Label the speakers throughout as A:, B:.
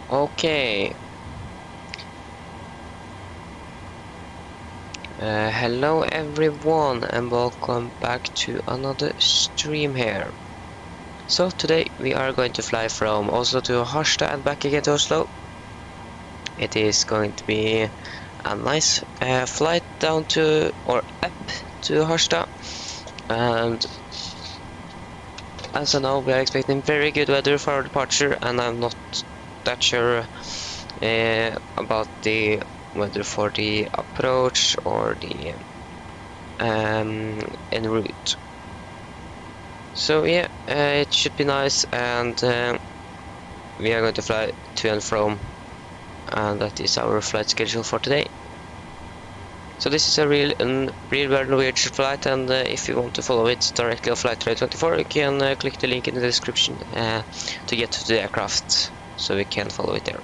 A: Okay. Hello everyone and welcome back to another stream here. So today we are going to fly from Oslo to Harstad and back again to Oslo. It is going to be a nice flight down to or up to Harstad, and as I know we are expecting very good weather for our departure, and I'm not that sure about the weather for the approach or the en route. So yeah, it should be nice, and we are going to fly to and from, and that is our flight schedule for today. So this is a real world Norwegian flight, and if you want to follow it directly on flight 24, you can click the link in the description to get to the aircraft, so we can follow it there.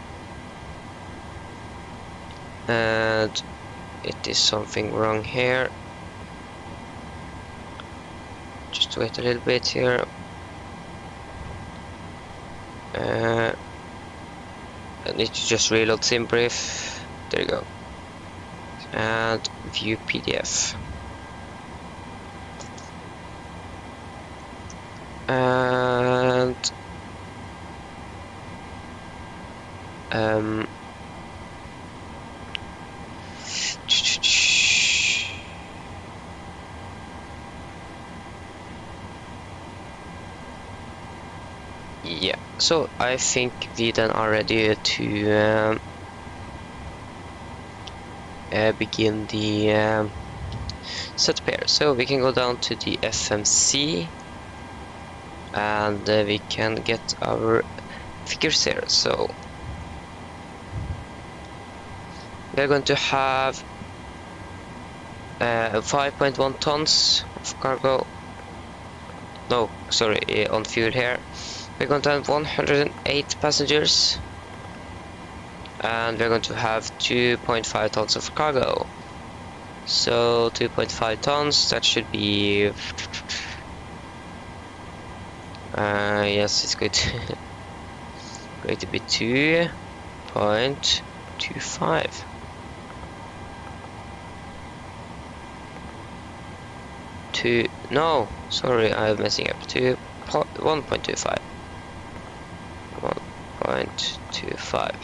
A: And it is something wrong here. Just wait a little bit here. I need to just reload SimBrief. There you go. And view PDF. And yeah, so I think we then are ready to begin the setup here. So we can go down to the FMC and we can get our figures here. So we are going to have 5.1 tons of cargo. No, sorry, on fuel here. We're going to have 108 passengers, and we're going to have 2.5 tons of cargo. So 2.5 tons, that should be yes, it's going to going to be 2.25. No, sorry, I'm messing up. 1.25. 1.25.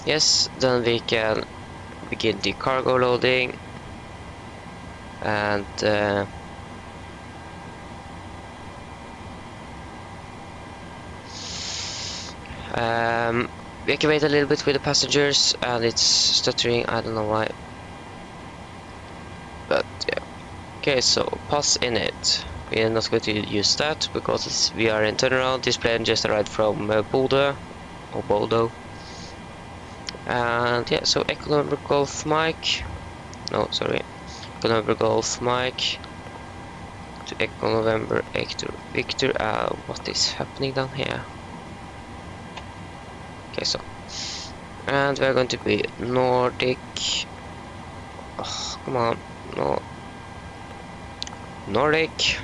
A: Yes, then we can begin the cargo loading, and we can wait a little bit with the passengers, and it's stuttering, I don't know why, but yeah. Okay, so pass in it. We are not going to use that because we are in turnaround. This plane just arrived from Bodø or Bodo. And yeah, so Echo November Golf Mike. No, sorry. Echo November Golf Mike to Echo November Hector Victor. What is happening down here? Okay, so. And we're going to be Nordic. Oh, come on. No. Nordic.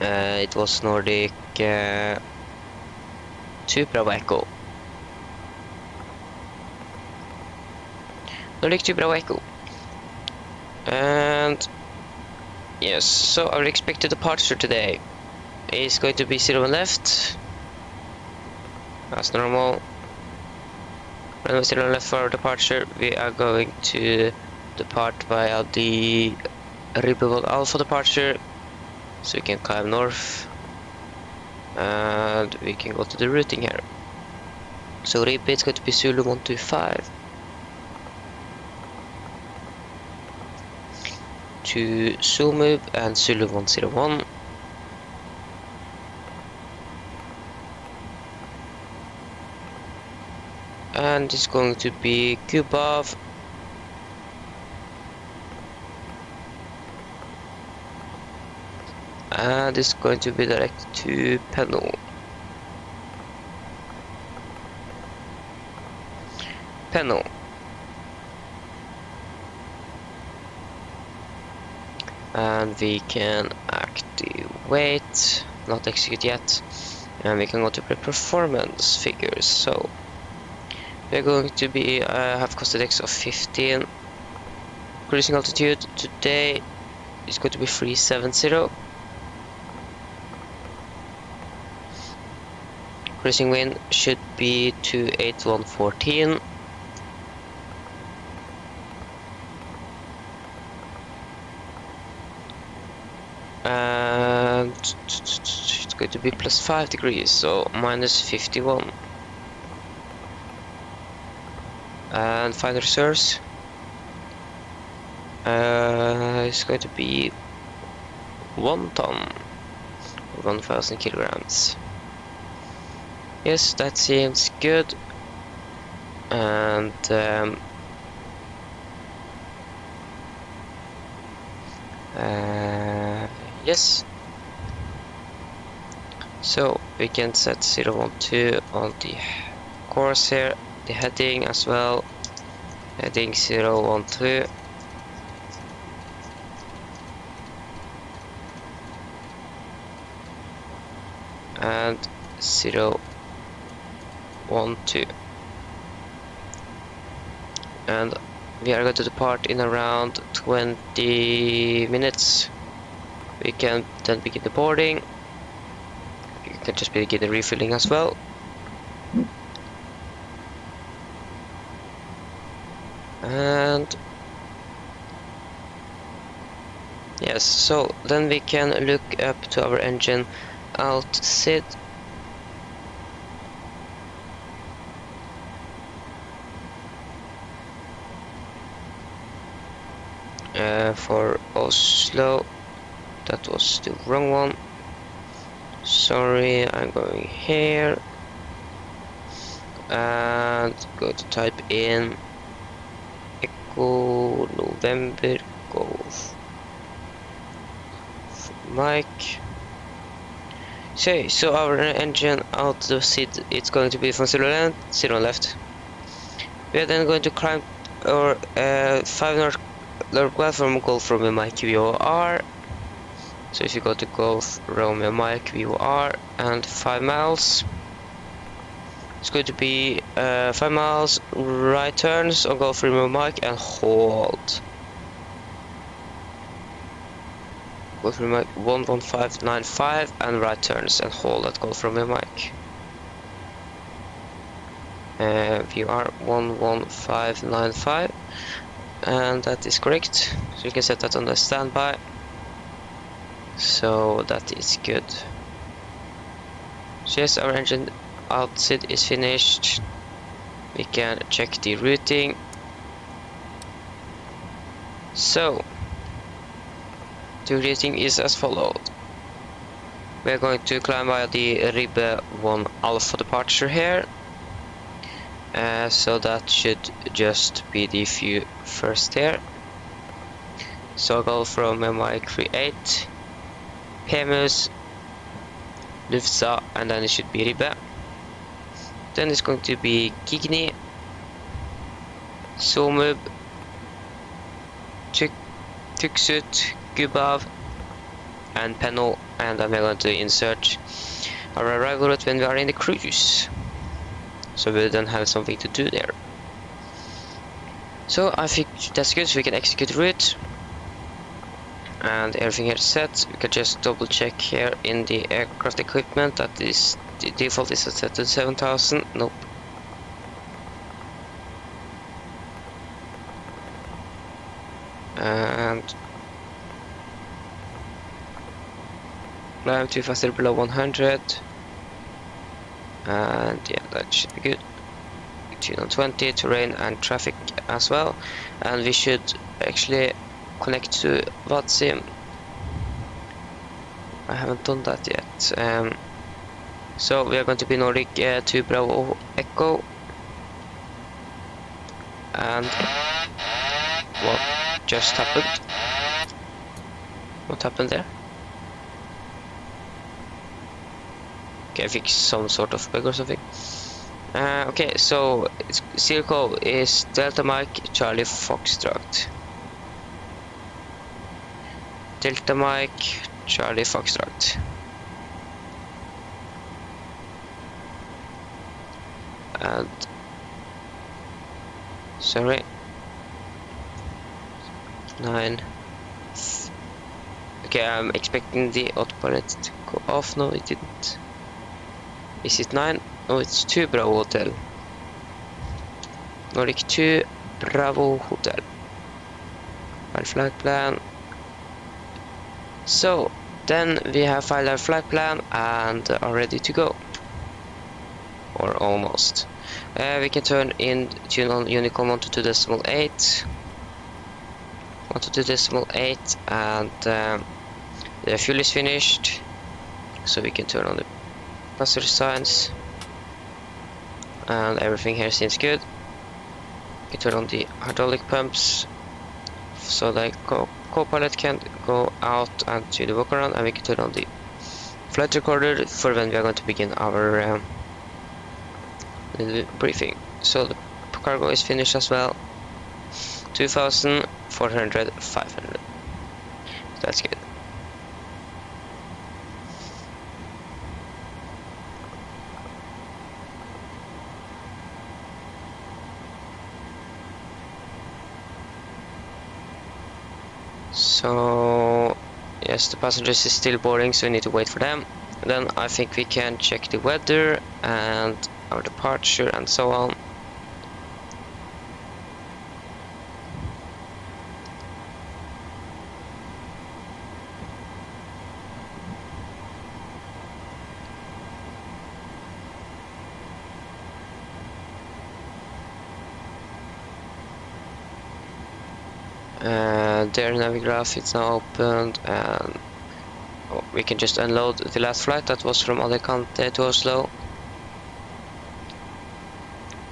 A: It was Nordic 2 Bravo Echo. Nordic 2 Bravo Echo. And yes, so our expected departure today is going to be 0 left. As normal. Runway 0 left for our departure. We are going to depart via the Ribblewood Alpha departure, so we can climb north, and we can go to the routing here. So Rib is going to be Zulu 125 to Zulu and Zulu 101. And it's going to be Kubov. And it's going to be direct to Penno. And we can activate, not execute yet. And we can go to the performance figures. So we're going to be have cost index of 15. Cruising altitude today is going to be 370. Cruising wind should be 28114. And it's going to be plus 5 degrees, so minus 51. And final reserves is going to be 1 ton, 1000 kilograms. Yes, that seems good. And yes, so we can set 012 on the course here, the heading as well, heading 012. And 012. And we are going to depart in around 20 minutes. We can then begin the boarding. You can just begin the refilling as well. And yes, so then we can look up to our engine alt SID. For Oslo, that was the wrong one. Sorry, I'm going here and going to type in Echo November Golf Mike. So our engine out the SID, it's going to be from 0 left. We are then going to climb our 5 north platform Golf Romeo Mike VOR. So if you go to Golf Romeo Mike VOR and 5 miles, it's going to be 5 miles right turns on Golf Romeo Mike and hold. Golf Romeo Mike 11595 and right turns and hold at Golf Romeo Mike. VOR 11595. And that is correct, so you can set that on the standby. So that is good. So yes, our engine out SID is finished. We can check the routing. So the routing is as followed. We are going to climb via the Ribbe 1 Alpha departure here. So that should just be the few first here. So I'll go from Mike 38, Pemus, Lufsa, and then it should be Ribbe. Then it's going to be Gigni, Somub, Tuksut, Gubav, and Penno, and then we're going to insert our arrival route when we are in the cruise. So we then have something to do there. So I think that's good, so we can execute the route. And everything here is set. We can just double check here in the aircraft equipment that is the default is set to 7000. Nope. And climb too faster below 100. And yeah, that should be good. Tune on 20, terrain and traffic as well. And we should actually connect to VATSIM. I haven't done that yet. So we are going to be Nordic to Bravo Echo. And what just happened? What happened there? Okay, I think some sort of bug or something. Okay, so its serial code is Delta Mike Charlie Foxtrot. Delta Mike Charlie Foxtrot. and sorry, 9. Okay, I'm expecting the autopilot to go off. No, it didn't. Is it 9? Oh, it's 2 Bravo Hotel. Nordic 2 Bravo Hotel. File flight plan. So then we have filed our flight plan and are ready to go, or almost. We can turn in tune on Unicom 122.8, 122.8, and the fuel is finished, so we can turn on the passenger signs, and everything here seems good. We can turn on the hydraulic pumps, so the co-pilot can go out and do the walk around, and we can turn on the flight recorder for when we are going to begin our briefing. So the cargo is finished as well. 2,400, 500. That's good. So yes, the passengers is still boarding, so we need to wait for them. Then I think we can check the weather and our departure and so on. Their Navigraph is now opened, and we can just unload the last flight that was from Alicante to Oslo.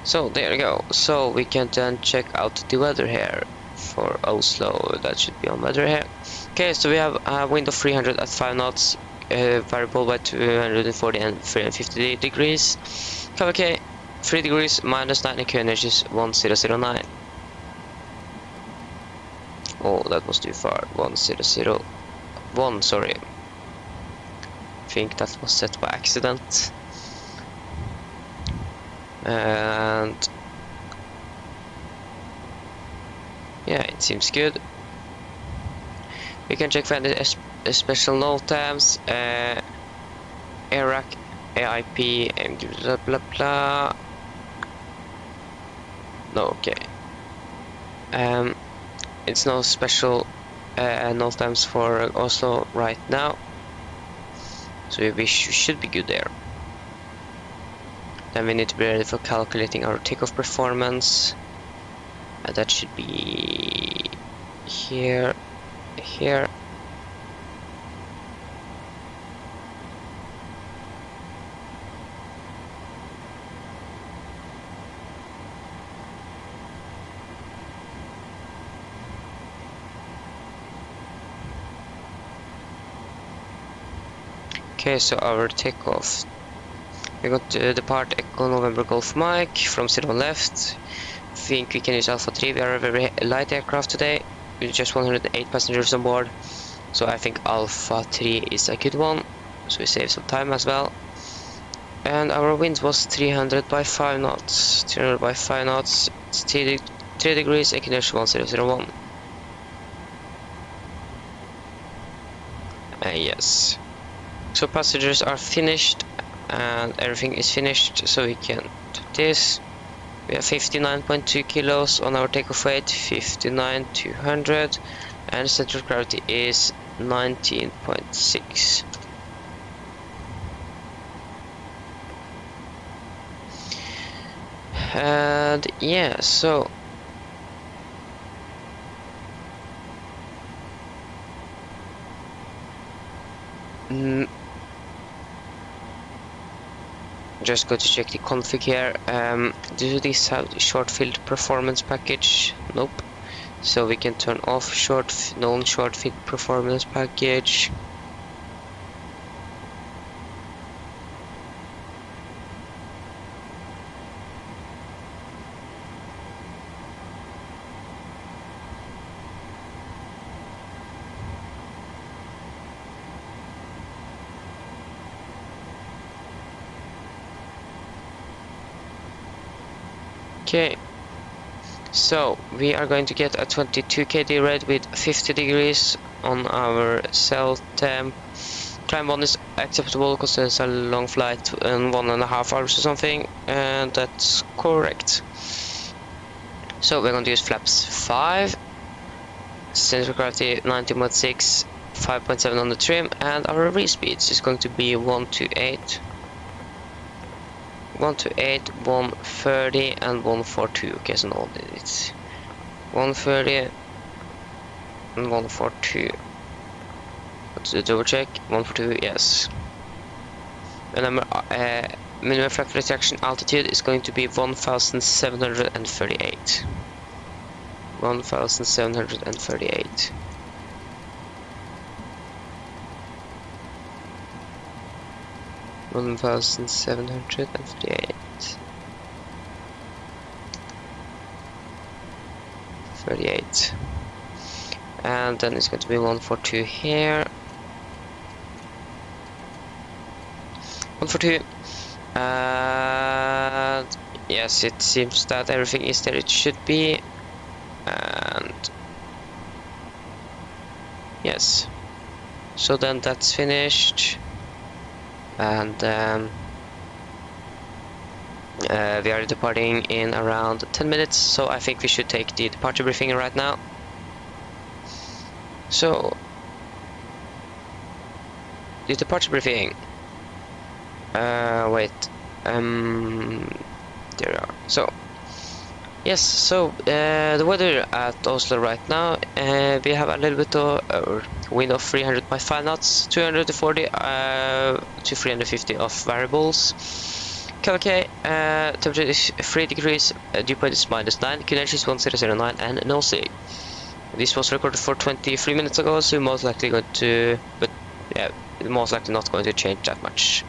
A: So there we go. So we can then check out the weather here for Oslo. That should be on weather here. Okay, so we have a wind of 300 at 5 knots, variable by 240 and 350 degrees. Okay, 3 degrees minus 9 QNH is 1009. Oh, that was too far. 1001, sorry. I think that was set by accident. And yeah, it seems good. We can check for any special note tabs, AIRAC, AIP, and blah blah blah. No, okay. It's no special note tabs for Oslo right now, so we should be good there. Then we need to be ready for calculating our takeoff performance. That should be here, here. Okay, so our takeoff. We got to depart Echo November Golf Mike from 01 left. Think we can use Alpha 3. We are a very light aircraft today with just 108 passengers on board. So I think Alpha 3 is a good one. So we save some time as well. And our wind was 300 by 5 knots. 300 by 5 knots. It's 3 degrees, Equinoctial 1001. Yes. So passengers are finished and everything is finished, so we can do this. We have 59.2 kilos on our takeoff weight, 59,200, and center of gravity is 19.6. And yeah, so just go to check the config here. Do these have the short field performance package? Nope. So we can turn off known short field performance package. Okay. So we are going to get a 22 kd red with 50 degrees on our cell temp. Climb 1 is acceptable because it's a long flight in 1.5 hours or something, and that's correct. So we're going to use flaps 5, center gravity 19.6, 5.7 on the trim, and our release speeds is going to be 128, 130, and 142. Okay, so no, it's 130 and 142. Let's double check. 142, yes. Remember, minimum flap retraction altitude is going to be 1,738. 1,738. And then it's going to be 142 here. 142. Yes, it seems that everything is there it should be. And yes, so then that's finished. And we are departing in around 10 minutes, so I think we should take the departure briefing right now. So, the departure briefing. Wait. There we are. So, yes. So the weather at Oslo right now. We have a little bit of wind of 300.5 knots, 240 to 350 of variables. KVK, temperature is 3 degrees, dew point is -9, QNH is 1009, and no sea. This was recorded for 23 minutes ago, so most likely going to, but yeah, most likely not going to change that much.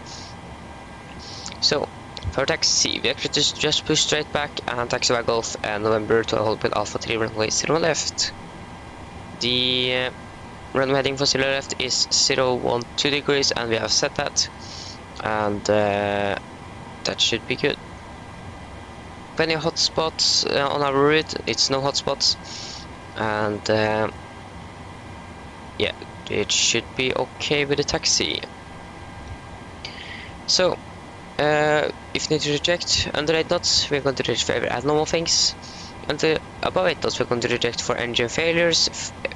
A: So, for taxi, we actually just push straight back and taxi by Golf and November to hold with Alpha 3 runway 0 left. The runway heading for 0 left is 012 degrees, and we have set that, and that should be good. Plenty of hotspots on our route. It's no hotspots, and yeah, it should be okay with the taxi. So, if you need to reject under 8 knots, we're going to reject for every abnormal things. And above 8 knots, we're going to reject for engine failures,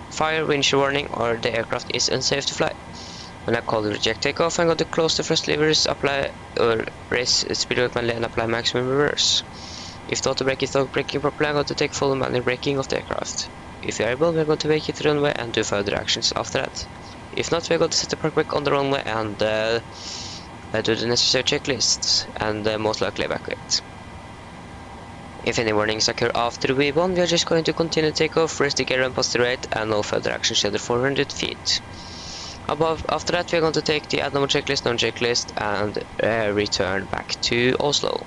A: fire, windshield warning, or the aircraft is unsafe to fly. When I call the reject takeoff, I'm going to close the thrust levers, apply or raise speed manually, and apply maximum reverse. If the auto brake is not braking properly, I'm going to take full manual braking of the aircraft. If you're able, we're going to vacate the runway and do further actions after that. If not, we're going to set the park brake on the runway and do the necessary checklists and most likely evacuate. If any warnings occur after V1, we are just going to continue takeoff, raise the gear and pass the rate, and no further actions under 400 feet. After that, we are going to take the abnormal checklist, non-checklist, and return back to Oslo.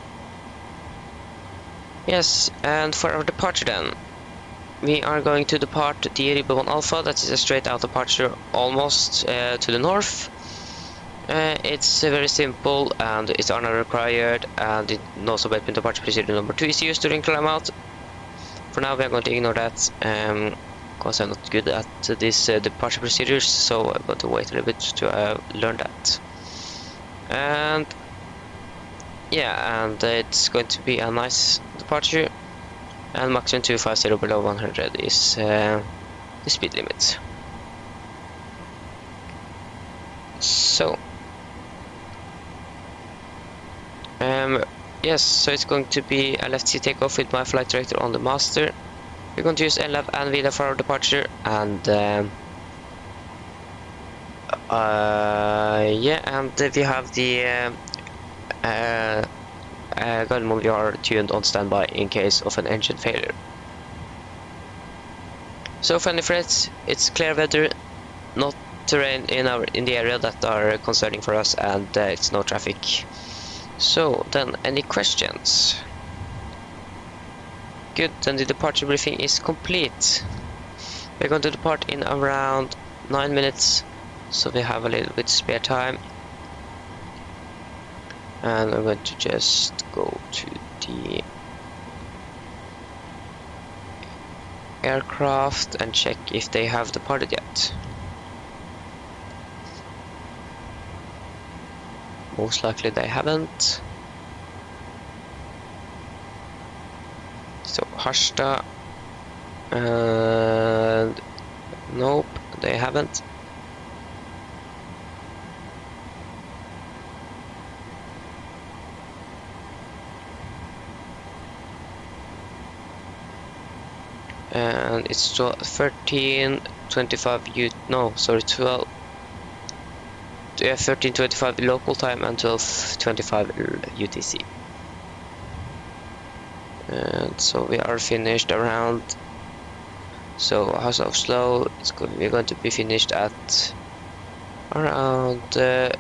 A: Yes, and for our departure then, we are going to depart the Riba 1 Alpha. That is a straight out departure almost to the north. It's very simple and it's honor required, and it knows about departure procedure number 2 is used during climb out. For now we are going to ignore that because I'm not good at these departure procedures, so I'm going to wait a little bit to learn that. And yeah, and it's going to be a nice departure, and maximum 250 below 100 is the speed limit. So yes, so it's going to be a left seat takeoff with my flight director on the master. We're going to use NLAV and VLAV for our departure, and yeah, and we have the guided mode. We are tuned on standby in case of an engine failure. So for any threats, it's clear weather, not terrain in the area that are concerning for us, and it's no traffic. So then, any questions? Good, then the departure briefing is complete. We're going to depart in around 9 minutes, so we have a little bit spare time. And I'm going to just go to the aircraft and check if they have departed yet. Most likely they haven't. So Harstad, and nope, they haven't. And it's 13:25 no, sorry, 12. Yeah, 13:25 local time and 12:25 UTC. And so we are finished around. So Oslo, we're going to be finished at around I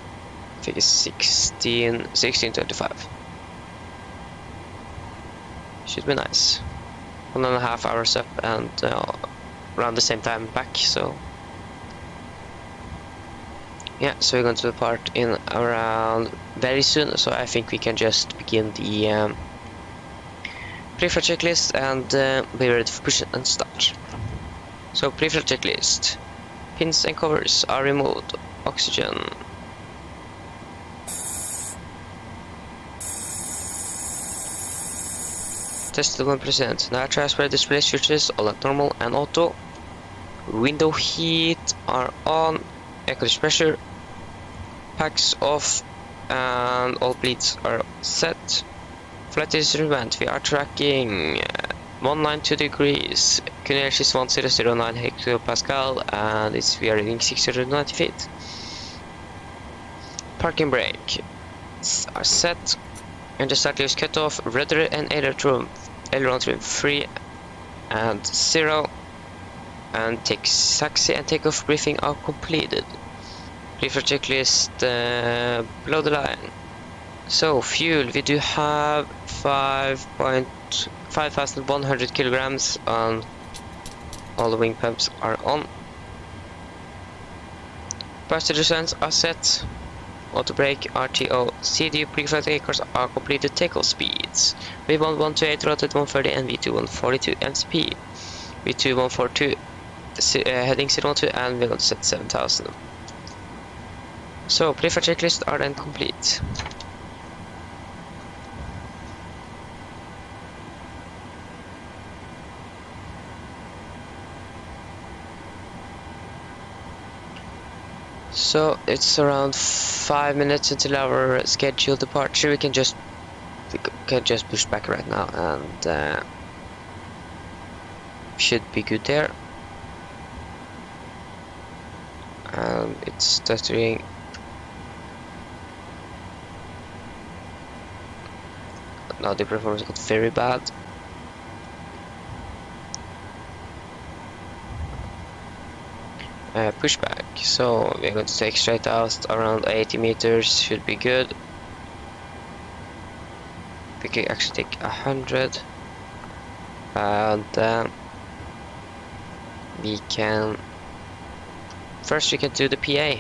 A: think it's 16:25. Should be nice. 1.5 hours up and around the same time back. So yeah, so we're going to depart in around very soon. So I think we can just begin the pre-flight checklist and be ready for push and start. So pre-flight checklist. Pins and covers are removed. Oxygen. Tested 1%. Now transfer display switches all at normal and auto. Window heat are on. Air condition pressure. Packs off and all bleeds are set. Flight instrument, we are tracking 192 degrees. Cuneish is 1009 hectopascal and we are reading 690 feet. Parking brake are set. And the start is cut off. Rudder and aileron trim free and 0. And taxi and takeoff briefing are completed. Pre-flight checklist below the line. So fuel, we do have 5,100 kilograms on all the wing pumps are on. Passenger signs are set. Auto brake, RTO, CDU pre-flight acres are completed. Takeoff speeds. V1 128 rotate 130 and V2 142 MCP. V2 142 heading 012 and we're going to set 7,000. So pre-flight checklist are then complete. So it's around 5 minutes until our scheduled departure. We can just push back right now and should be good there. And it's stuttering. Now the performance got very bad. Pushback, so we're going to take straight out around 80 meters, should be good. We can actually take 100 and we can first do the PA.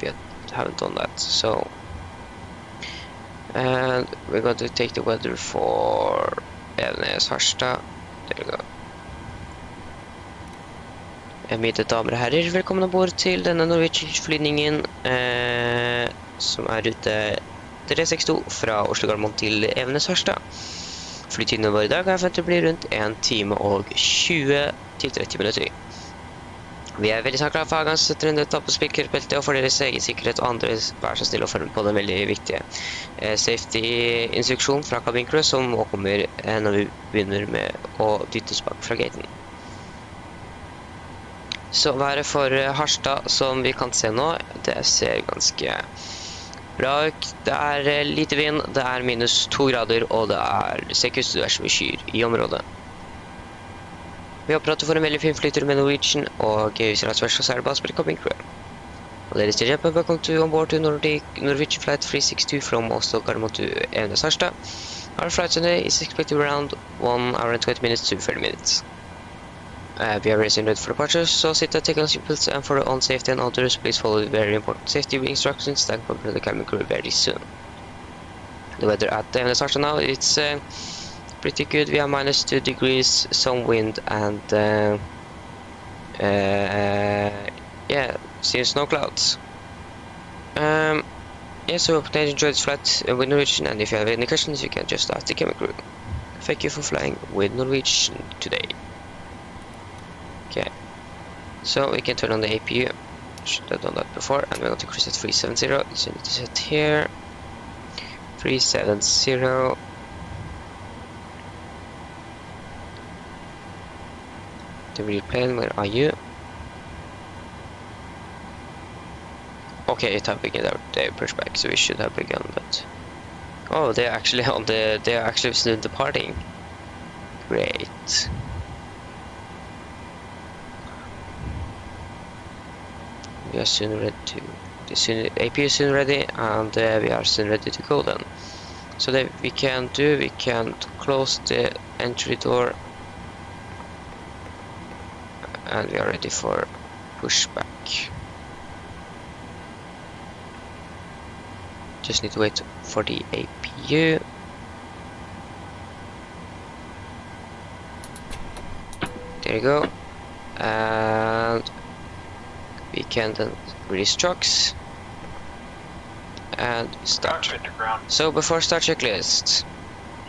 A: We haven't done that, so and we're going to take the weather for Harstad. There we go. Mine damer og herrer, velkommen ombord til denne Norwegian-flygningen som er rute 362 fra Oslo Gardermoen til Harstad. Flytiden vår i dag er forventet å bli rundt 1 time og 20 til 30 minutter. Vi er veldig glad for avgangssetterne, ta på spikkerbeltet og for deres egen sikkerhet og andre vær så snill og følge på den veldig viktige safety-instruksjon fra kabincrew som kommer når vi begynner med å dyttes bak fra gaten. Så været for Harstad som vi kan se nå, det ser ganske bra ut. Det er lite vind, det er minus 2 grader og det ser ikke ut som det er så mye skyr i området. Vi håper at du får en veldig fin flytur med Norwegian og hvis dere har spørsmål så er det bare å spørre cabincrew. Ladies and gentlemen, welcome to on board to Norwegian flight 362 from Oslo Gardermoen to Harstad. Our flight today is expected around 1 hour and 20 minutes to 30 minutes. We are racing ready for departure, so sit and take on your seatbelts and for your own safety and others, please follow the very important safety instructions that come from the cabin crew very soon. The weather at Harstad now, it's pretty good. We have -2 degrees, some wind, and yeah, seems no clouds. Yeah, so hope you enjoyed this flight with Norwegian, and if you have any questions, you can just ask the camera crew. Thank you for flying with Norwegian today. Okay, so we can turn on the APU. Should have done that before, and we're going to cruise at 370. So you need to set here 370. The real plane, where are you? Okay, it have begun their pushback, so we should have begun, but oh, they're actually on the. They're actually soon departing. Great. We are soon ready to. The APU is soon ready, and we are soon ready to go then. So that we can close the entry door, and we are ready for pushback. Just need to wait for the APU. There you go. And we can then release trucks and start. So before start checklist.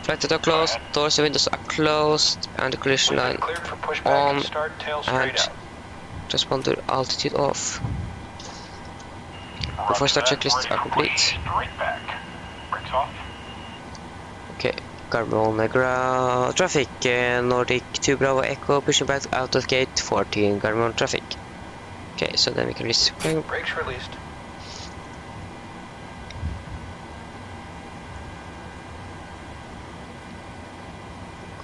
A: Flight are closed, doors and windows are closed, and the collision line on, and transponder altitude off. Before start checklists are complete. Okay, Carbon traffic, Nordic 2 Bravo Echo pushing back out of gate 14, Carbon traffic. Okay, so then we can release the brakes released.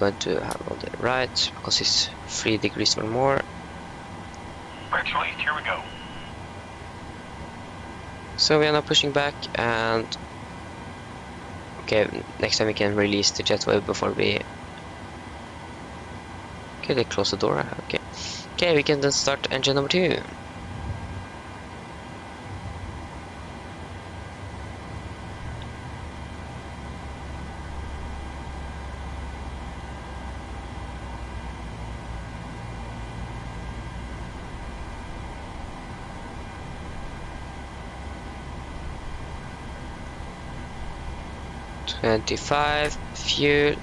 A: Going to have on the right because it's 3 degrees or more.
B: Brakes released, here we go.
A: So we are now pushing back, and okay, next time we can release the jetway before we. Okay, they close the door. Okay, we can then start engine number 2. $25 fuel.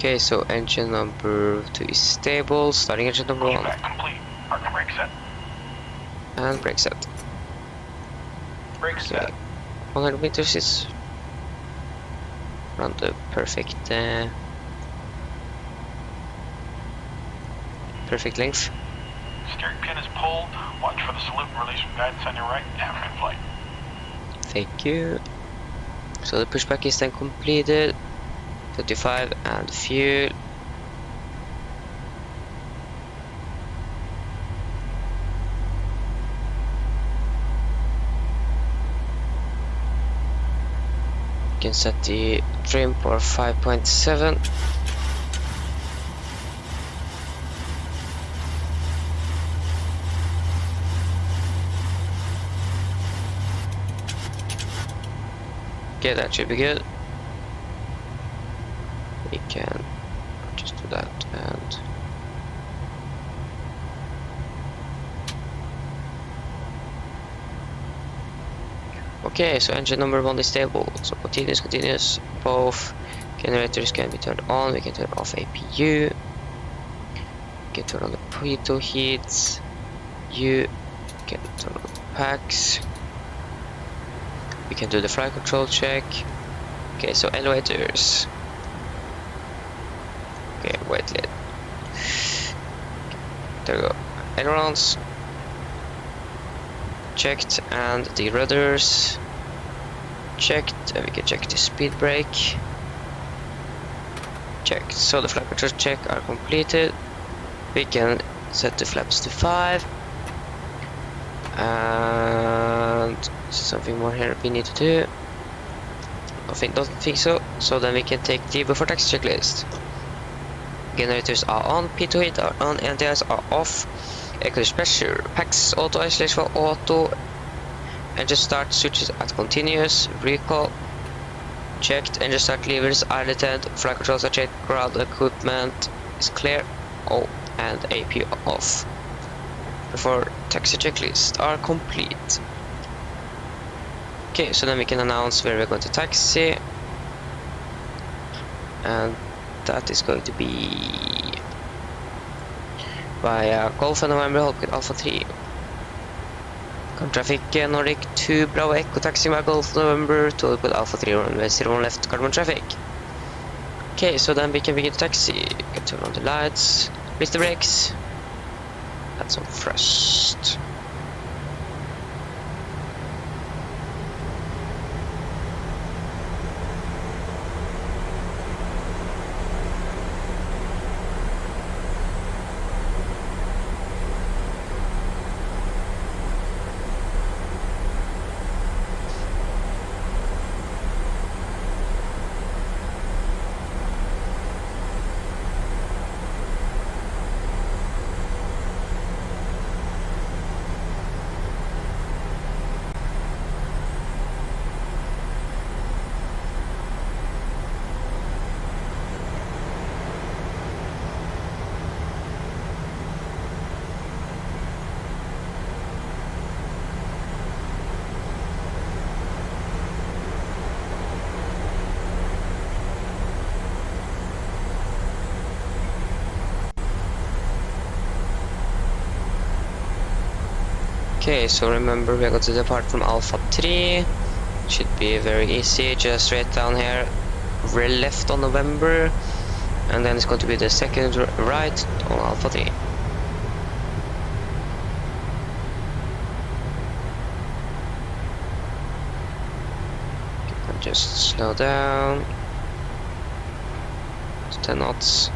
A: Okay, so engine number 2 is stable, starting engine number 1.
B: Complete. Parking brake set.
A: And brake set.
B: Brake set.
A: 100 meters is around the perfect perfect length.
B: Steering pin is pulled. Watch for the salute and release from guidance on your right. Have a good flight.
A: Thank you. So the pushback is then completed. 35 and fuel. You can set the trim for 5.7. Okay, that should be good. We can just do that and okay, so engine number 1 is stable, so continuous, both generators can be turned on. We can turn off APU, we can turn on the pitot heats, you can turn on the packs, we can do the flight control check. Okay, so elevators. Okay, wait, there we go. Ailerons. checked, and the rudders checked, and we can check the speed brake. Checked. So the flap control check are completed. We can set the flaps to 5. And something more here we need to do. Don't think so. So then we can take the before taxi checklist. Generators are on, P2 heat are on, NTIs are off. Equalizer pressure, packs, auto isolation for auto. Engine start switches at continuous. Recall checked. Engine start levers are lit. Flight controls are checked. Ground equipment is clear. Oh, and AP off. Before taxi checklist are complete. Okay, so then we can announce where we're going to taxi, and that is going to be via Golf and November Holkit Alpha 3. Come traffic Nordic 2 Bravo Echo taxi by Golf November to Holkit Alpha 3 runway 01 left carbon traffic. Okay, so then we can begin to taxi. We can turn on the lights, release the brakes, add some thrust. Okay, so remember we are going to depart from Alpha 3. Should be very easy, just straight down here, left on November, and then it's going to be the second right on Alpha 3. And just slow down to 10 knots.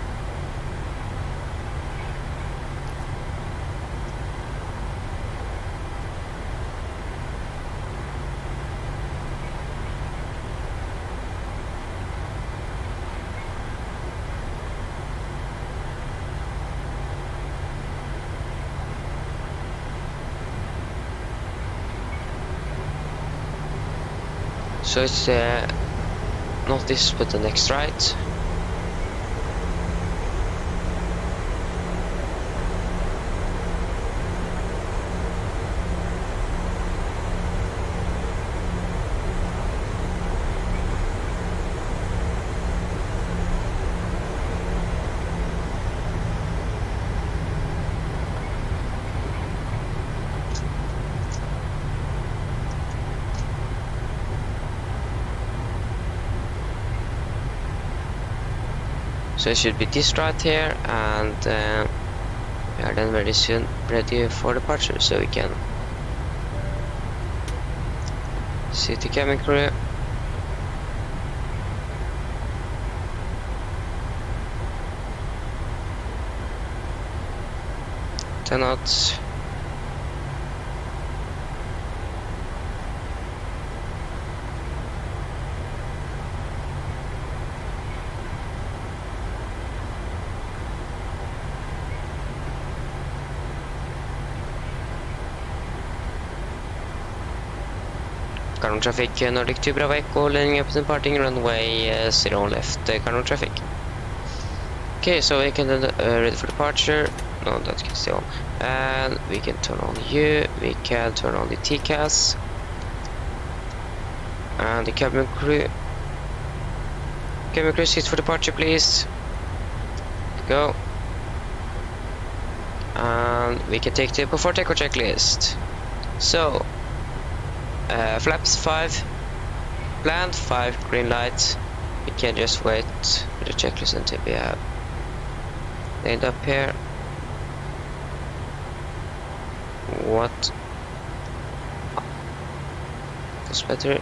A: So it's not this but the next right. So it should be this right here, and we are then very soon ready for departure, so we can see the cabin crew. Ten knots. Current traffic Nordic 2 Bravo Echo, landing up and departing runway 01 left current traffic. Okay, so we can ready for departure. No, that can stay on. And we can turn on U, we can turn on the TCAS and the cabin crew. Cabin crew, seats for departure please. Go. And we can take the before takeoff checklist. So flaps 5 planned, 5 green lights. We can just wait for the checklist until we have laid up here. What? focus better.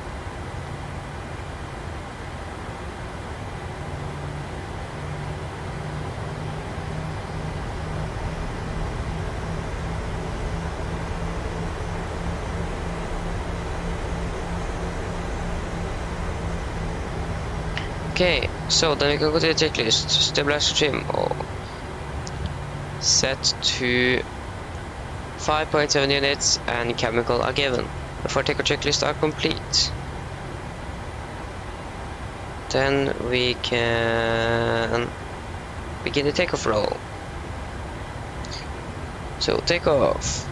A: Okay, so then we can go to the checklist. Stabilizer trim set to 5.7 units and chemical are given. The 4 takeoff checklists are complete. Then we can begin the takeoff roll. So takeoff.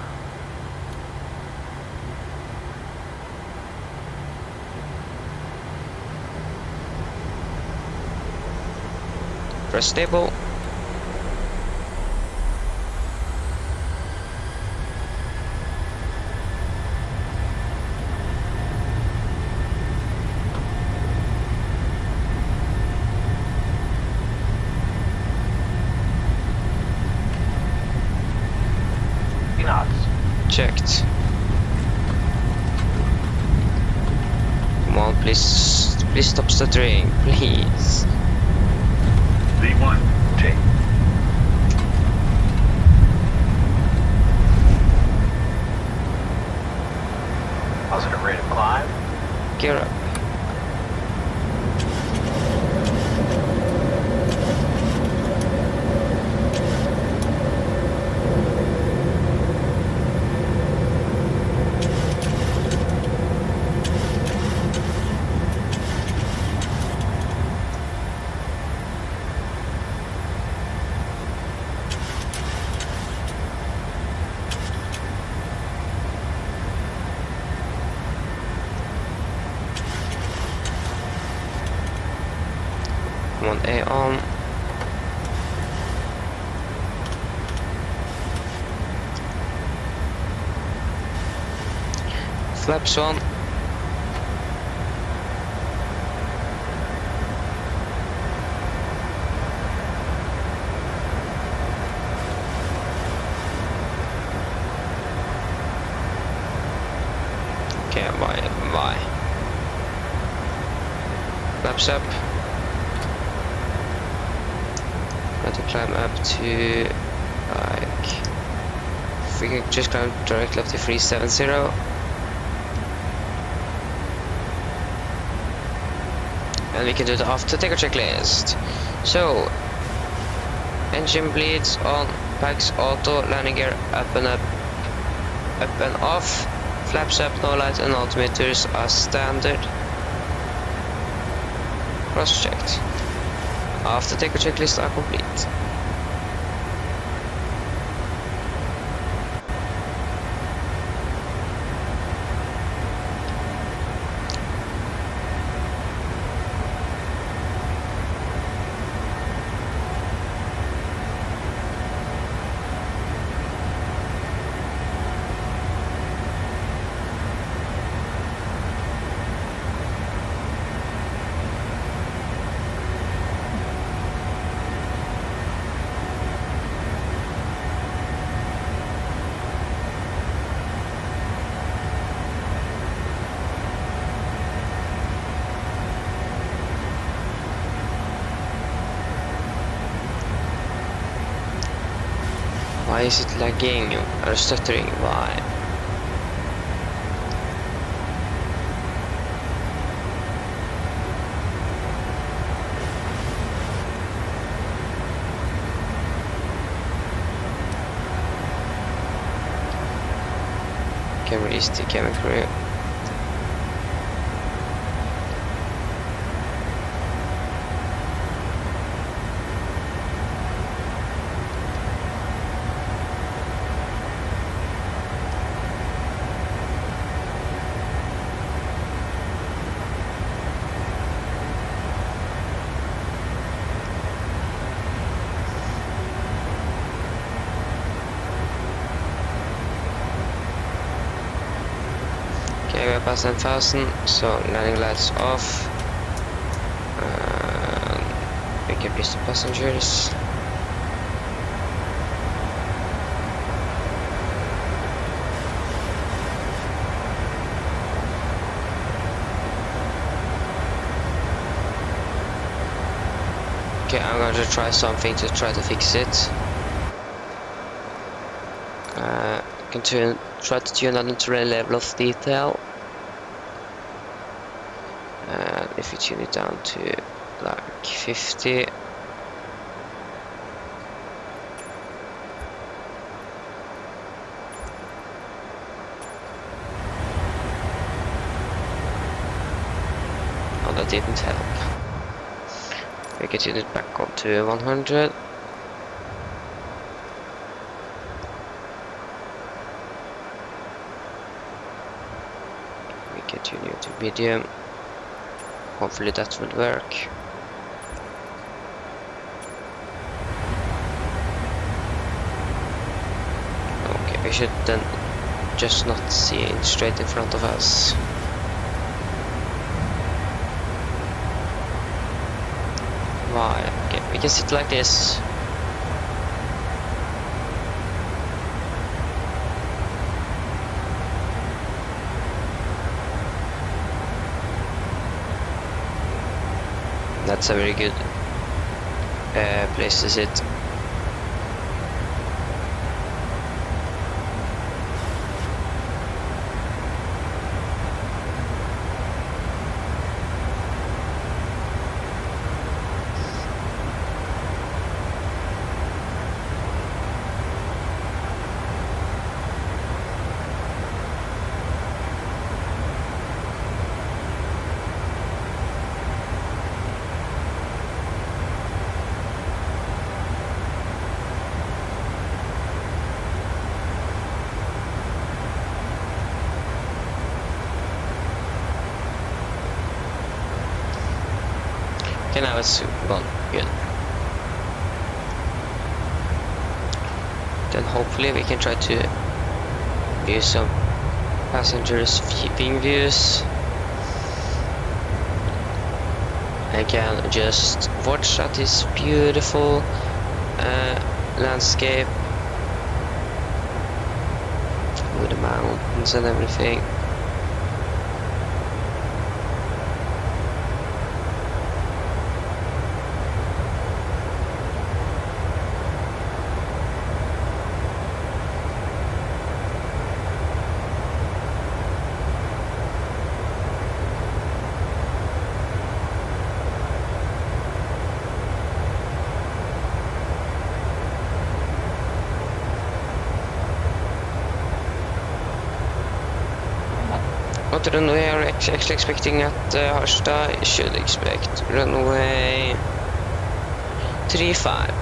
A: Press stable. Checked. Come on, please stop stuttering, please.
B: V1, take. Positive rate of climb.
A: Gear up. Come on, A on. Flaps on. Okay, bye. Flaps up. Try to climb up to, like, if we can just climb directly up to 370. And we can do the after takeoff checklist. So, engine bleeds on, packs auto, landing gear up and off, flaps up, no light and altimeters are standard. Cross checked. After takeoff checklist are complete. Why is it lagging or stuttering? Why? Can release the cabin crew. Okay, we're past 10,000, so landing lights off. We can release the passengers. Okay, I'm going to try something to try to fix it. Try to tune down the terrain level of detail. And if you tune it down to like 50. Oh, that didn't help. We can tune it back up to 100. We can tune it to medium. Hopefully that will work. Okay, we should then just not see it straight in front of us. Why? Okay, we can sit like this. That's a very good place to sit. Okay, now it's gone. Good. Then hopefully we can try to use some passengers' viewing views. I can just watch at this beautiful landscape with the mountains and everything. What runway are we actually expecting at Harstad? You should expect runway 35.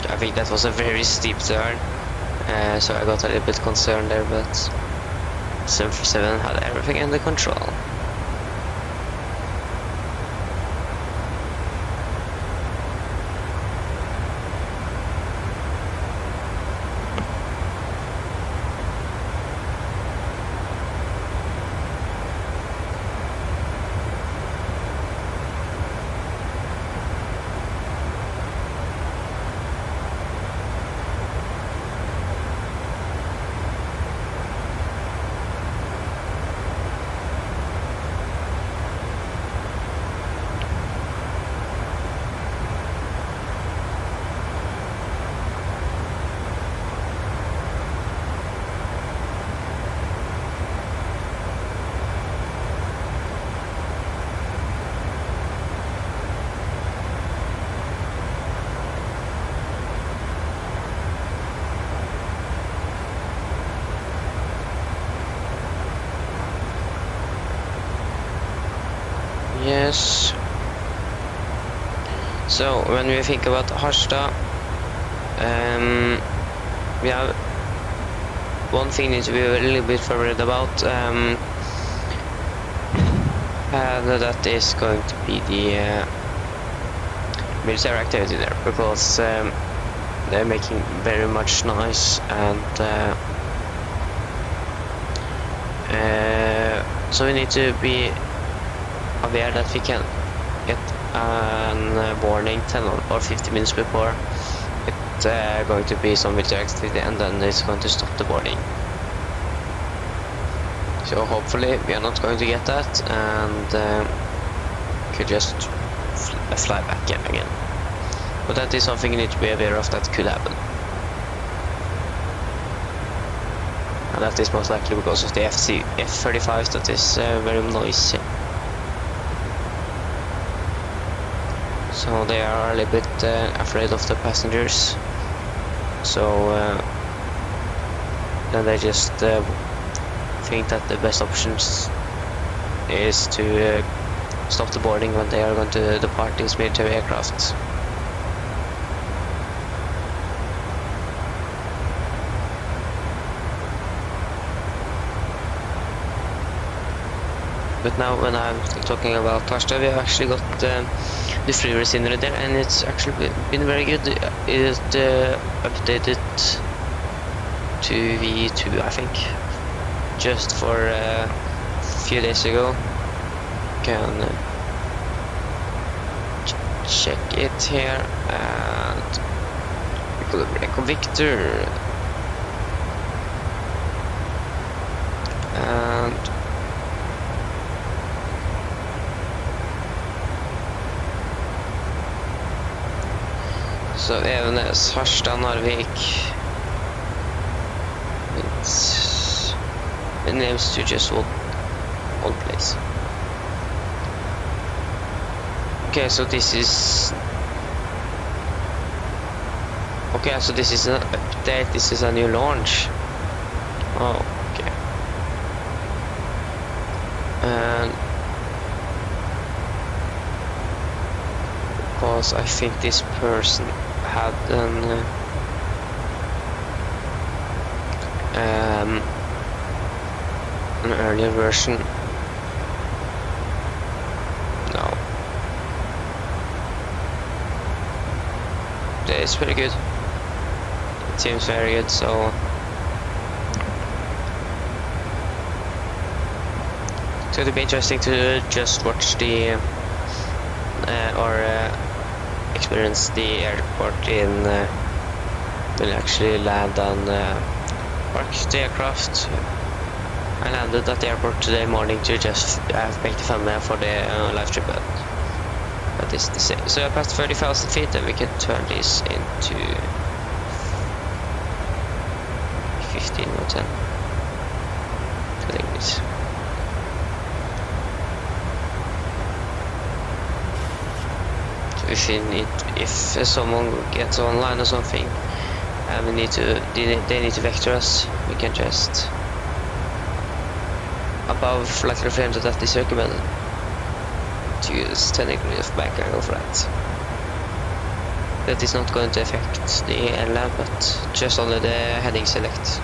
A: I think that was a very steep turn, so I got a little bit concerned there, but 747 had everything under control. Yes. So when we think about Harstad, we have one thing need to be a little bit worried about, and that is going to be the military activity there, because they're making very much noise, and so we need to be aware that we can get a warning 10 or 50 minutes before it's going to be some military activity, and then it's going to stop the boarding. So hopefully we are not going to get that, and could just fly back again. But that is something you need to be aware of, that could happen. And that is most likely because of the F-35s that is very noisy. So they are a little bit afraid of the passengers. So then they just think that the best options is to stop the boarding when they are going to depart these military aircraft. But now when I'm talking about Harstad, we have actually got the free refinery there, and it's actually been very good. It updated to V2, I think, just for a few days ago. Can check it here, and we could have Victor, and så Evenes, Harstad, Narvik. It names to just one place. Okay, so this is okay. So this is an update. This is a new launch. Oh, okay. And because I think this person had an earlier version. No, that is pretty good. It seems very good. So it'll be interesting to just watch the experience the airport in will actually land on park the aircraft. I landed at the airport today morning to just make the thumbnail for the live trip, but it's the same. So I passed 30,000 feet, and we can turn this into 15 or 10. I think this. If someone gets online or something, and they need to vector us, we can just above flight level frames that is recommended to use 10 degrees of bank angle for that. That is not going to affect the airline, but just only the heading select.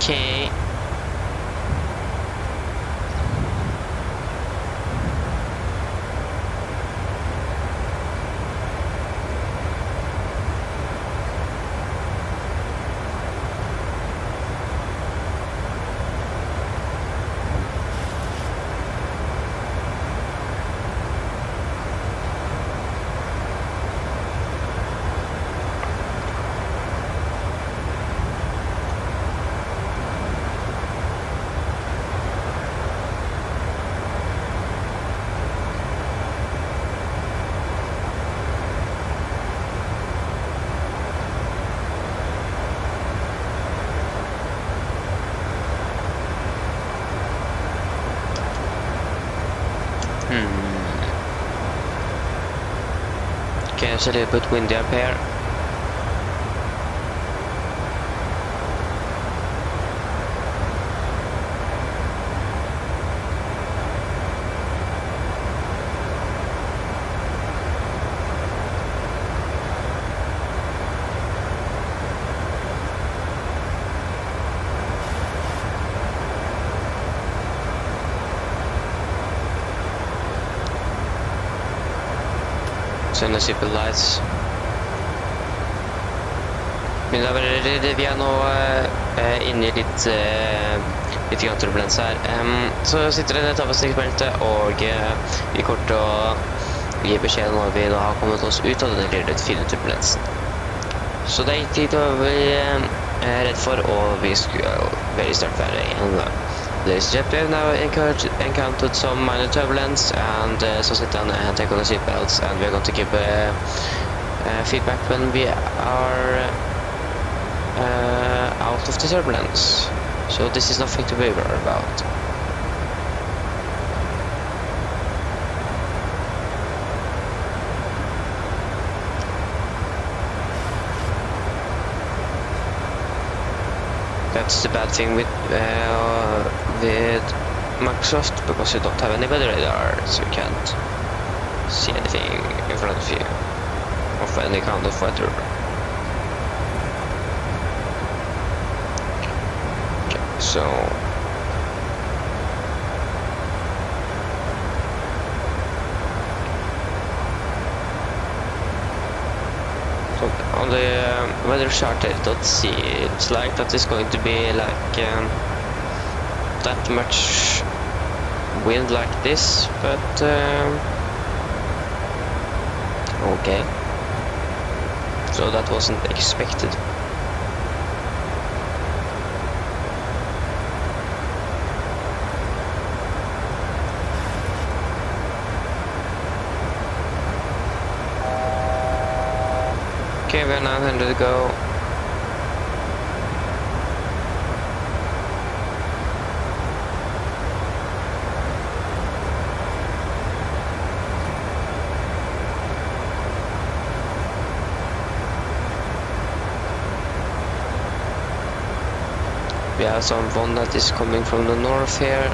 A: Okay. it's a little bit windy up here. Sånne super lights. Mine damer og herrer, vi er nå inne i litt grann turbulens her. Så sitter det et avsnittsmeldte, og vi kommer til å gi beskjed når vi da har kommet oss ut av denne litt fine turbulensen. Så det er ikke tid til å bli redd for, og vi skulle veldig snart være igjen. Ladies and gentlemen, now encountered some minor turbulence, and so sit down and take on the seatbelts, and we're going to give feedback when we are out of the turbulence. So this is nothing to be worried about. That's the bad thing with Microsoft, because you don't have any weather radar, so you can't see anything in front of you of any kind of weather. Okay, so on the weather chart I don't see, it's like that it's going to be like that much wind like this, but okay, so that wasn't expected. Okay, we're 900 to go. We have someone that is coming from the north here.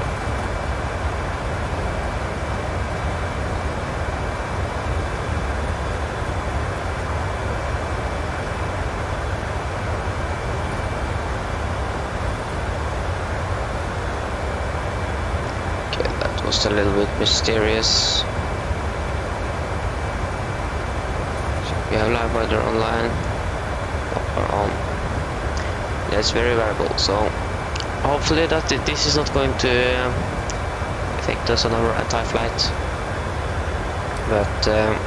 A: Okay, that was a little bit mysterious. So we have live weather online. Or on. That's very variable, so hopefully that this is not going to affect us on our anti-flight, but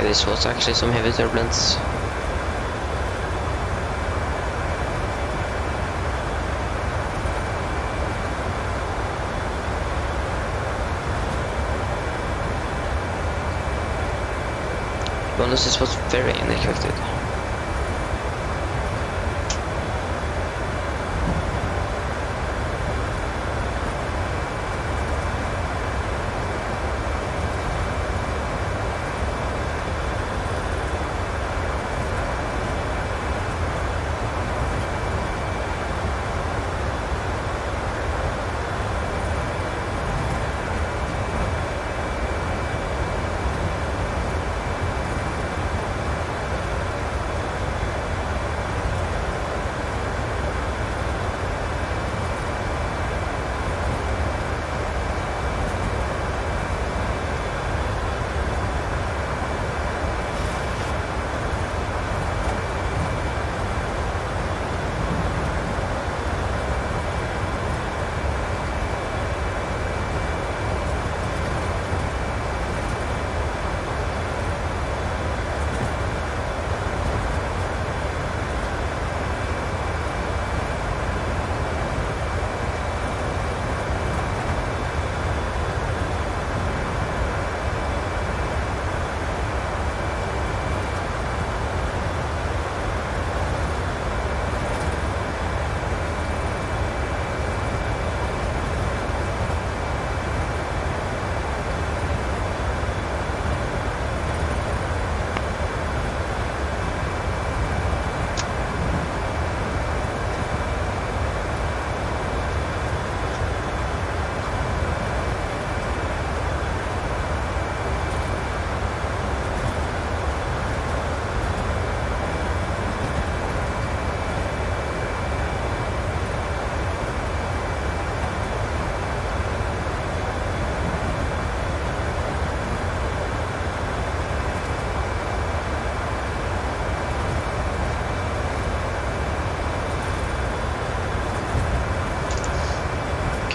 A: this was actually some heavy turbulence. Bonus, this was very unexpected.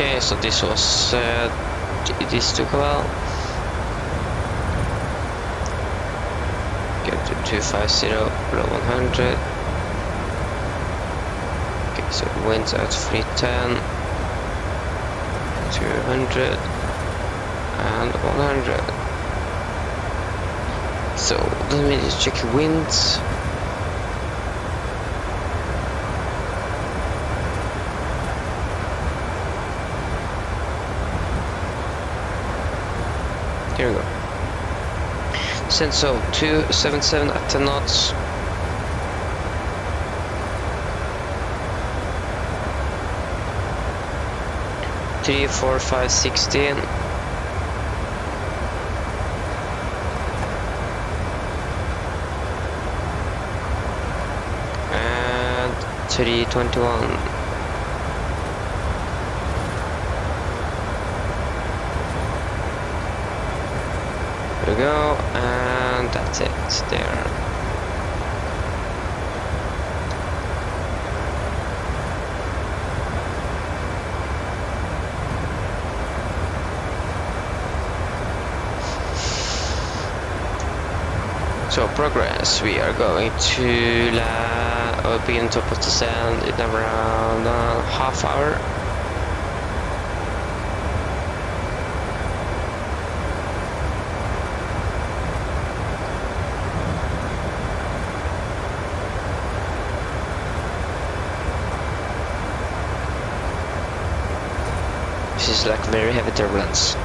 A: Okay, so this was this took a while. Go to 250 below 100. Okay, so winds at 310, 200, and 100. So let me just check winds. Here we go. Send so 277 at 10 knots. Three, 4, 5, 16. And 321. There we go, and that's it there. So progress, we are going to be on top of the sand in around a half hour. This is like very heavy turbulence.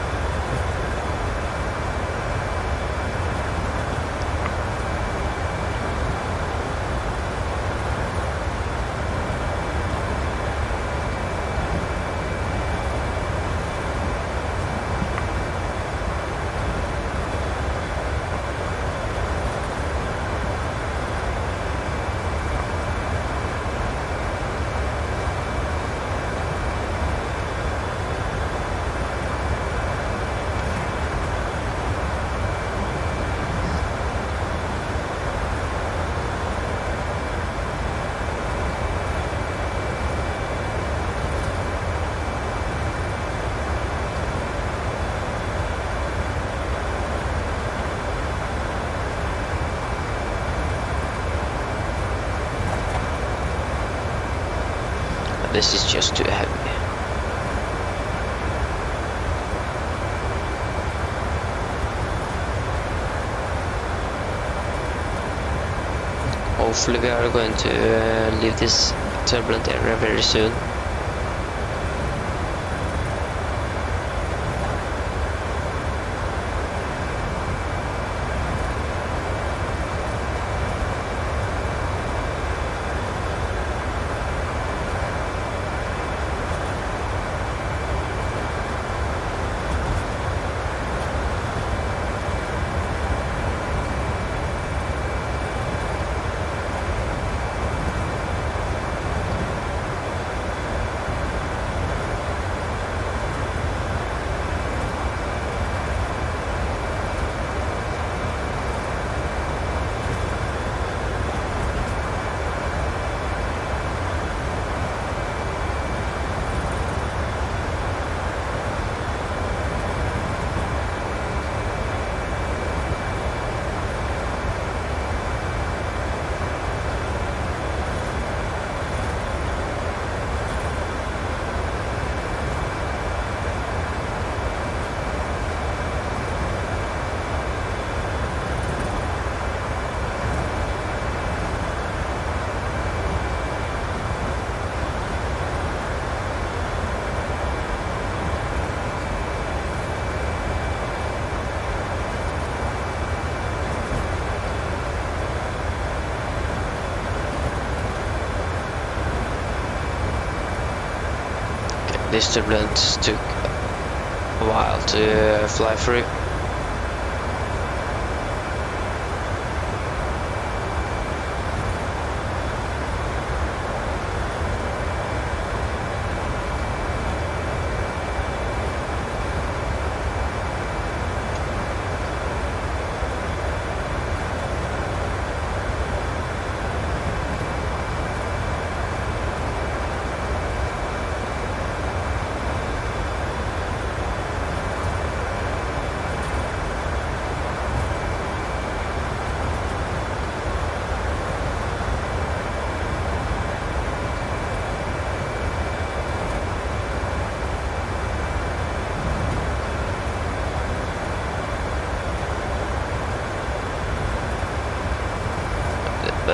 A: This is just too heavy. Hopefully we are going to leave this turbulent area very soon. This turbulence took a while to fly through.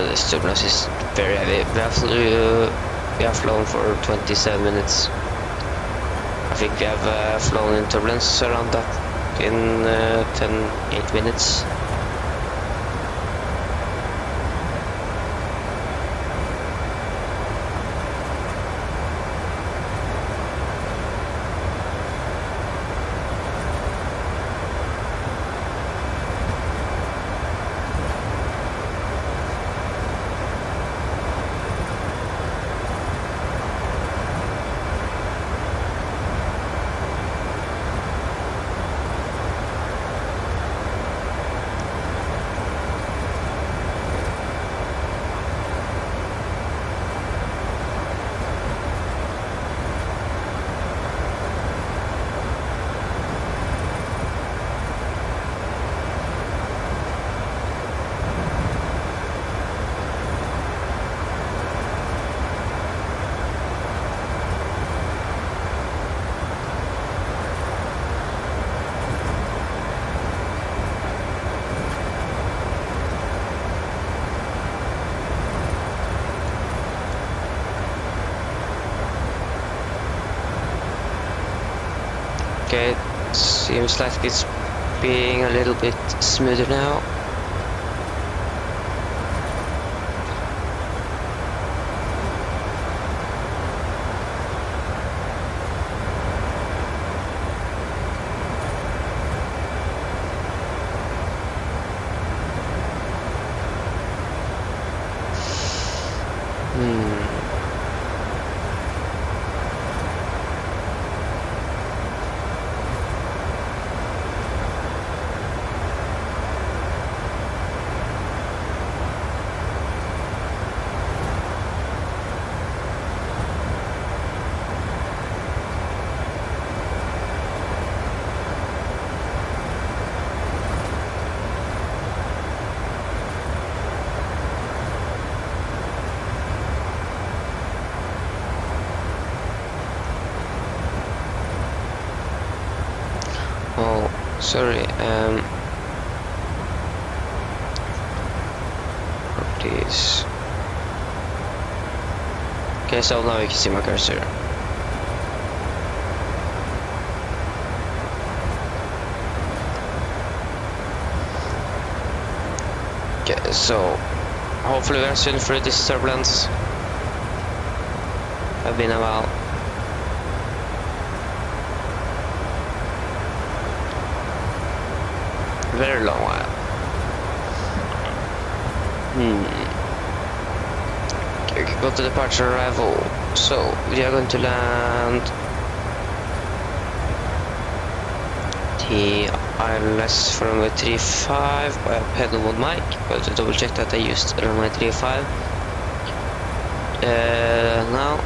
A: but the turbulence is very heavy. We have flown for 27 minutes. I think we have flown in turbulence around that in 8 minutes. Okay, it seems like it's being a little bit smoother now. Oh, sorry, properties. Okay, so now you can see my cursor. Okay, so hopefully we are soon through this turbulence. I've been a while. Very long while. Okay, we go to departure arrival. So we are going to land the ILS for runway 35 by a pedal mode mic, but to double check that I used runway 35. Now.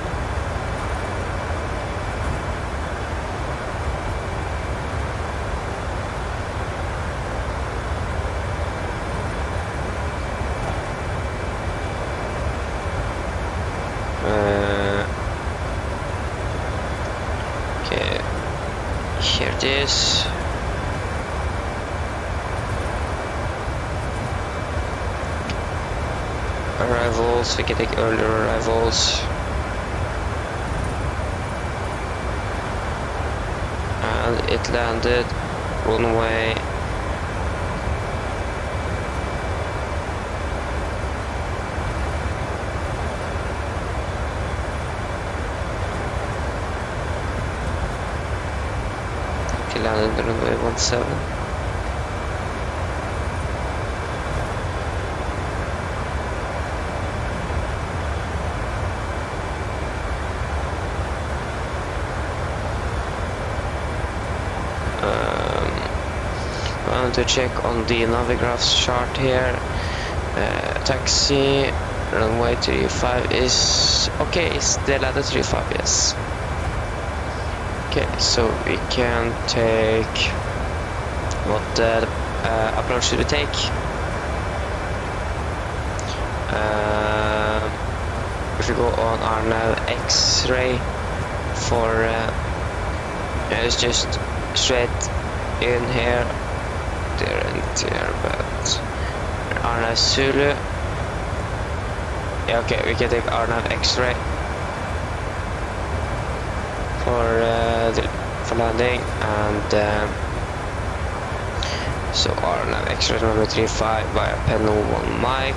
A: Okay, here it is. Arrivals, we can take earlier arrivals. And it landed runway 17. I want to check on the Navigraphs chart here. Taxi runway 35 is okay. It's the ladder 35, yes. Okay, so we can take what approach should we take? If we go on our nav X-ray for it's just straight in here, there and there, but our nav Zulu Yeah, okay, we can take RNAV X-ray for landing, and so RNAV X-ray number 35 via panel 1 mic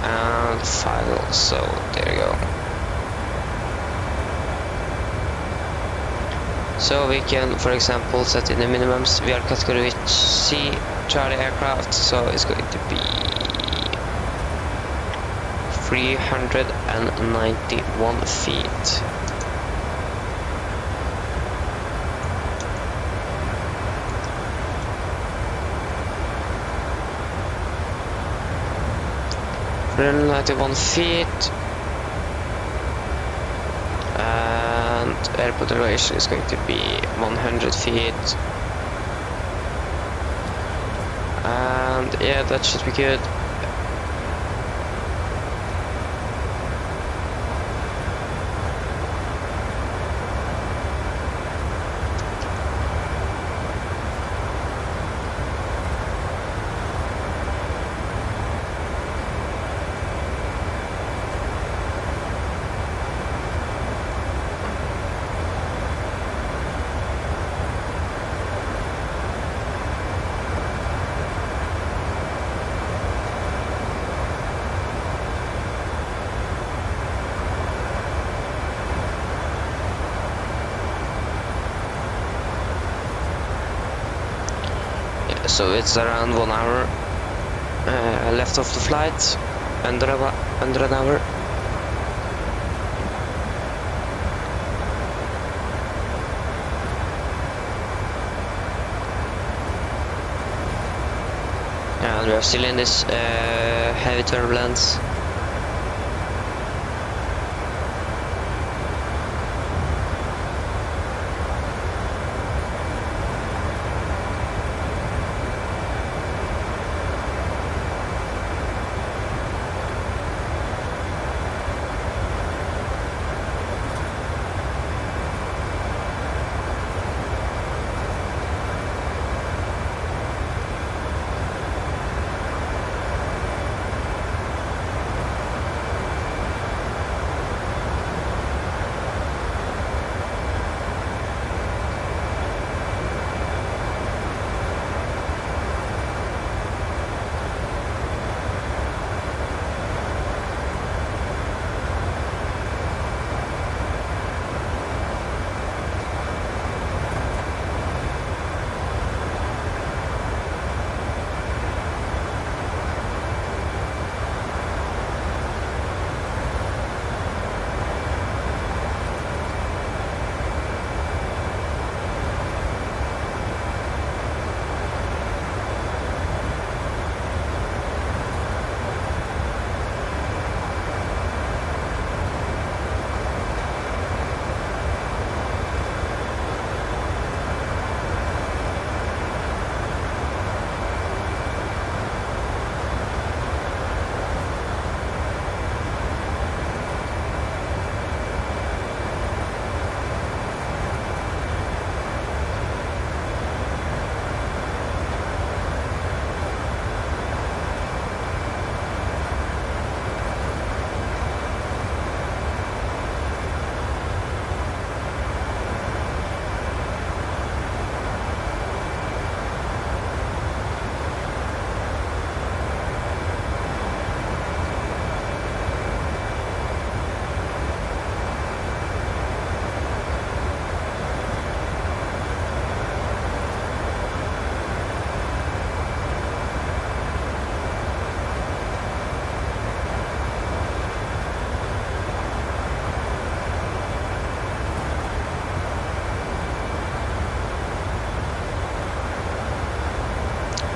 A: and final. So there you go. So we can, for example, set in the minimums. We are category C Charlie aircraft, so it's going to be 391 feet. Run 91 feet, and airport elevation is going to be 100 feet, and yeah, that should be good. So it's around 1 hour left of the flight, under an hour. And we are still in this heavy turbulence.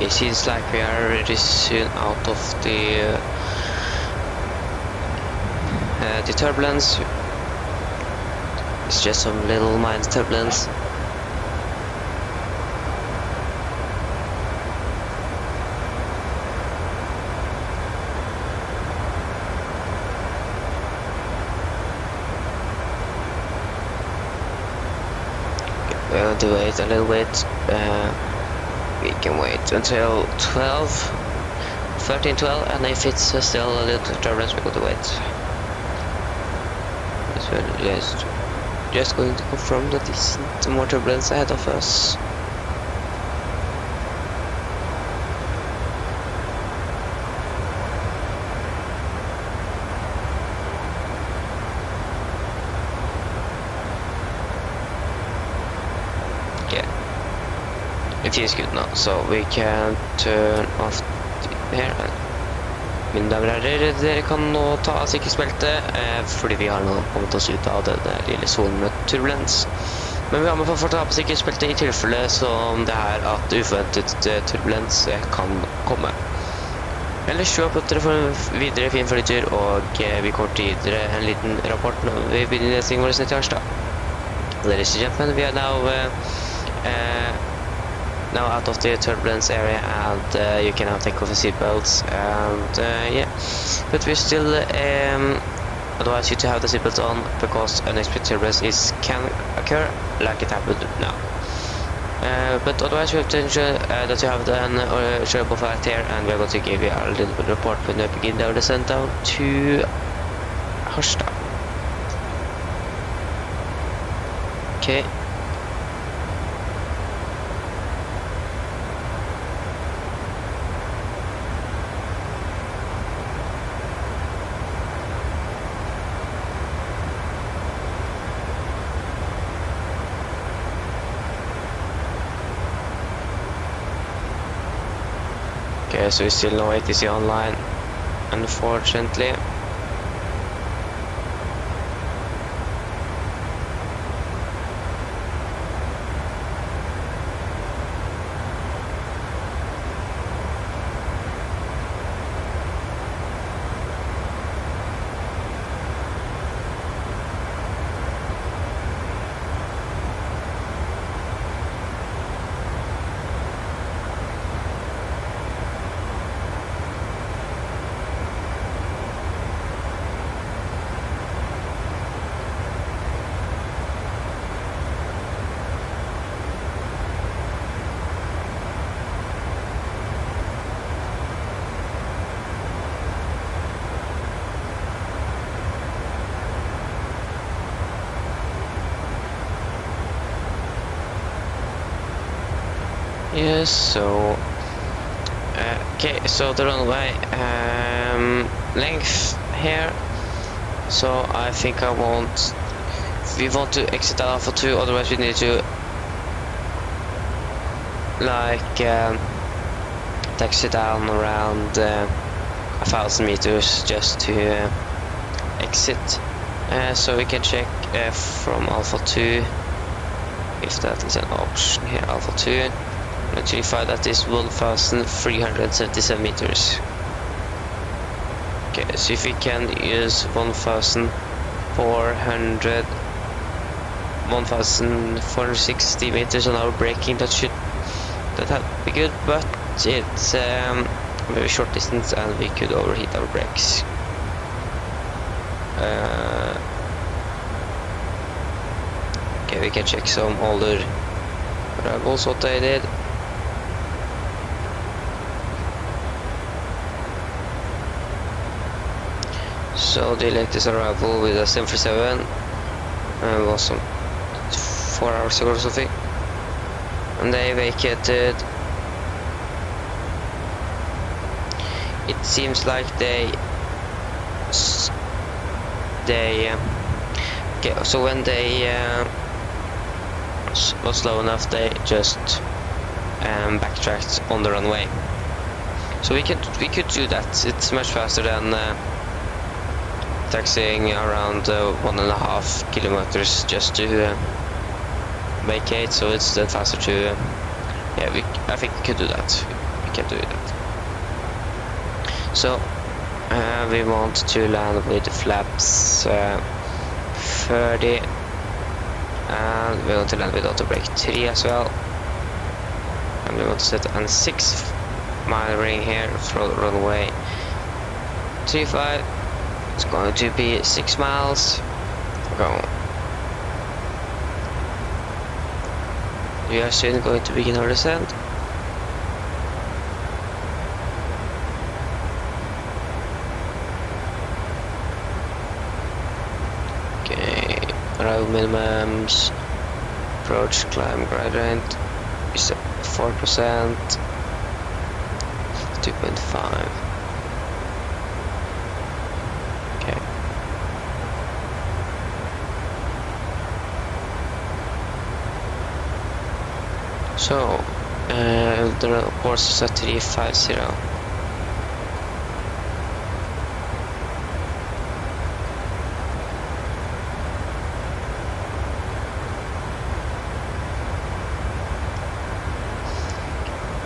A: It seems like we are really soon out of the turbulence. It's just some little minor turbulence. We're going to wait a little bit. We can wait until 12:15 1312, and if it's still a little turbulence, we're going to wait. So we're just going to confirm that isn't more turbulence ahead of us. It feels good now, so we can turn off here. Mine damer og herrer, dere kan nå ta av sikkerhetsbeltet, fordi vi har nå kommet oss ut av denne lille sonen med turbulens. Men vi har med for å ta på sikkerhetsbeltet i tilfelle som det her at uforventet turbulens kan komme. Ellers så håper dere får en videre fin flytur, og vi kommer til videre en liten rapport når vi begynner nedstillingen vår ned til Harstad. Ladies and gentlemen, we are now out of the turbulence area, and you can now take off the seatbelts, and yeah, but we still advise you to have the seatbelt on because unexpected turbulence can occur like it happened now. But otherwise we have to ensure that you have an enjoyable flight here, and we're going to give you a little bit report when we begin our descent down to Harstad. Okay. Okay, so we still no ATC online, unfortunately. Yes, so okay, so the runway length here, so I think we want to exit Alpha 2, otherwise we need to like taxi down around 1,000 meters just to exit, so we can check from Alpha 2 if that is an option here. Alpha 2 notify that is 1,377 meters. Okay, so if we can use 1,460 meters on our braking, that would be good, but it's very short distance and we could overheat our brakes. Okay, we can check some older arrivals, what they did. So the latest arrival with a 737 was some 4 hours ago or something, and they vacated. It seems like they okay, so when they was slow enough, they just backtracked on the runway. So we could do that. It's much faster than taxiing around 1.5 kilometers just to vacate. So it's faster to yeah. I think we could do that. We can do that. So we want to land with the flaps 30. And we're going to land with auto brake 3 as well. And we want to set a 6-mile ring here for runway 35. It's going to be 6 miles. Go. We are soon going to begin our descent. arrival minimums, approach climb gradient is 4%, 2.5. Okay. So, the course is at 350.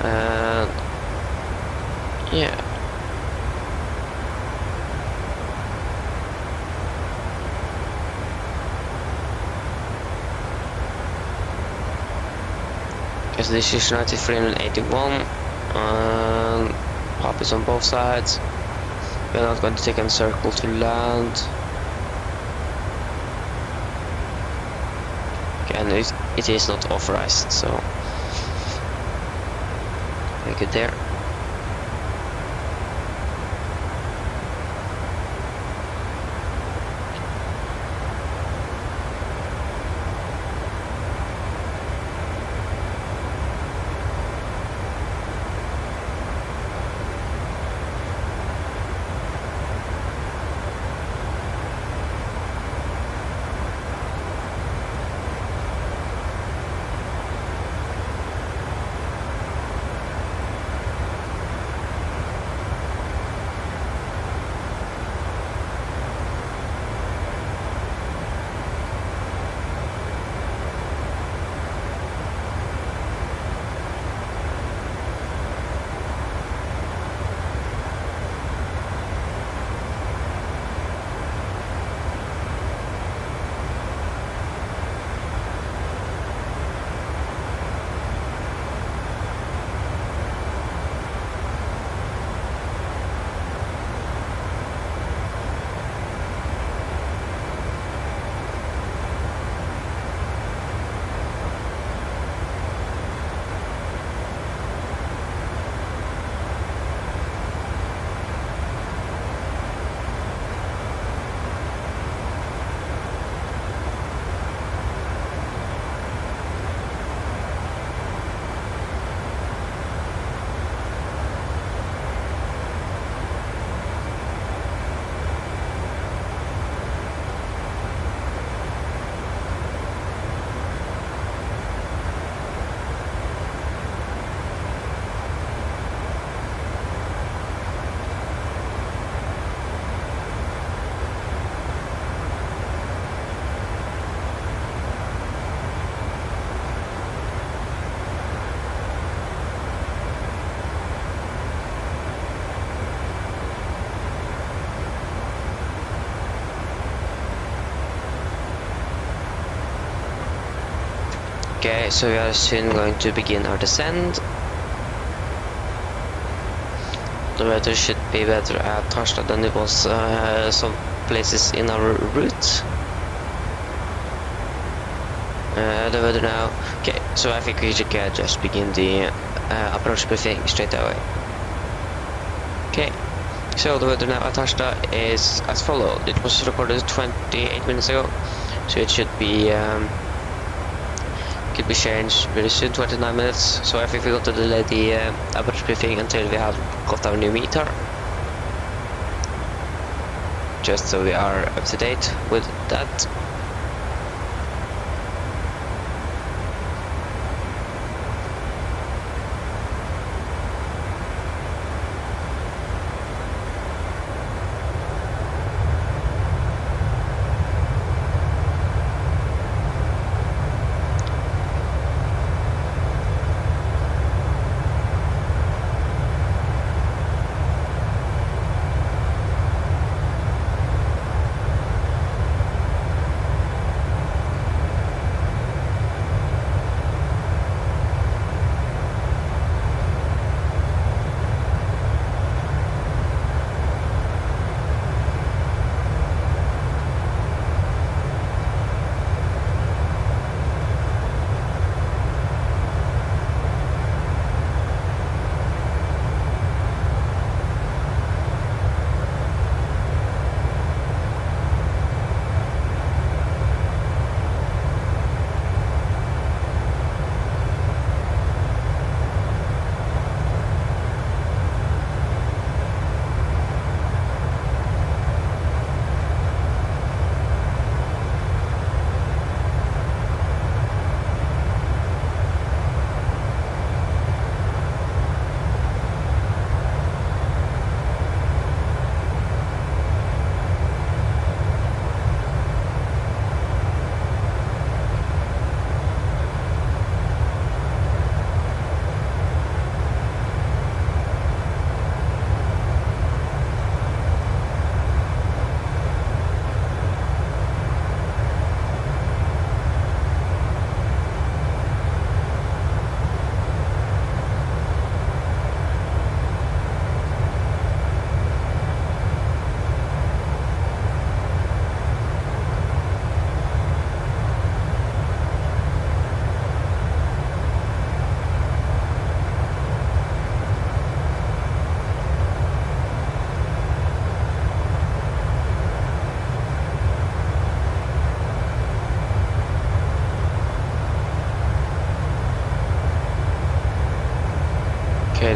A: And yeah. Because this is 9381, and pop is on both sides. We're not going to take a circle to land. Okay, and it is not authorized, so make it there. Okay, so we are soon going to begin our descent. The weather should be better at Harstad than it was some places in our route. The weather now. Okay, so I think we can just begin the approach briefing straight away. Okay, so the weather now at Harstad is as followed. It was recorded 28 minutes ago, so it should be could be changed very soon, 29 minutes. So I think we're going to delay the approach briefing until we have got our new meter, just so we are up to date with that.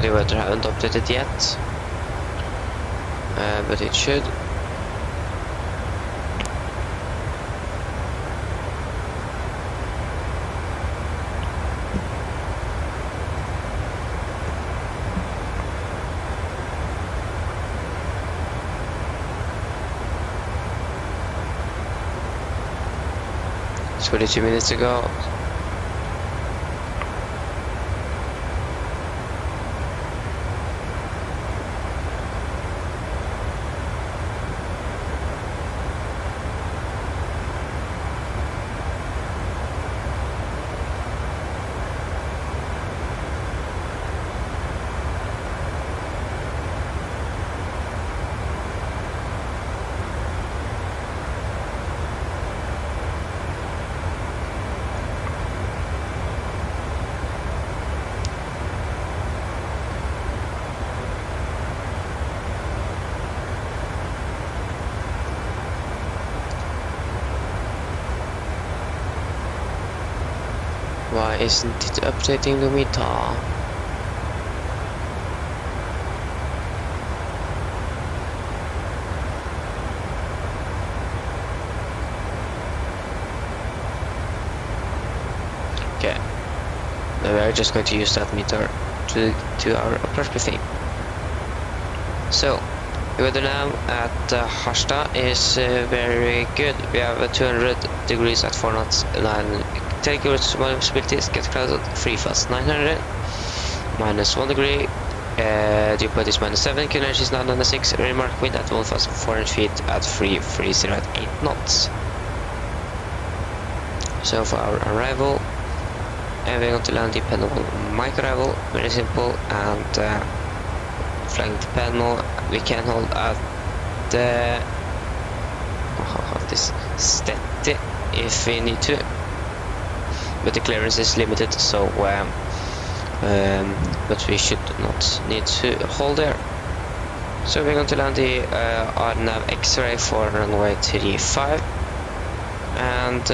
A: the weather haven't updated yet, but it should. It's 42 minutes ago. Why isn't it updating the meter? Okay, now we are just going to use that meter to our approach briefing. So, the weather now at Harstad is very good. We have 200 degrees at 4 knots, 9 kilometers visibility, get clouded, free fast 900, minus 1 degree, dew point is minus 7, energy is 996, remark wind at 1 fast 400 feet at 330 at 8 knots. So for our arrival, we're going to land depending on mic arrival, very simple, and flying the panel, we can hold at the this steady if we need to, but the clearance is limited, so but we should not need to hold there. So we're going to land the RNAV X-ray for runway 35, and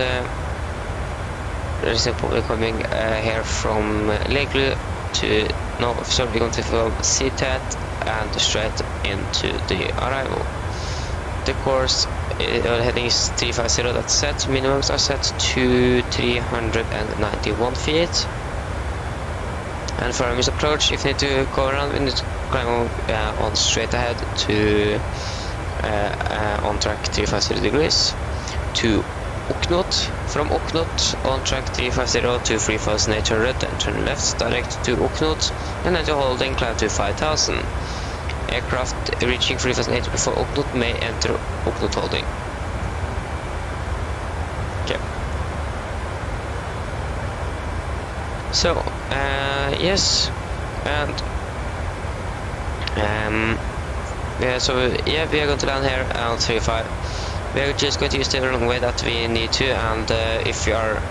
A: very simple, we're coming here from Leglu to, no, so we're going to from CTAT and straight into the arrival. The course heading is 350, that's set, minimums are set to 391 feet. And for this approach, if you need to go around, we need to climb on straight ahead to on track 350 degrees to Oknot. From Oknot on track 350 to 3800, then turn left direct to Oknot, and then to holding climb to 5000. Aircraft reaching 3800 before Oknot may enter Oknot holding. Okay. So, yes, and yeah, so yeah, we are going to land here on 35. We are just going to use the runway that we need to, and if we are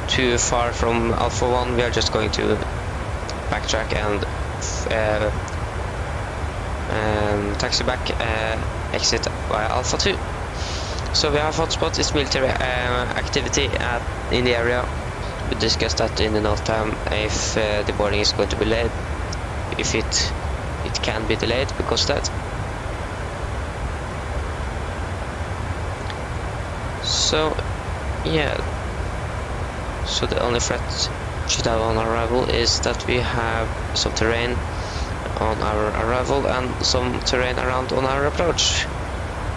A: too far from Alpha 1, we are just going to backtrack and taxi back, exit by Alpha 2. So we have hotspot is military activity in the area. We discussed that in the note time, if the boarding is going to be late, if it can be delayed because of that. So yeah, so the only threat should have on arrival is that we have some terrain on our arrival and some terrain around on our approach.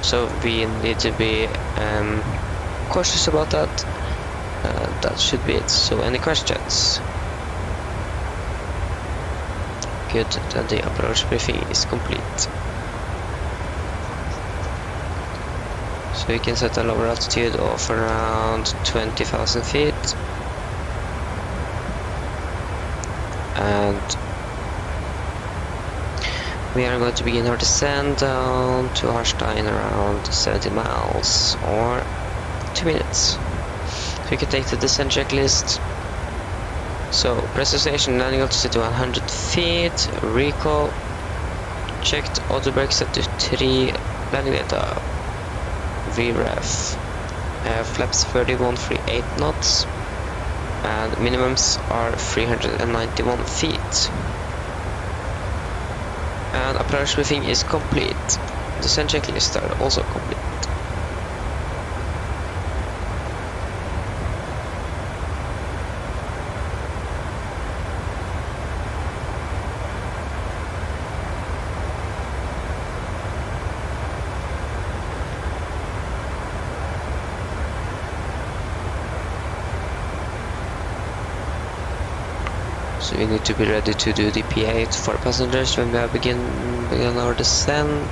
A: So we need to be cautious about that. That should be it. So any questions? Good, then the approach briefing is complete. So we can set a lower altitude of around 20,000 feet. And we are going to begin our descent down to Harstad in around 70 miles or 2 minutes. So we can take the descent checklist. So pressurization, landing altitude 100 feet, recall, checked auto brake set to 3, landing data, VREF, flaps 3138 knots, and minimums are 391 feet. And approach briefing is complete. Descent checklist are also complete. So we need to be ready to do the PA for passengers when we begin our descent.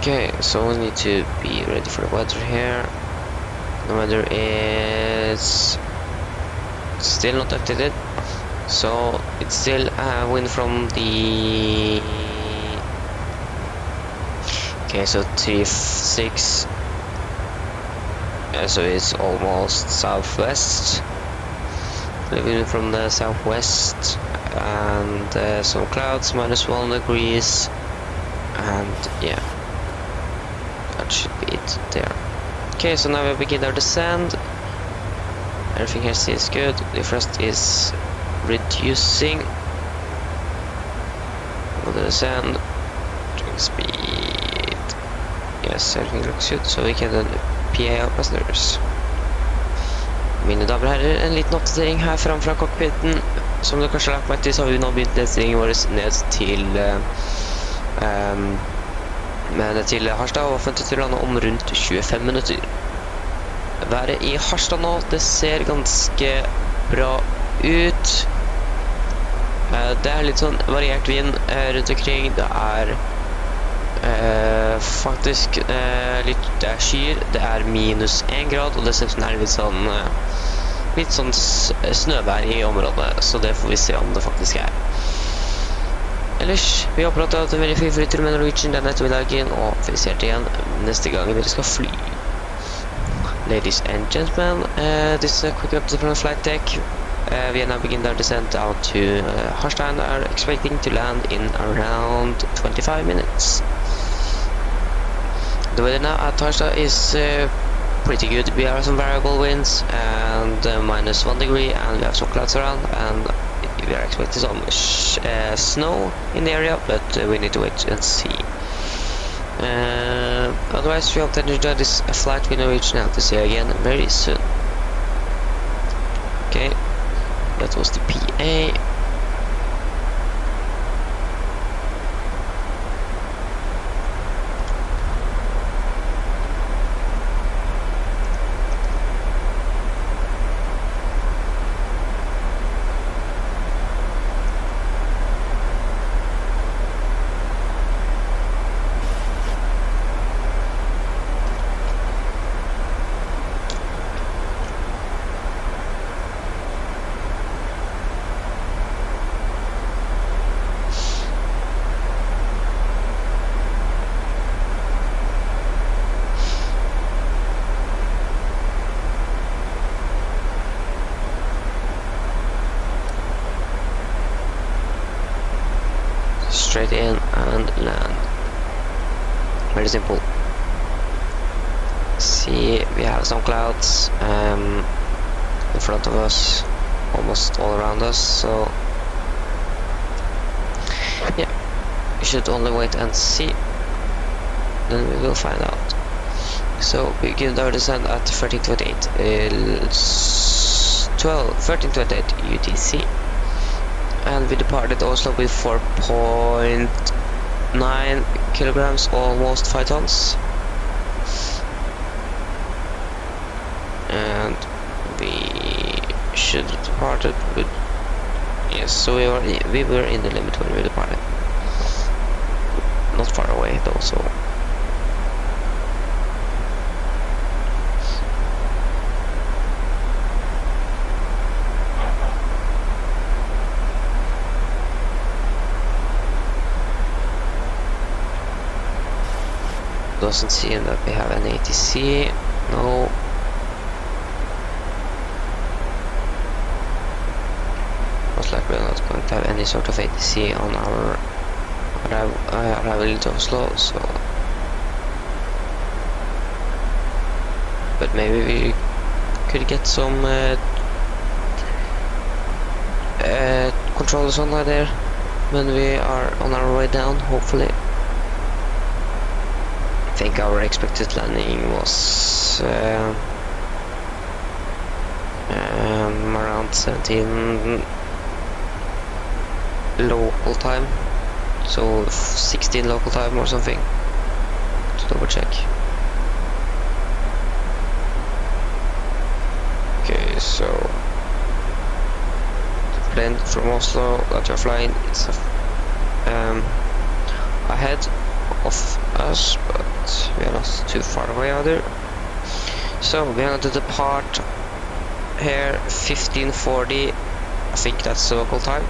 A: Okay, so we need to be ready for the weather here. The weather is still not updated, so it's still wind from the... Okay, so 3-6, so it's almost southwest. The wind from the southwest, and some clouds, -1 degrees, and yeah, that should be it there. Okay, so now we begin our descent. Everything here seems good. The thrust is reducing. On the descent, speed. Yes, everything looks good. So we can then PA our passengers. Mine damer og herrer, en liten oppdatering her fra cockpiten. Som du kanskje har lagt merke til, så har vi nå begynt nedstillingen vår ned til Harstad, og forventet til å lande om rundt 25 minutter. Været i Harstad nå, det ser ganske bra ut. Det er litt sånn variert vind rundt omkring. Det er faktisk litt, det er skyer, det er -1 grad, og det ser ut som det er litt sånn snøvær i området, så det får vi se om det faktisk er. Ellers, vi håper at dere har hatt en veldig fin flytur med Norwegian denne ettermiddagen, og vi ser det igjen neste gang dere skal fly. Ladies and gentlemen, this is a quick update from the flight deck. We are now beginning our descent out to Harstad and are expecting to land in around 25 minutes. The weather now at Harstad is pretty good. We have some variable winds and -1 degree, and we have some clouds around, and we are expecting some snow in the area, but we need to wait and see. Otherwise, we hope that you enjoyed this flight with Norwegian, and to see you again very soon. Okay, that was the PA. Straight in and land. Very simple. See, we have some clouds in front of us, almost all around us, so yeah, we should only wait and see, then we will find out. So we begin our descent at 13:28, 13:28 UTC. And we departed Oslo with 4.9 kilograms, almost 5 tons. And departed with... Yes, so we were in the limit when we departed. Not far away though, so... Doesn't seem that we have any ATC. No. Most likely we're not going to have any sort of ATC on our arrival into Oslo, so... But maybe we could get some controllers online there when we are on our way down, hopefully. I think our expected landing was around 17 local time, so 16 local time or something, to double check. Okay, so the plane from Oslo that you're flying is ahead of us, but we are not too far away either. So we are going to depart here 15:40. I think that's the local time.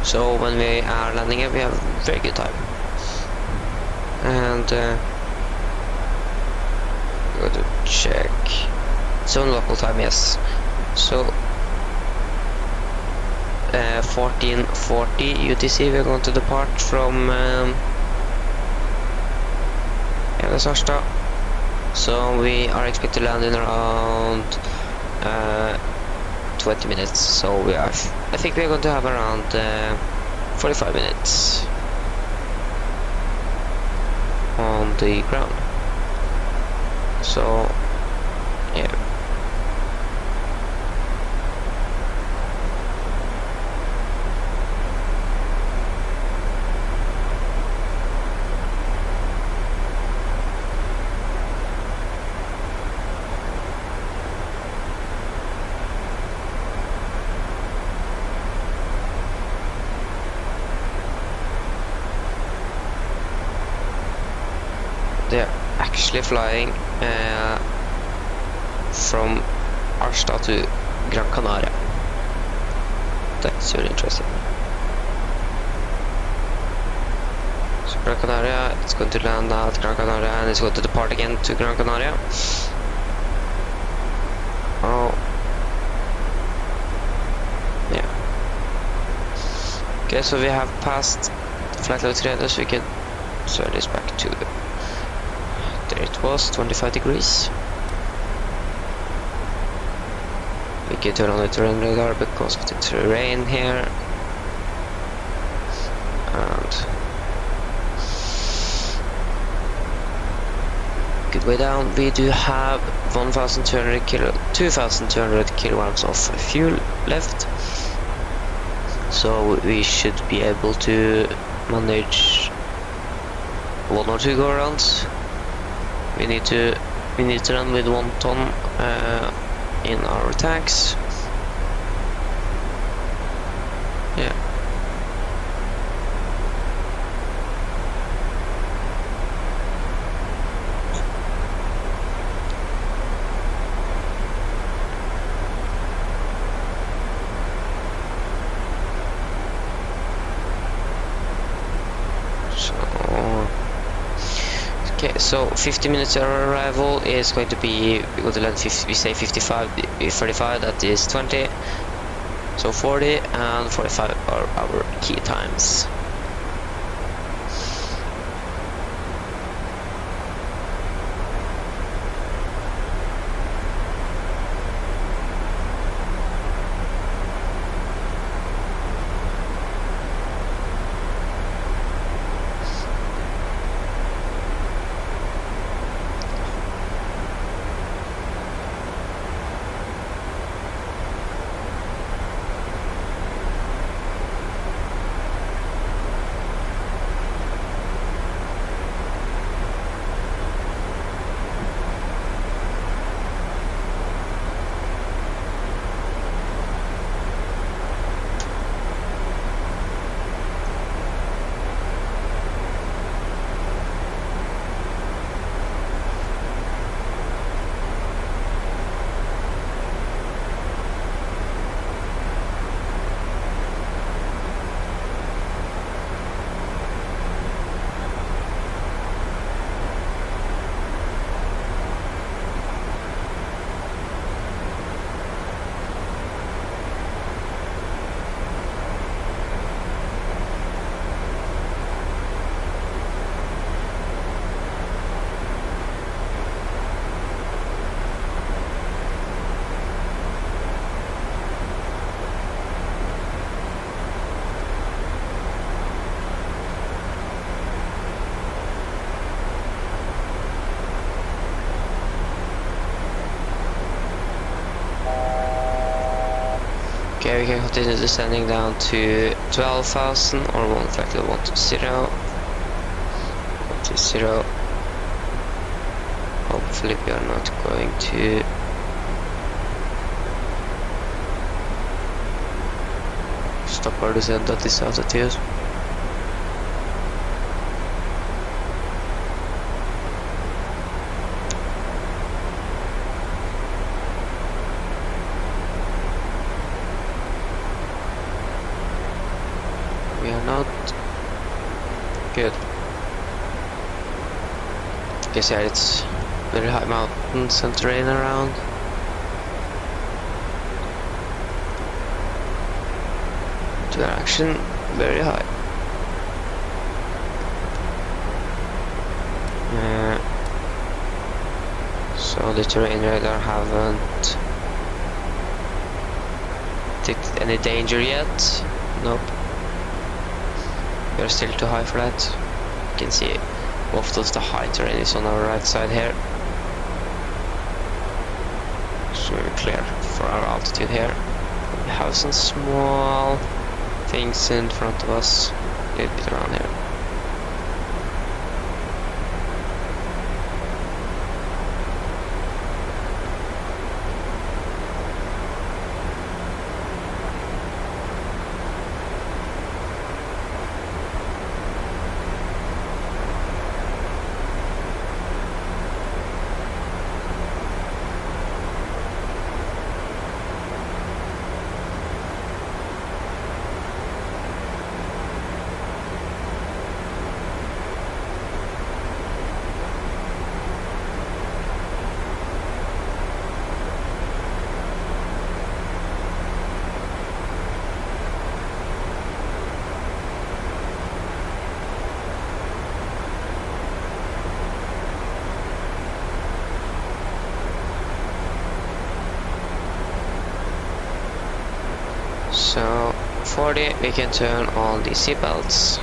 A: So when we are landing here, we have very good time. And go to check. It's on local time, yes. So 14:40 UTC, we're going to depart from Harstad. So we are expected to land in around 20 minutes. So we are, I think we're going to have around 45 minutes on the ground. So yeah. They're actually flying from Harstad to Gran Canaria. That's really interesting. So Gran Canaria, it's going to land at Gran Canaria and it's going to depart again to Gran Canaria. Oh. Yeah. Okay, so we have passed flight level 300, so we can turn this back to... There it was, 25 degrees. We can turn on the terrain radar because of the terrain here. And good way down. We do have 2,200 kilograms of fuel left. So we should be able to manage 1 or 2 go-arounds. We need to run with 1 ton in our tanks. Yeah. Okay, so 50 minutes our arrival is going to be, we're going to land 50, we say 55, 35, that is 20, so 40 and 45 are our key times. Okay, we can continue descending down to 12,000 or 130, 120. 120. Hopefully we are not going to stop our descent at this altitude. We are not good. Because yeah, it's very high mountains and terrain around. Direction very high. So the terrain radar haven't detected any danger yet. Nope. We're still too high for that. You can see most of the high terrain is on our right side here. So we're clear for our altitude here. We have some small things in front of us, a little bit around here. So 40, we can turn on the seatbelts.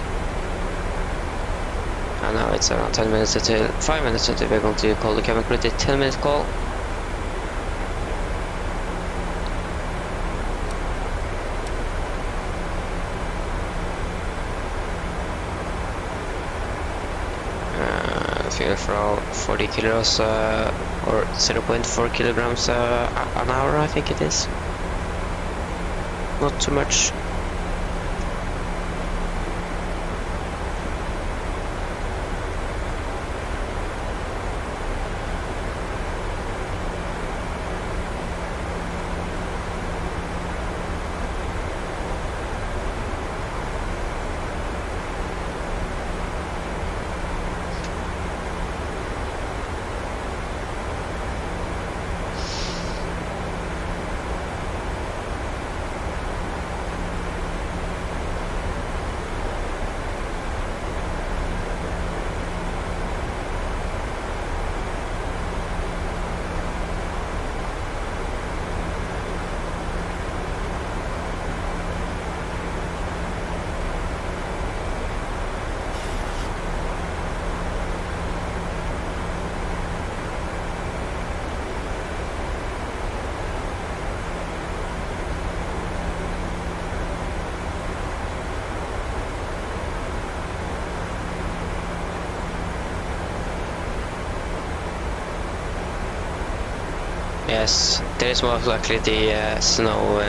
A: And now it's around 10 minutes until 5 minutes until we're going to call the cabin crew. The 10-minute call. Fuel for 40 kilos or 0.4 kilograms an hour, I think it is. Not too much. Yes, there is most likely the snow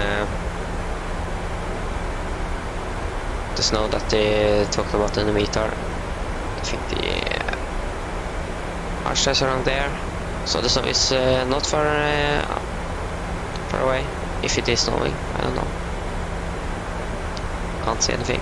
A: that they talked about in the meter. I think the Harstad is around there, so the snow is not far away. If it is snowing, I don't know. Can't see anything.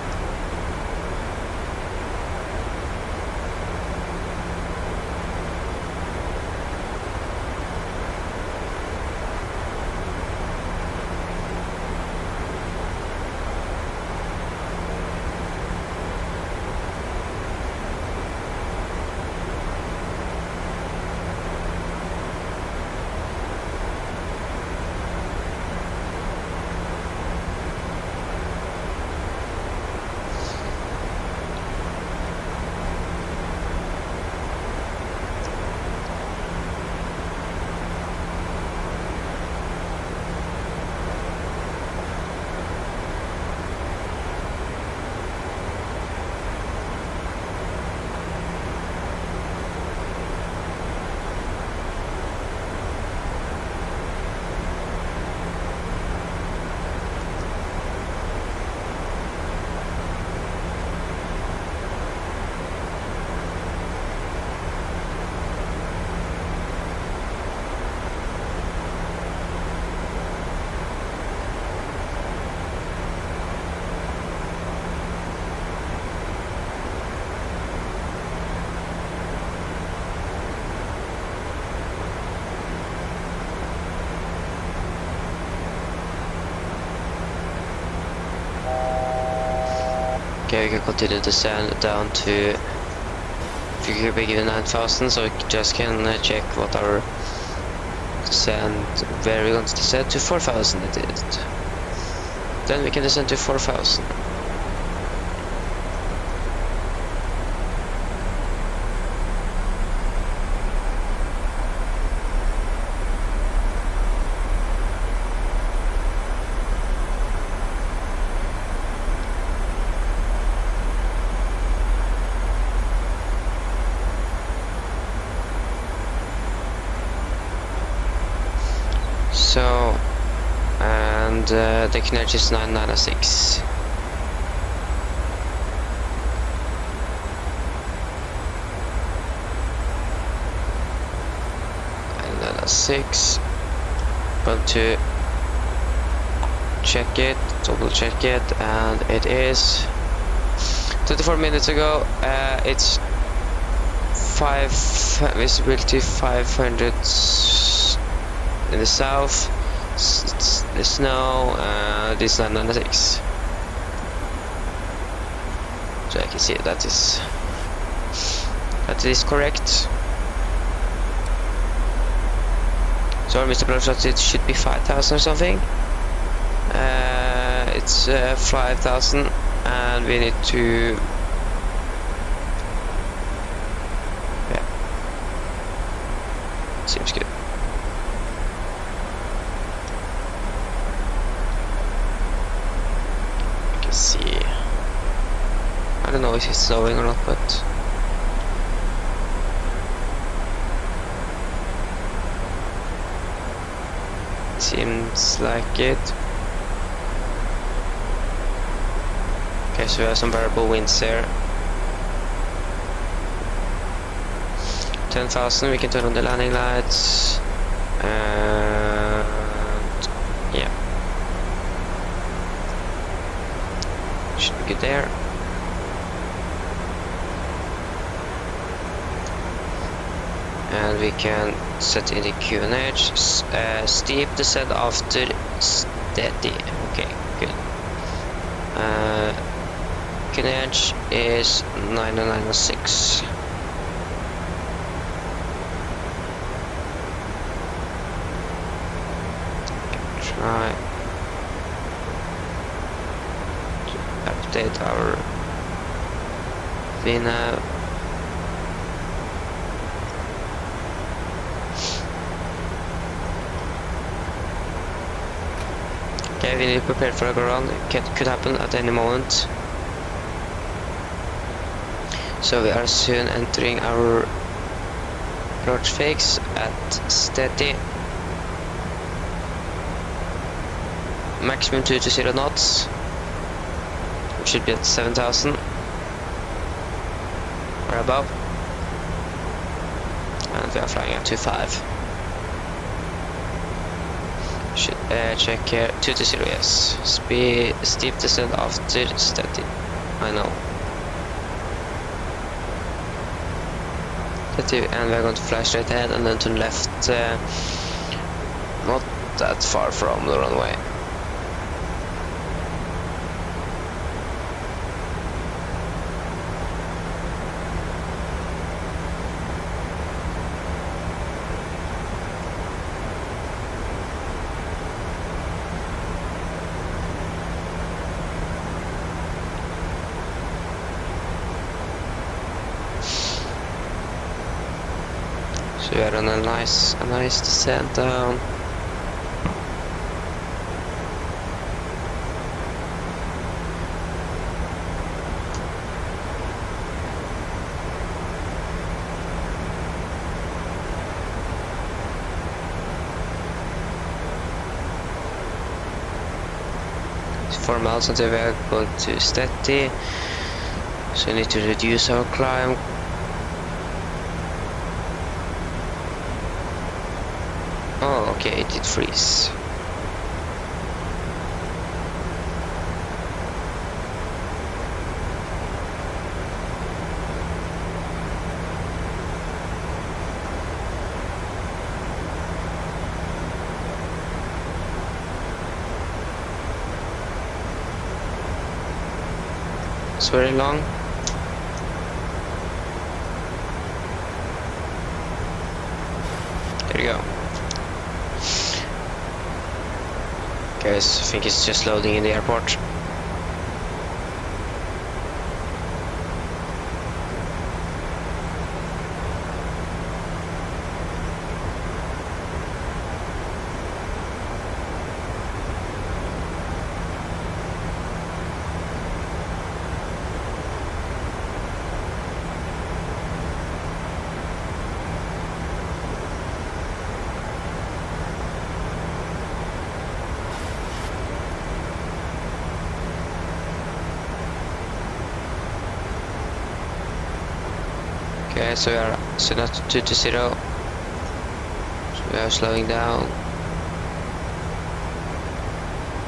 A: Okay, we can continue to send down to figure given 9,000, so we just can check what our descent, where we want to descend to 4,000 it did. Then we can descend to 4,000. So, and the kinetic is 996. 996. But to check it, double check it, and it is 24 minutes ago. It's 5 visibility 500 in the south. It's the snow. This 996. So I can see that is correct. So Mr. Bloodshot, it should be 5,000 or something. It's 5,000, and we need to. Yeah, seems good. I can see. I don't know if it's snowing or not, but. Seems like it. Okay, so we have some variable winds there. 10,000, we can turn on the landing lights. And yeah, should be good there. And we can set in the QNH, steep descent after steady. Okay, good. QNH is 996. Try to update our VNAV. Okay, we need to prepare for a ground. It could happen at any moment. So we are soon entering our approach phase at steady. Maximum 2 to 0 knots. We should be at 7,000 or above. And we are flying at 2.5. Should check here. 2 to 0, yes. Steep descent after steady. I know. Steady, and we're going to fly straight ahead and then to the left. Not that far from the runway. So we are on a nice descent down. It's 4 miles until we are going to steady. So we need to reduce our climb. Oh, okay, it did freeze. It's very long. There you go. Guys, I think it's just loading in the airport. Okay, so we are not 2 to 0. So we are slowing down.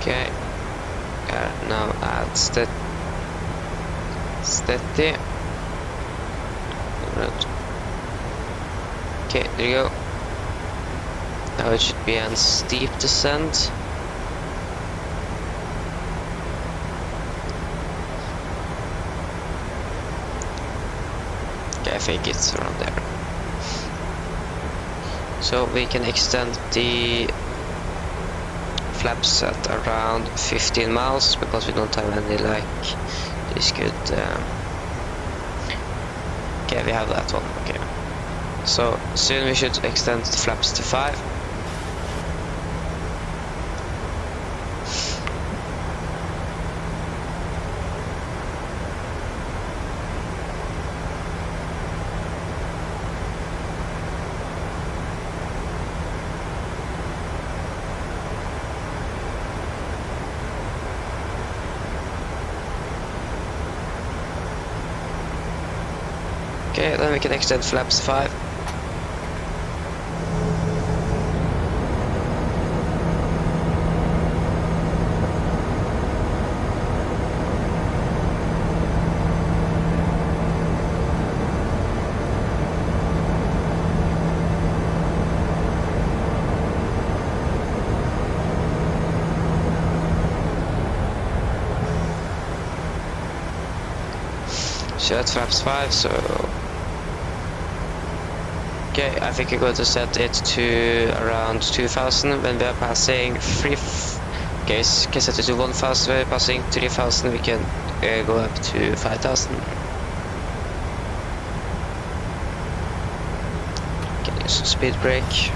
A: Okay. Now at steady. Okay, there you go. Now it should be a steep descent. I think it's around there. So we can extend the flaps at around 15 miles because we don't have any like this good. Okay, we have that one. Okay. So soon we should extend the flaps to 5. Okay, then we can extend flaps 5. So that's flaps 5, so okay, I think we're going to set it to around 2000 when we are passing 3. Okay, can set it to 1000 when we're passing 3000, we can go up to 5000. Can use a speed brake.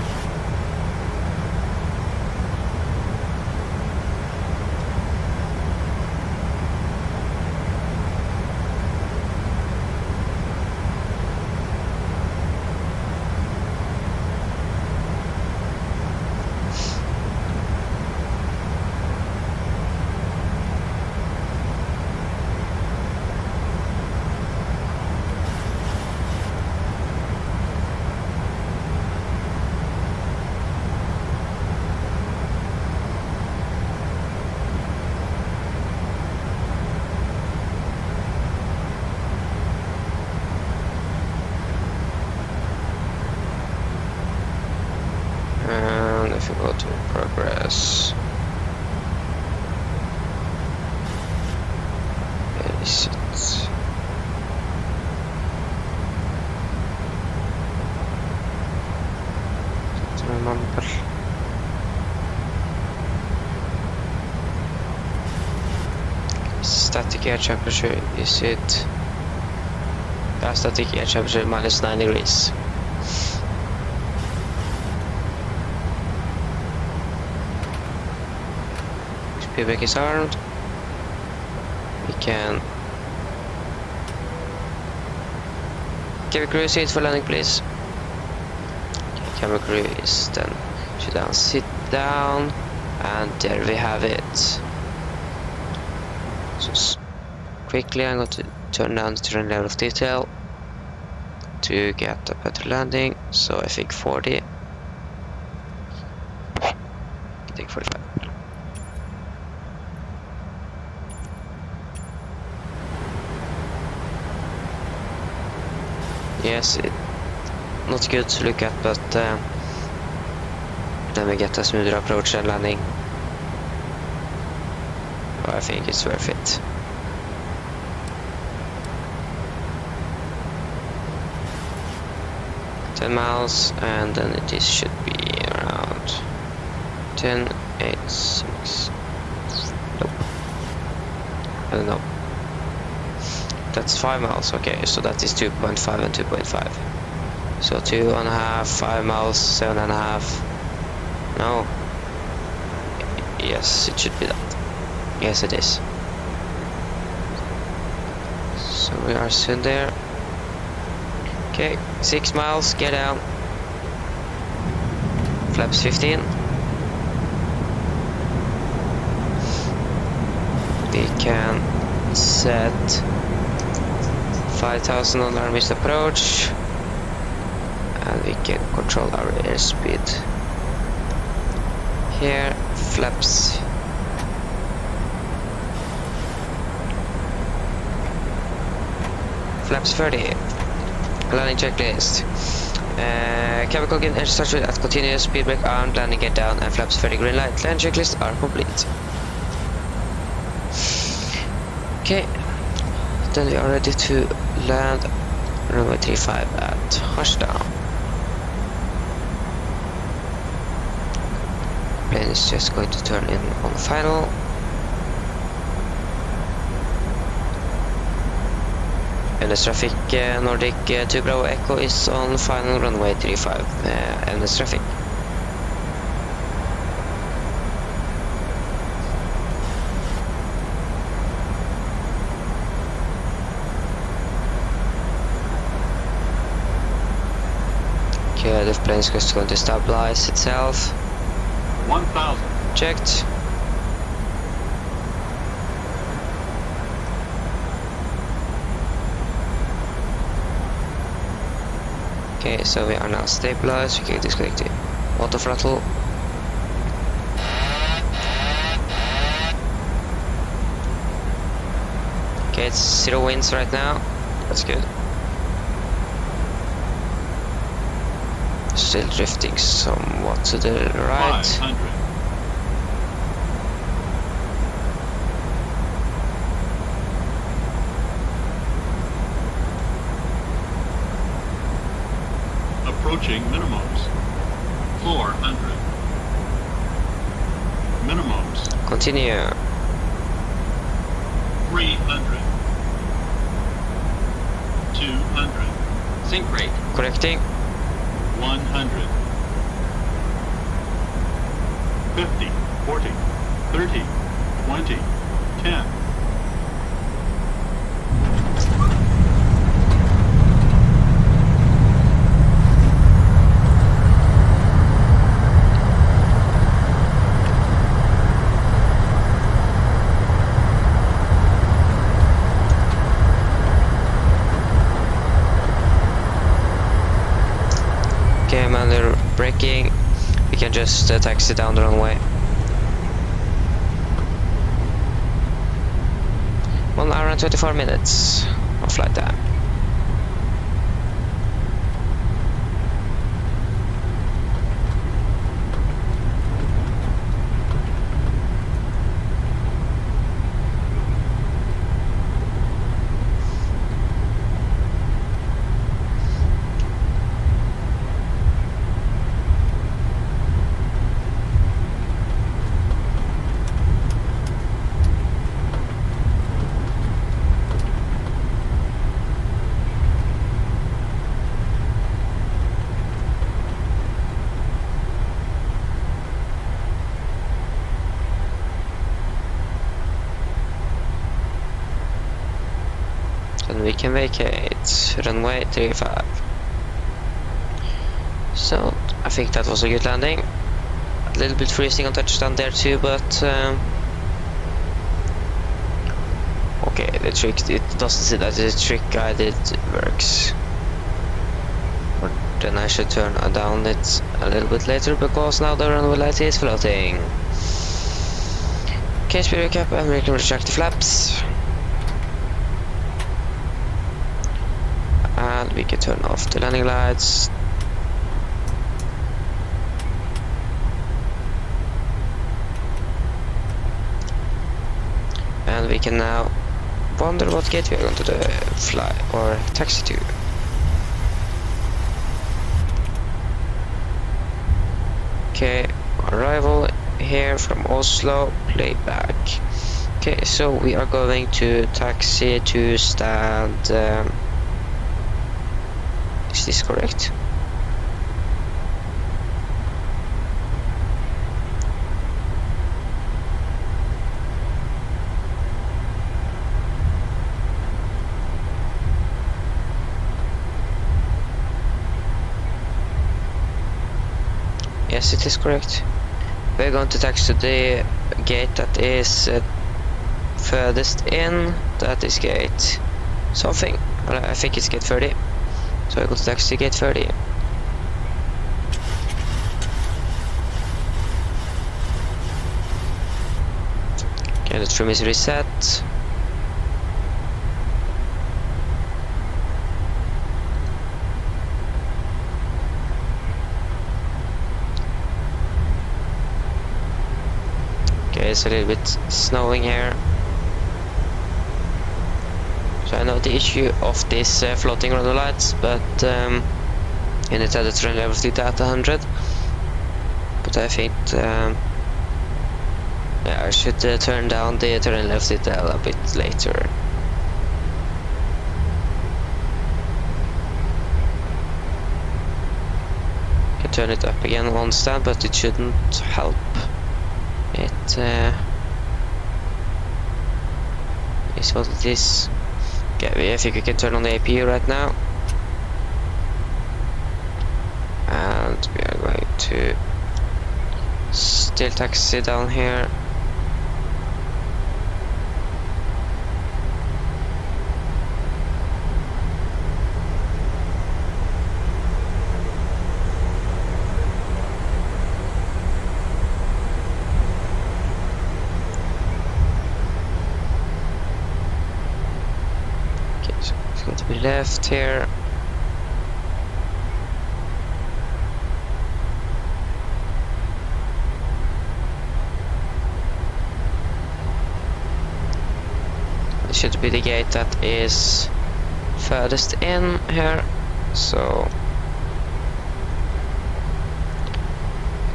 A: And if we go to progress, where is it? Don't remember. Static air temperature, is it? Static air temperature minus 9 degrees. Speed brake is armed. We can camera crew seat for landing, please. Okay, camera crew is then should down, sit down, and there we have it. Just quickly, I'm going to turn down the terrain level of detail to get a better landing. So I think 40. I think 45. Yes, not good to look at, but then we get a smoother approach and landing. I think it's worth it. 10 miles, and then it should be around 10, 8, 6. Nope. I don't know. That's 5 miles. Okay, so that is 2.5 and 2.5. So 2.5, 5 miles, 7.5. No. Yes, it should be that. Yes, it is. So we are soon there. Okay, 6 miles, get down. Flaps 15. We can set 5,000 on our missed approach. And we can control our airspeed. Here, flaps. Flaps 30. Landing checklist. Chemical engine started at continuous, speed brake armed, landing get down, and flaps 30 green light. Landing checklist are complete. Okay, then we are ready to land runway 35 at Harstad. Plane is just going to turn in on final. MS traffic Nordic 2 Bravo Echo is on final runway 35 MS traffic. Okay, the plane is just going to stabilize itself.
B: 1,000.
A: Checked. Okay, so we are now stabilized. We can disconnect the auto throttle. Okay, it's 0 winds right now. That's good. Still drifting somewhat to the right.
B: 500. Approaching minimums. 400. Minimums.
A: Continue.
B: 300. 200.
C: Sync rate.
A: Correcting.
B: 100. 50. 40. 30. 20. 10.
A: Okay, man, they're braking. We can just taxi down the runway. 1 hour and 24 minutes of flight time. Then we can vacate runway 35. So I think that was a good landing. A little bit freezing on touchdown there too, but okay, the trick, it doesn't say that the trick guided works. But then I should turn down it a little bit later because now the runway light is floating. Okay, speed recap, and we can retract the flaps. And we can turn off the landing lights. And we can now wonder what gate we are going to fly or taxi to. Okay, arrival here from Oslo, playback. Okay, so we are going to taxi to stand. Is this correct? Yes, it is correct. We're going to taxi to the gate that is furthest in. That is gate something. Well, I think it's gate 30. So I go to taxi to gate 30. Okay, the trim is reset. Okay, it's a little bit snowing here. So I know the issue of this floating roller lights, but you need to have the terrain level data at 100. But I think yeah, I should turn down the terrain level detail a bit later. Can turn it up again on stand, but it shouldn't help. It is what it is. Okay, I think we can turn on the APU right now. And we are going to still taxi down here. Okay, so it's going to be left here. Should be the gate that is furthest in here, so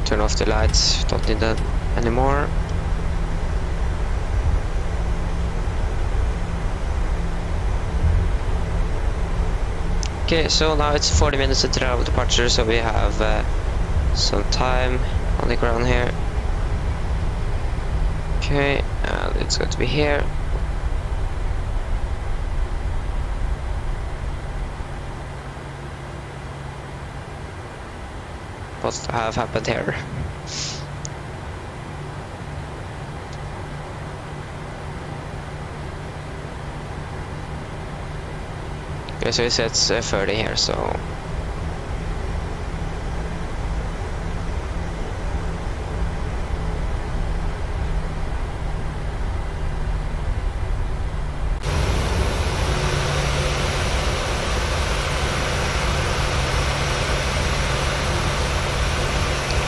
A: turn off the lights, don't need that anymore. Okay, so now it's 40 minutes until our departure, so we have some time on the ground here. Okay, and it's going to be here. What have happened here? Okay, so it says 30 here, so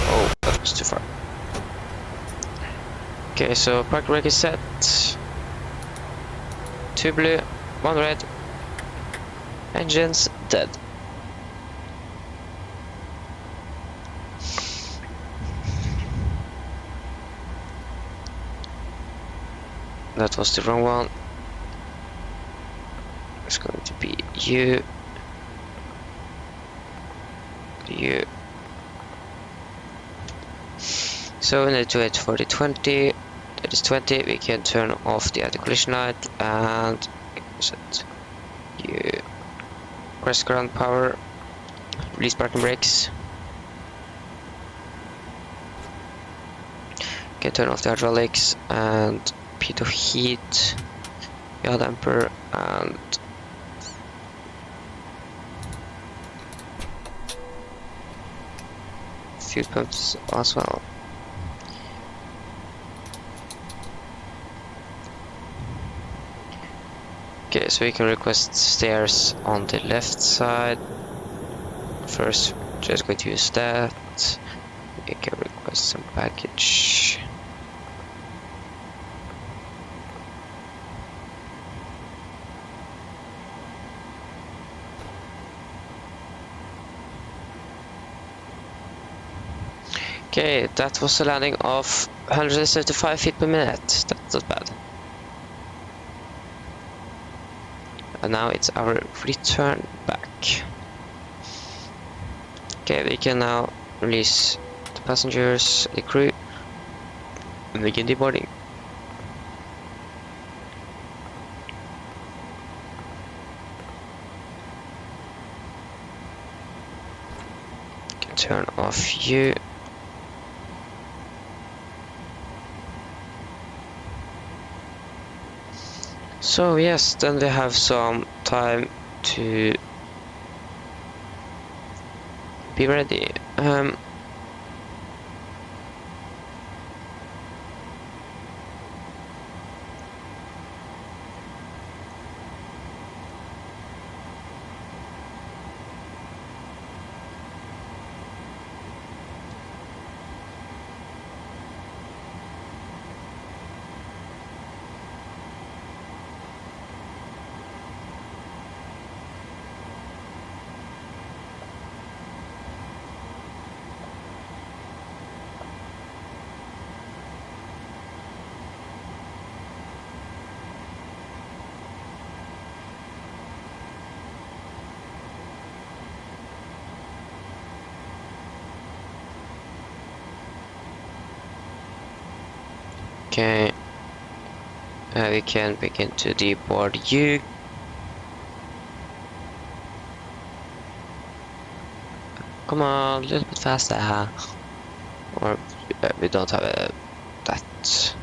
A: oh, that was too far. Okay, so park brake is set. 2 blue, 1 red. Engines dead. That was the wrong one. It's going to be you. You. So we need to wait for the 20. That is 20. We can turn off the anti-collision light and set you. Press ground power. Release parking brakes. Okay, turn off the hydraulics and bit of heat. Yaw damper and fuel pumps as well. Okay, so we can request stairs on the left side. First, just going to use that. We can request some package. Okay, that was a landing of 175 feet per minute. That's not bad. And now it's our return back. Okay, we can now release the passengers, the crew, and begin deboarding. Can turn off you. So yes, then we have some time to be ready. Okay, we can begin to deboard you. Come on, a little bit faster. Or we don't have that.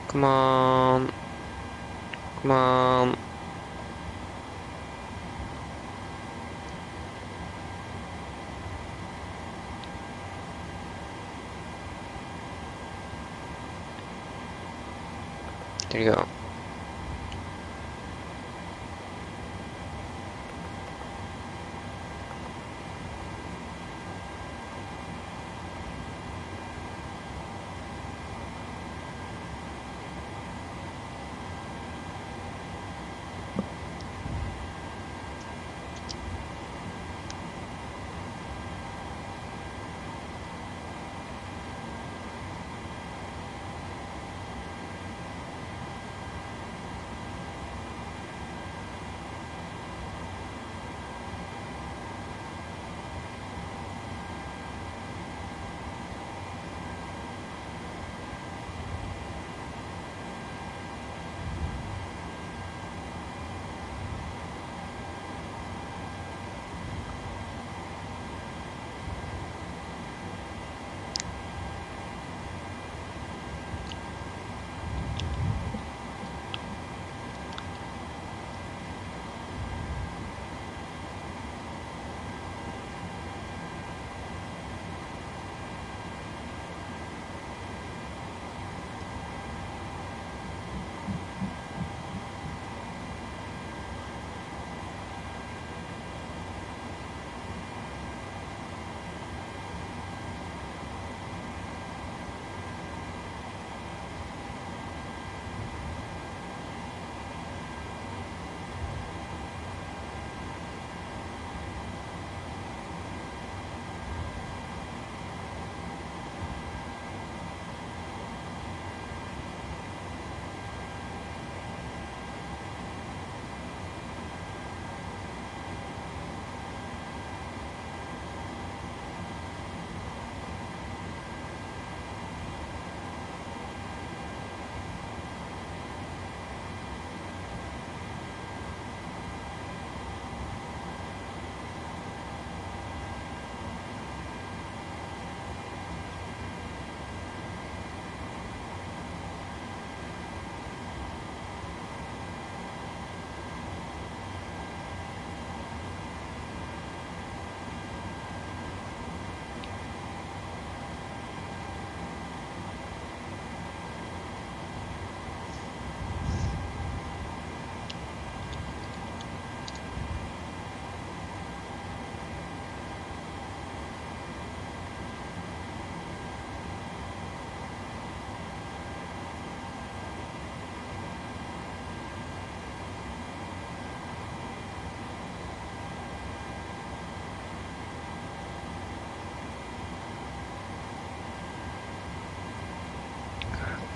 A: Come on. Come on. There you go.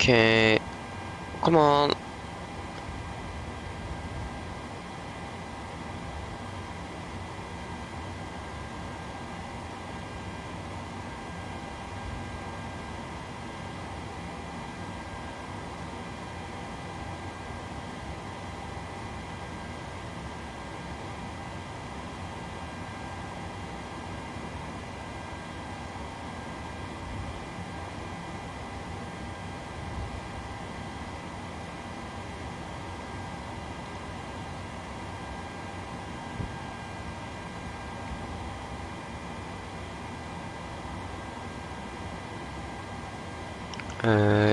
A: Okay, come on.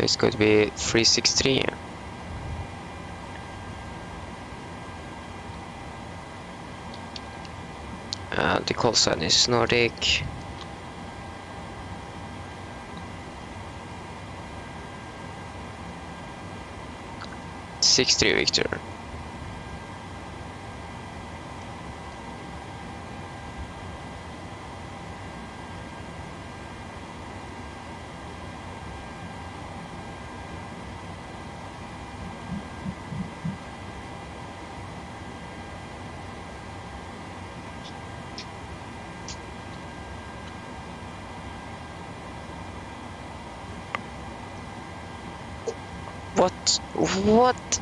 A: It's going to be 363. The call sign is Nordic. Six-3 Victor. What? What?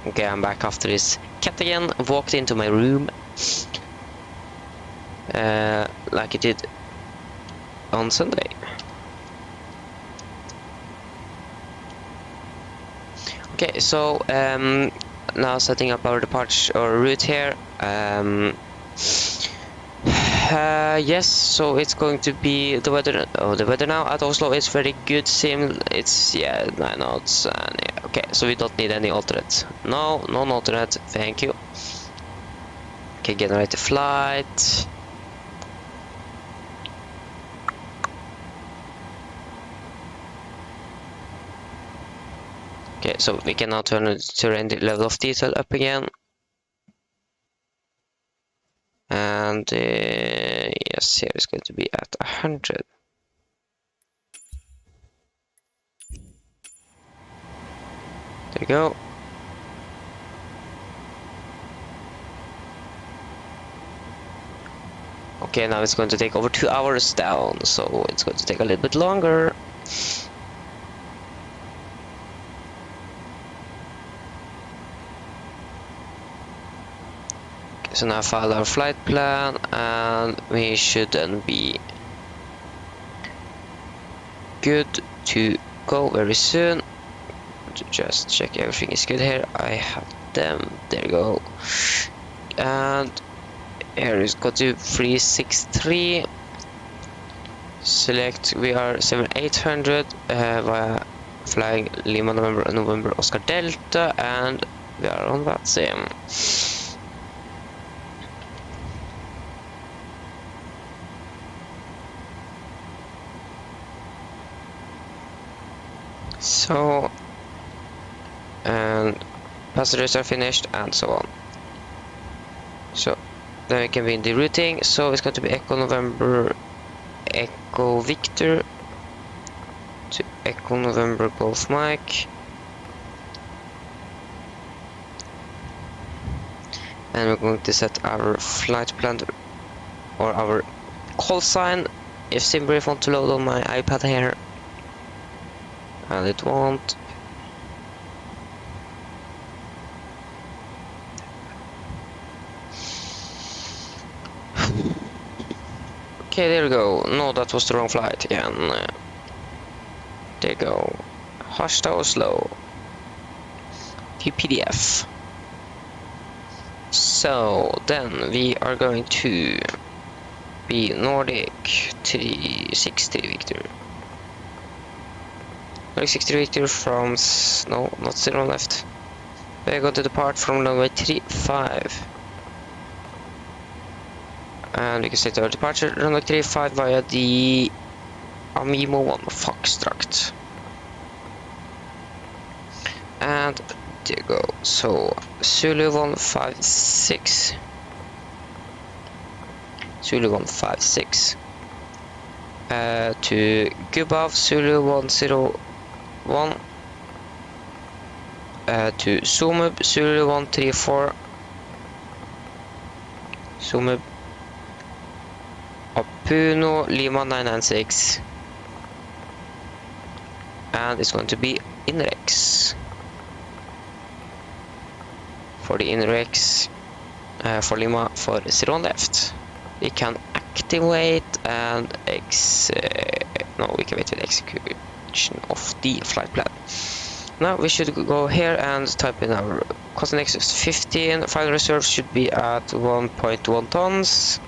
A: Okay, I'm back after this cat again. Walked into my room like it did on Sunday. Okay, so now setting up our departure or route here. Yes, so it's going to be the weather. Oh, the weather now at Oslo is very good. It's 9 knots, and yeah, okay, so we don't need any alternate. No, non-alternate. Thank you. Okay, generate the flight. Okay, so we can now turn the level of detail up again. And yes, here is going to be at 100. There you go. Okay, now it's going to take over 2 hours down, so it's going to take a little bit longer. Okay, so now file our flight plan, and we should then be good to go very soon. To just check everything is good here. I have them. There you go. And here is go to 363. Select we are 7800 via flying Lima November Oscar Delta, and we are on that same. So, and passengers are finished and so on. So then we can be in the routing. So it's going to be Echo November Echo Victor to Echo November Golf Mike, and we're going to set our flight plan or our call sign if SimBrief want to load on my iPad here, and it won't. Okay, there we go. No, that was the wrong flight again. There you go. Harstad Oslo. View PDF. So then we are going to be Nordic 360 Victor. Nordic 60 Victor from no, not 0 left. We're going to depart from runway 35. And we can set our departure runway 35 via the Amimo 1 Foxtrot. And there you go. So Zulu 156. Zulu 156. To Gubav Zulu 101. To Sumub Zulu 134. Sumub Puno Lima 996, and it's going to be INREX. For the INREX for Lima for 0 left, we can activate and no, we can wait with execution of the flight plan. Now we should go here and type in our cost index is 15. Final reserve should be at 1.1 tons.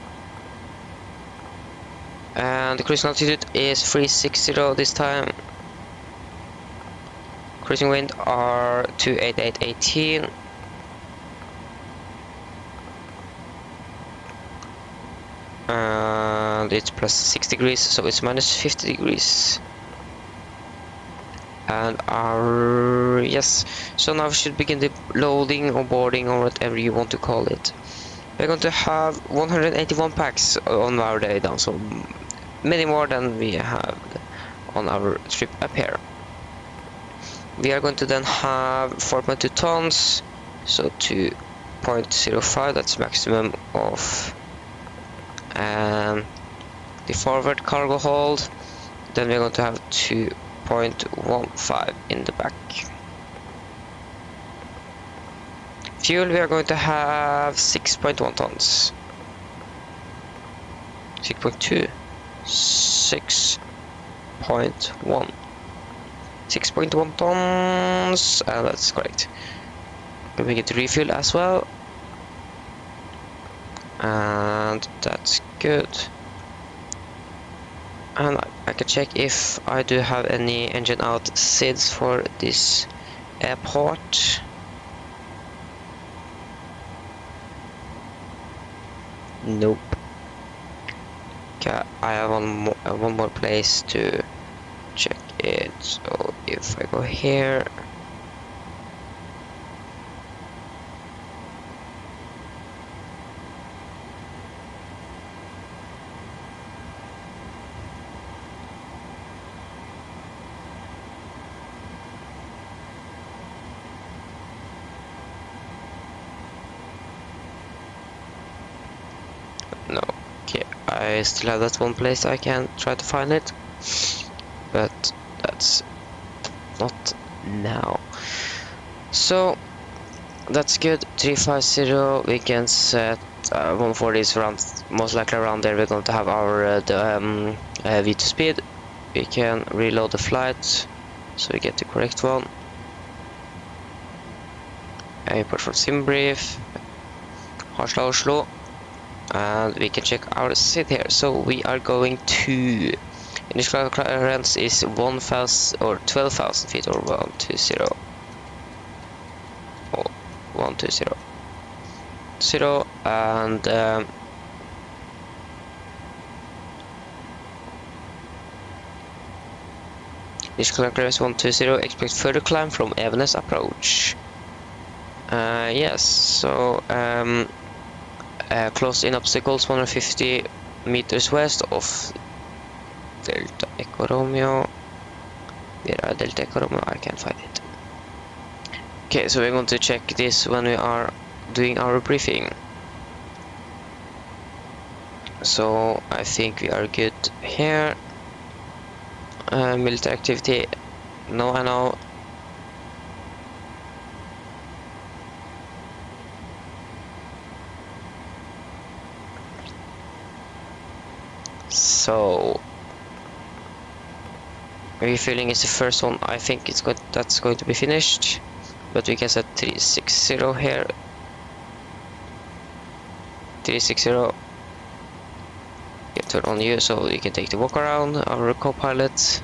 A: And the cruising altitude is 360 this time. Cruising wind are 28818. And it's plus 6 degrees, so it's minus 50 degrees. And our yes, so now we should begin the loading or boarding or whatever you want to call it. We're going to have 181 packs on our day down, so many more than we have on our trip up here. We are going to then have 4.2 tons, so 2.05, that's maximum of the forward cargo hold. Then we're going to have 2.15 in the back. Fuel, we are going to have 6.1 tons. 6.2. 6.1. 6.1 tons, and that's correct. Can we get refuel as well? And that's good. And I can check if I do have any engine out SIDs for this airport. Nope. Okay, I have one more place to check it. So if I go here, No. Okay, I still have that one place I can try to find it, but that's not now. So that's good. 350. We can set 140 is around, most likely around there. We're going to have our V2 speed. We can reload the flight so we get the correct one. Import from SimBrief, Harstad, Oslo, and we can check our seat here. So we are going to, initial clearance is 1,000 or 12,000 feet, or 120. Oh, 120. 0, and initial clearance 120. Expect further climb from Evenes approach. Yes, so close in obstacles 150 meters west of Delta Echo Romeo. Where are Delta Echo Romeo? I can't find it. Okay, so we're going to check this when we are doing our briefing. So I think we are good here. Military activity. No, I know. So refueling is the first one. I think that's going to be finished, but we can set 360 here. 360. Yeah, turn on you so you can take the walk around. Our co-pilot.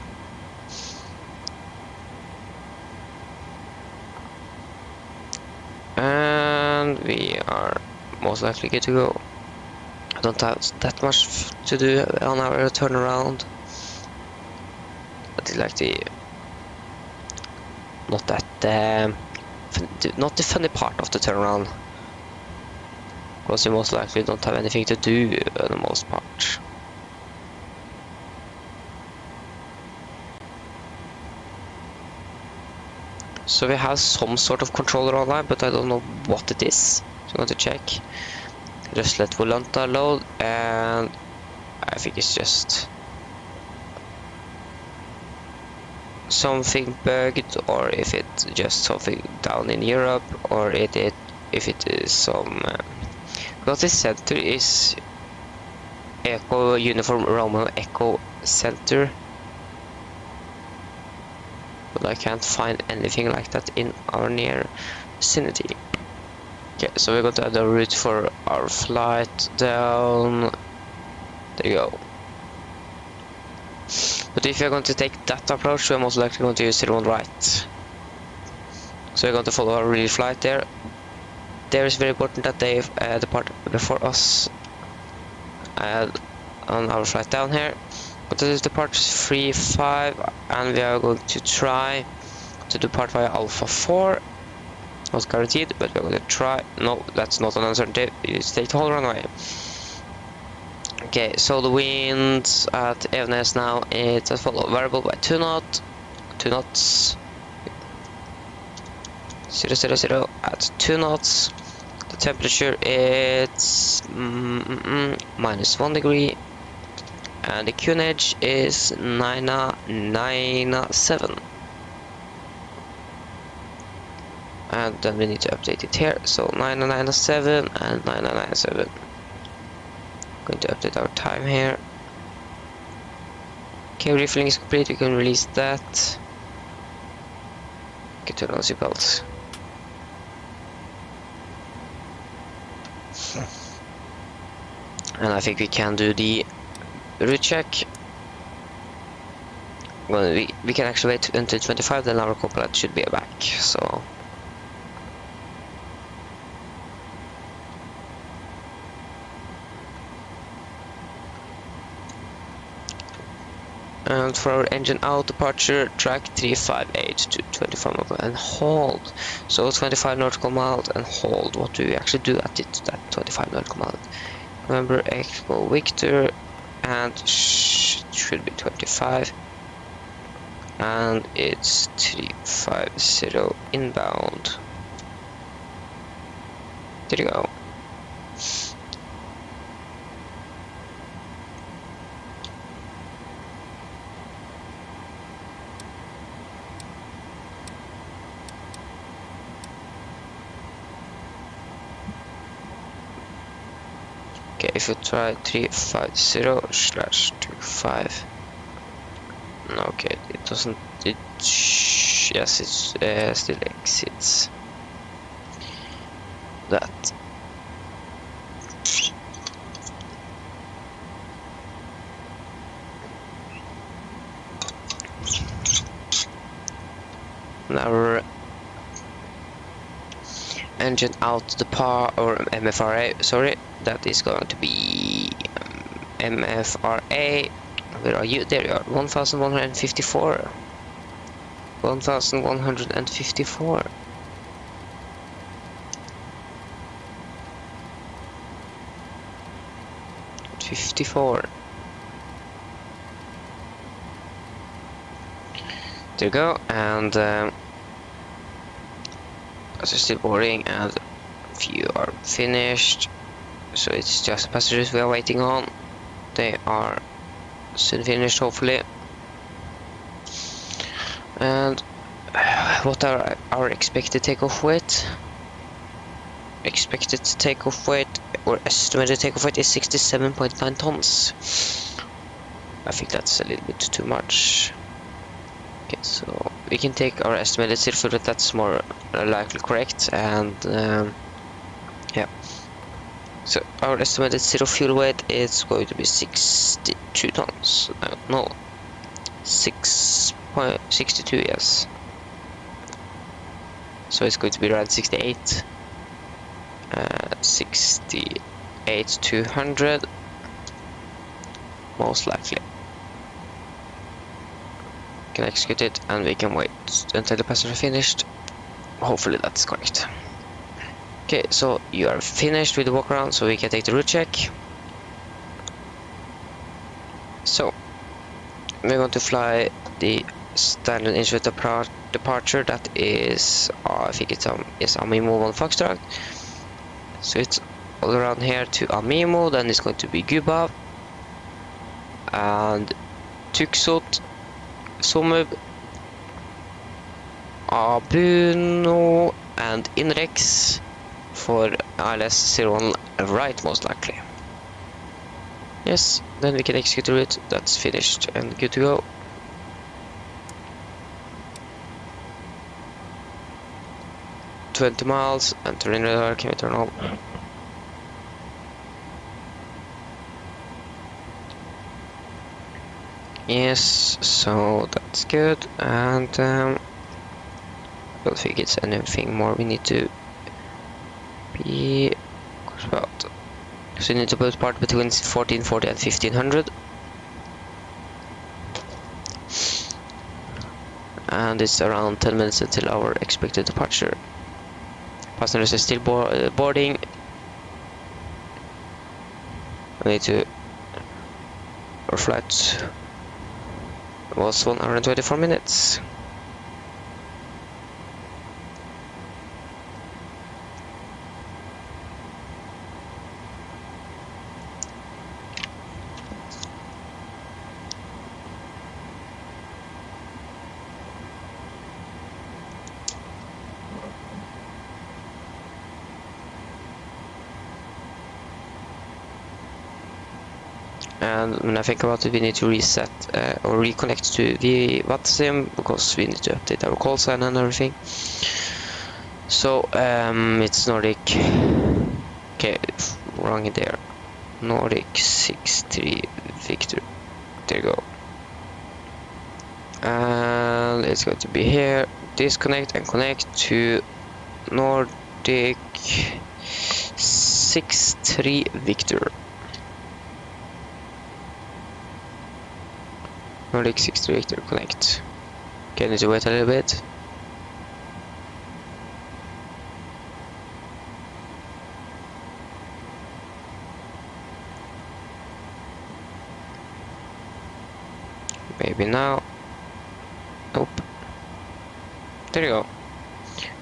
A: And we are most likely good to go. I don't have that much to do on our turnaround. That is like the not the funny part of the turnaround, because you most likely don't have anything to do for the most part. So we have some sort of controller online, but I don't know what it is. So I'm going to check. Just let Volanta load, and I think it's just something bugged, or if it's just something down in Europe, or if it is some because this center is Echo Uniform Romeo Echo Center, but I can't find anything like that in our near vicinity. Okay, so we're going to add a route for our flight down. There you go. But if you're going to take that approach, we're most likely going to use the one right. So we're going to follow our real flight there. There is very important that they depart before us on our flight down here. But this is depart 3-5, and we are going to try to depart via Alpha 4. Not guaranteed, but we're going to try. No, that's not an uncertainty. You take the whole runway. Okay, so the wind at Evenes now is as follows: variable by 2 knots, 2 knots, 000 at 2 knots. The temperature is -1 degree, and the QNH is 997. And then we need to update it here, so 997 and 997. Going to update our time here. Okay, refueling is complete, we can release that. Okay, turn on seatbelts. And I think we can do the route check. Well, we can actually wait until 25, then our co-pilot should be back, so. And for our engine out, departure track 358 to 25 nautical and hold. So 25 nautical miles and hold. What do we actually do at it? That 25 nautical miles. Remember Echo Victor, and should be 25. And it's 350 inbound. There you go. Okay, if you try 350/25. Okay, it doesn't. Yes, it still exits that. Now engine out the par or MFRA. Sorry, that is going to be MFRA. Where are you? There you are. 1154. 1154. There you go, and as you're still boarding, and if you are finished, so it's just the passengers we are waiting on. They are soon finished, hopefully. And what are our expected takeoff weight? Expected takeoff weight or estimated takeoff weight is 67.9 tons. I think that's a little bit too much. Okay, so we can take our estimated zero fuel weight, that's more likely correct, and yeah. So our estimated zero fuel weight is going to be 62 tons. No, 6.62, yes. So it's going to be around 68. 68,200, most likely. Can execute it, and we can wait until the passenger finished. Hopefully that's correct. Okay, so you are finished with the walk around, so we can take the route check. So we're going to fly the standard initial departure. That is, I think it's Amimo 1 Foxtrot. So it's all around here to Amimo, then it's going to be Gubav and Tuksut, Somub, Abuno, and Inrex for ILS 01 right, most likely. Yes, then we can execute the route. That's finished and good to go. $20 and terrain radar, can we turn on? Yes, so that's good, and I don't think it's anything more we need to be about. So we need to put part between 1440 and 1500. And it's around 10 minutes until our expected departure. Passengers are still boarding. We need to... Our flight was 1 hour and 24 minutes. And when I think about it, we need to reset or reconnect to the WATSIM because we need to update our call sign and everything. So it's Nordic. Okay, wrong in there. Nordic 63 Victor. There you go. And it's going to be here. Disconnect and connect to Nordic 63 Victor. Nordic 63 Victor, connect. Okay, need to wait a little bit. Maybe now. Nope. There you go.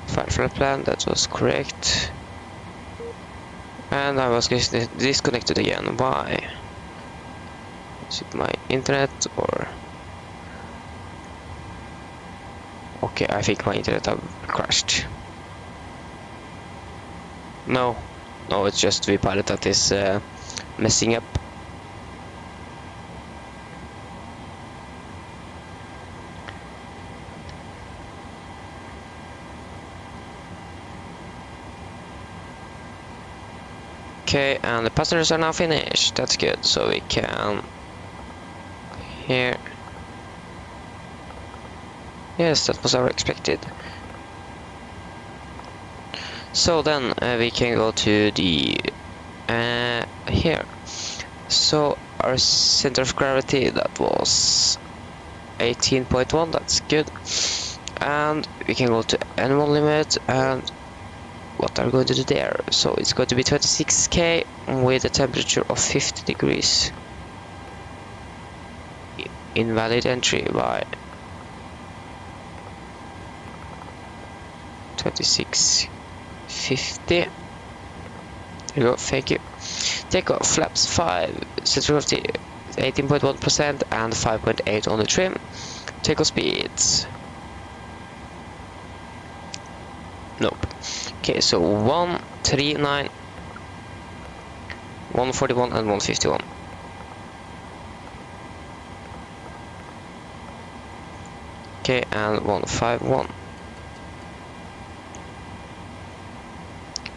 A: Fire flight plan, that was correct. And I was disconnected again. Why? Is it my internet or... Okay, I think my internet have crashed. No, it's just VPilot that is messing up. Okay, and the passengers are now finished. That's good. So we can here. Yes, that was our expected. So then we can go to the here. So our center of gravity, that was 18.1. That's good. And we can go to animal limit, and what are we going to do there? So it's going to be 26k with a temperature of 50 degrees. Invalid entry by 2650. There you go, thank you. Takeoff, flaps 5, center of gravity 18.1% and 5.8 on the trim. Takeoff speeds. Nope. Okay, so 139, 141 and 151. Okay, and 151.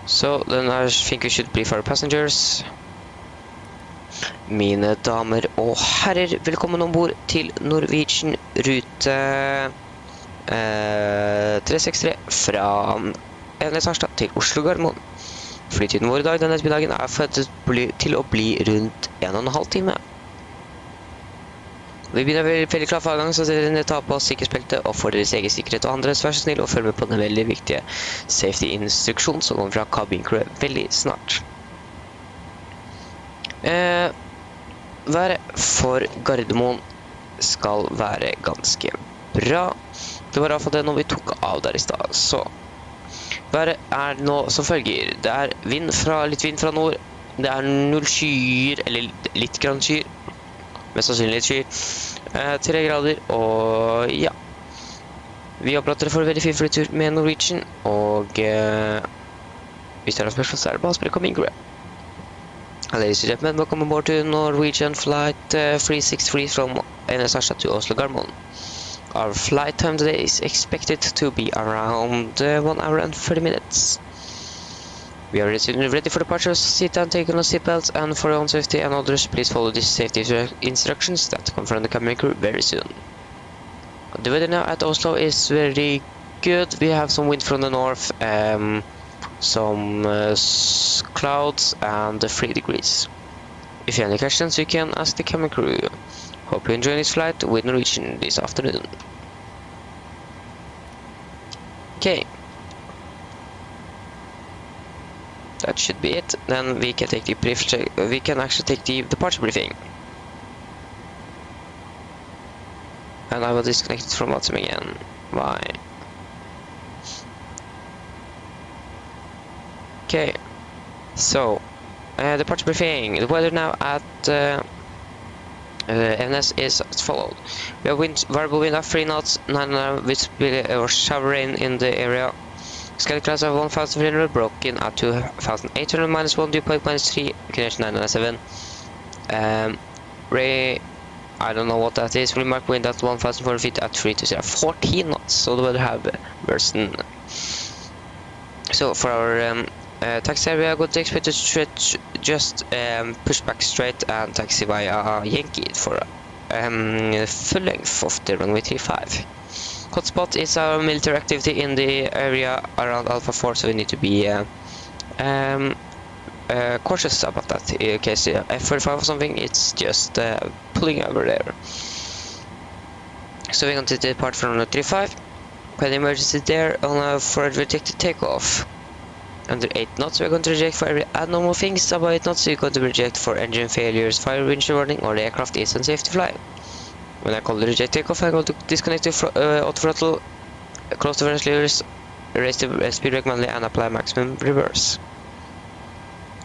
A: So then I think we should brief our passengers. Mine damer og herrer, velkommen ombord til Norwegian rute 363 fra Harstad til Oslo Gardermoen. Flytiden vår i dag, denne ettermiddagen, er forventet til å bli rundt 1,5 time. Vi begynner veldig klar for avgang, så dere tar på sikkerhetsbeltet, og for deres egen sikkerhet og andres, vær så snill og følg med på den veldig viktige safety-instruksjonen som kommer fra cabin crew veldig snart. Været for Gardermoen skal være ganske bra. Det var i hvert fall det når vi tok av der i sted. Så været er nå som følger. Det er litt vind fra nord. Det er 0 skyer, eller litt grann skyer. Mest sannsynlig litt skyer. 3 grader, og ja. Vi håper at dere får en veldig fin flytur med Norwegian, og hvis dere har spørsmål, så er det bare å spørre Coming Grab. Ladies and gentlemen, welcome aboard to Norwegian flight 363 from Harstad to Oslo Gardermoen. Our flight time today is expected to be around 1 hour and 30 minutes. We are ready for departure. Sit down, take on the seatbelts, and for your own safety and others, please follow these safety instructions that come from the cabin crew very soon. The weather now at Oslo is very good. We have some wind from the north, some clouds, and 3 degrees. If you have any questions, you can ask the cabin crew. Hope you enjoy this flight with Norwegian this afternoon. Okay. That should be it. Then we can take the brief check. We can actually take the departure briefing. And I will disconnect it from WhatsApp again. Why? Okay. So, departure briefing. The weather now at Evenes is as followed. We have variable wind at 3 knots, 9 with or shower rain in the area. Sky clouds of 1,300, broken at 2,800, -1, dew point -3, connection 997. Ray, I don't know what that is. Remark wind at 1,400 feet at 3 to 0, 14 knots. So the weather have worsened. So for our taxi area, good to expect to just push back straight and taxi via Yankee for full length of the runway 35. Hotspot is our military activity in the area around Alpha 4, so we need to be cautious about that. In case F45 or something, it's just pulling over there. So we're going to depart from runway 35. When the emergency there for a rejected takeoff. Under 8 knots, we're going to reject for every abnormal things. Above 8 knots, we're going to reject for engine failures, fire windshield warning, or the aircraft is unsafe to fly. When I call the reject takeoff, I'm going to disconnect the auto throttle, close the reverse levers, raise the speed brake manually, and apply maximum reverse.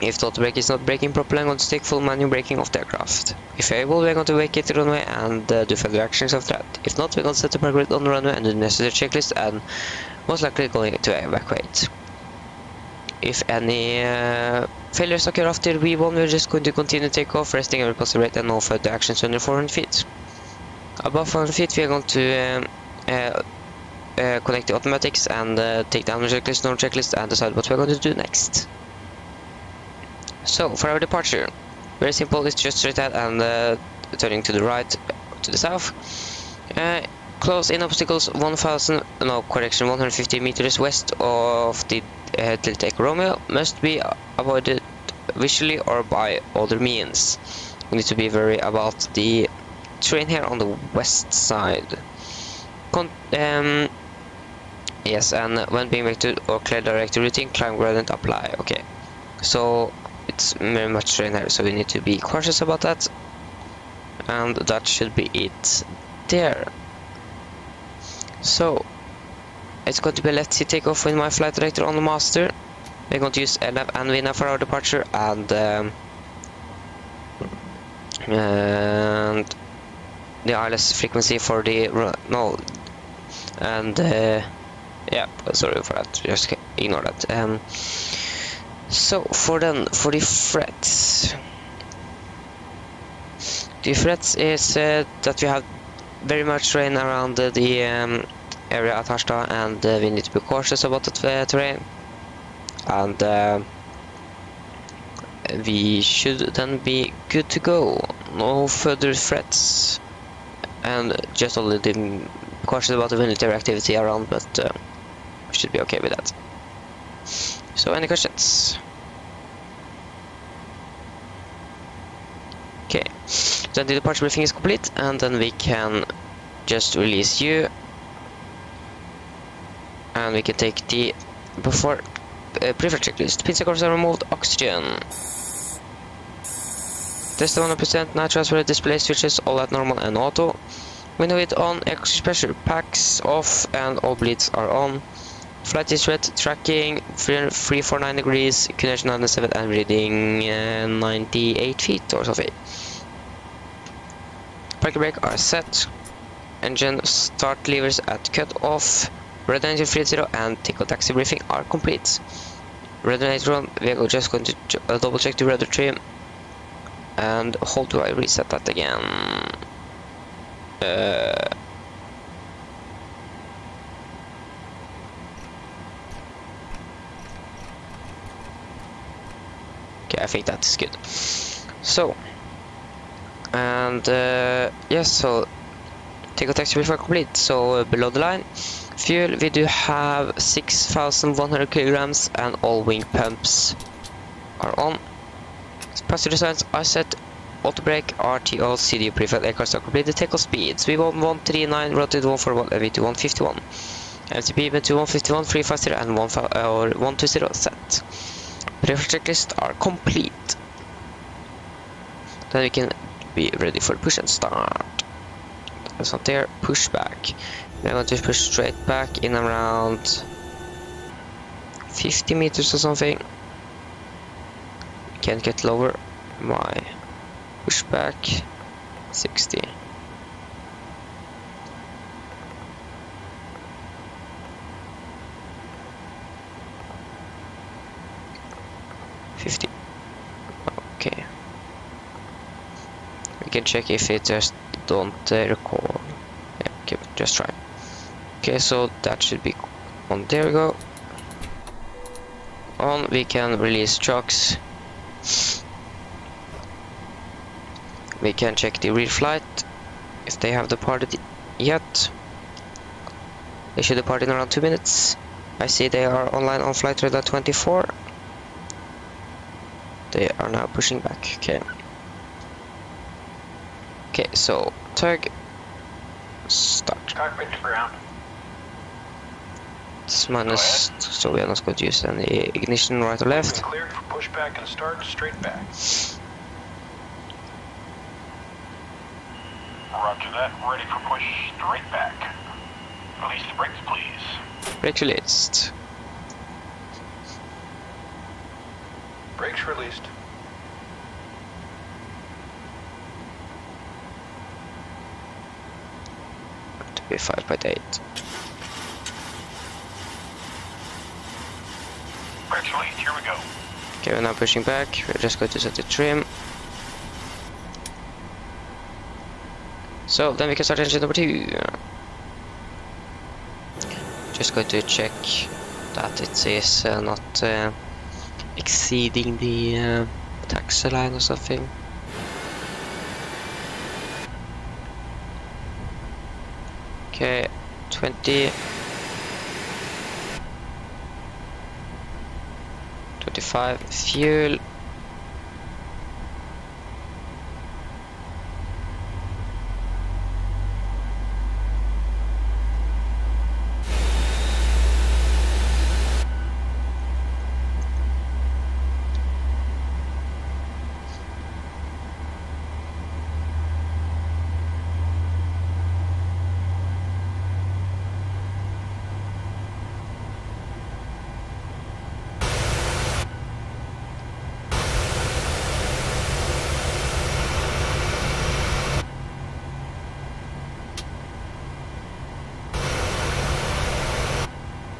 A: If the auto brake is not braking properly, I'm going to take full manual braking of the aircraft. If able, we're going to vacate the runway and do further actions after that. If not, we're going to set the park grid on the runway and do the necessary checklist, and most likely going to evacuate. if any failures occur after V1, we're just going to continue takeoff, resting at repulsive rate and no further actions under 400 feet. Above 400 feet, we are going to connect the automatics and take down the checklist, no checklist, and decide what we're going to do next. So, for our departure, very simple, it's just straight ahead and turning to the right, to the south. Close in obstacles 150 meters west of the Tiltec Romeo must be avoided visually or by other means. We need to be wary about the terrain here on the west side. Yes, and when being vectored or clear direct routing, climb gradient apply. Okay, so it's very much terrain here, so we need to be cautious about that. And that should be it there. So it's going to be let's see takeoff with my flight director on the master. We're going to use LF and VNAV for our departure, and the ILS frequency for the yeah, sorry for that, just ignore that. So for the threats. The threats is that we have very much rain around the area at Harstad, and we need to be cautious about the terrain. And we should then be good to go. No further threats, and just a little cautious about the military activity around, but we should be okay with that. So, any questions? Okay, then the departure briefing is complete, and then we can just release you, and we can take the preferred checklist. Pin covers are removed. Oxygen. Test 100%. Now transfer display switches all at normal and auto. Window it on. Extra pressure packs off, and all bleeds are on. Flight is red. Tracking 349 degrees. Connection 97 and reading 98 feet or something. Parking brake are set. Engine start levers at cut off. Red engine 30 and tickle taxi briefing are complete. Red on, we are just going to double check the rudder trim. And how do I reset that again? Okay, I think that's good. So, and yes, so tickle taxi briefing are complete. So below the line. Fuel, we do have 6,100 kilograms, and all wing pumps are on. Passenger signs are set. Auto brake, RTO, CDU prefab aircraft are completed. Takeoff speeds V1 139, rotated 141, and V2 151. MCP event 151, 350, and 120 set. Preferred checklist are complete. Then we can be ready for push and start. That's not there. Push back. I'm going to push straight back in around 50 meters or something. Can't get lower. My push back 60. Okay. We can check if it just don't record. Yeah, okay, just try. Okay, so that should be on. There we go. On, we can release chocks. We can check the rear flight if they have departed yet. They should depart in around 2 minutes. I see they are online on flight radar 24. They are now pushing back. Okay. Okay, so tug start.
B: Cockpit to ground.
A: It's minus, so we are not going to use any ignition right or left.
B: Cleared for pushback and start straight back. Roger that. Ready for push straight back. Release the brakes, please.
A: Brakes released.
B: Brakes released.
A: To be 5.8.
B: Brakes released. Here we go.
A: Okay, we're now pushing back. We're just going to set the trim. So then we can start engine number 2. Just going to check that it is not exceeding the taxi line or something. Okay, 20. 25 fuel.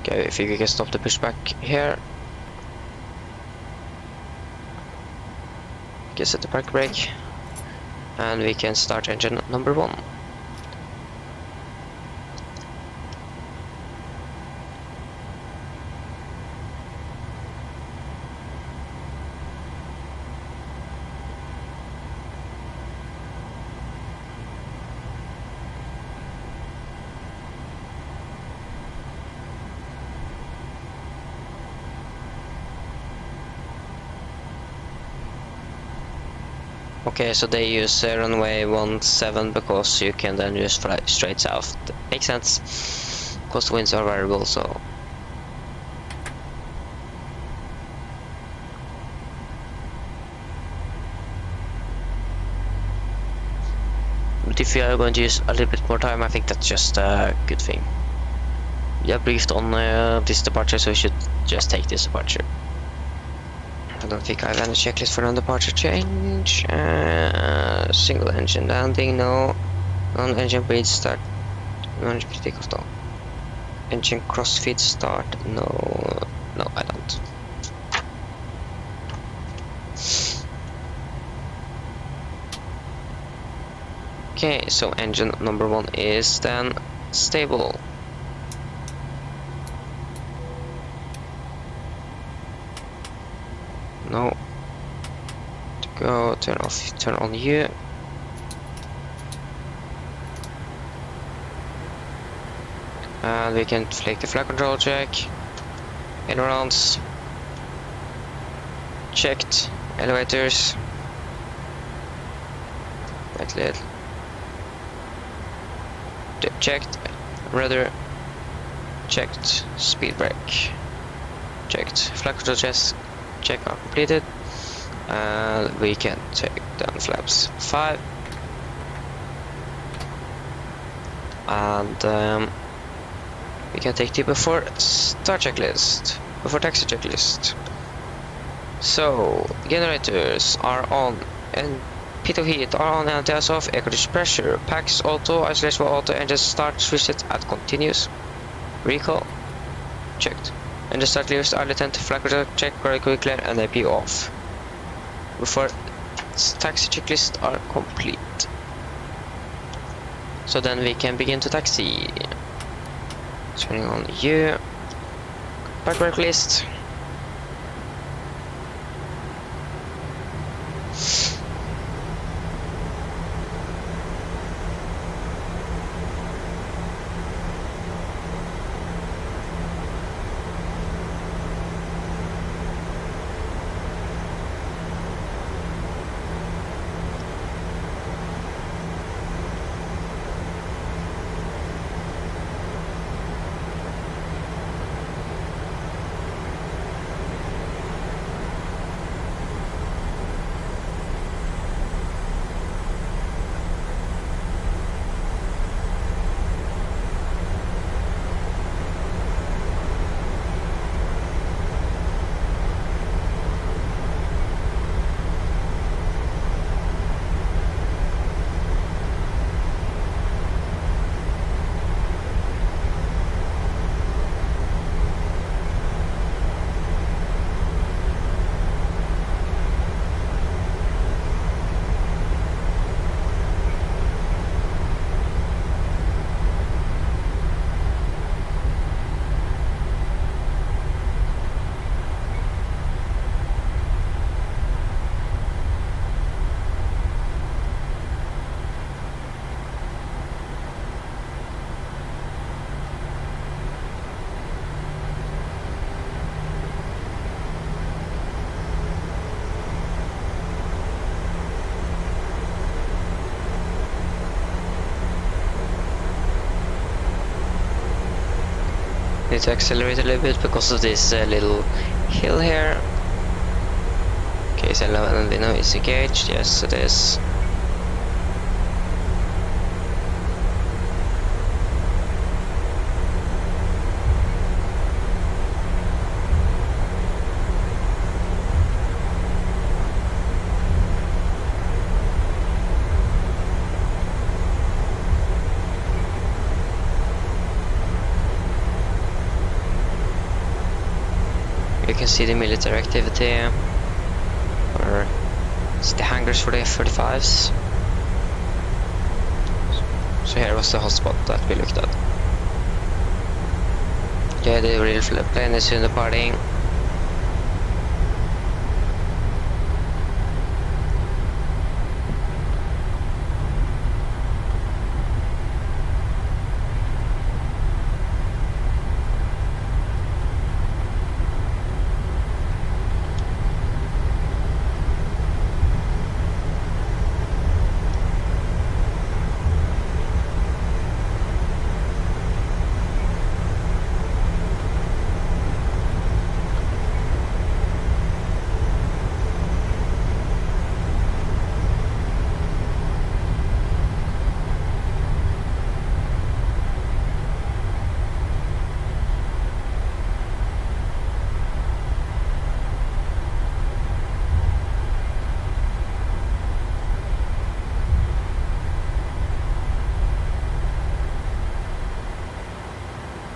A: Okay, I think we can stop the pushback here. We can set the park brake. And we can start engine number 1. Okay, so they use runway 17 because you can then just fly straight south. That makes sense, because the winds are variable, so... But if you are going to use a little bit more time, I think that's just a good thing. We have briefed on this departure, so we should just take this departure. I don't think I have any checklist for non-departure change. Single engine landing, no. Non-engine bleed start. Non-engine takeoff, no. Engine crossfeed start, no. No, I don't. Okay, so engine number 1 is then stable. No. To go, turn off, turn on U. And we can take the flight control check. Ailerons. Checked. Elevators. Right lid. Checked. Rudder. Checked. Speed brake. Checked. Flight control check are completed. And we can take down flaps 5. And we can take the before start checklist, before taxi checklist. So generators are on and pit of heat are on and gas off, air condition pressure, packs auto, isolation auto, engine start switched at continuous, recall checked, engine start levers are latent, flag control check, correctly clear, and AP off. Before taxi checklist are complete. So then we can begin to taxi. Turning on U, park brake list. Need to accelerate a little bit because of this little hill here. Okay, is Elvino is engaged? Yes, it is. You can see the military activity, or it's the hangars for the F-35s. So here was the hotspot that we looked at. Okay, the real plane is in departing.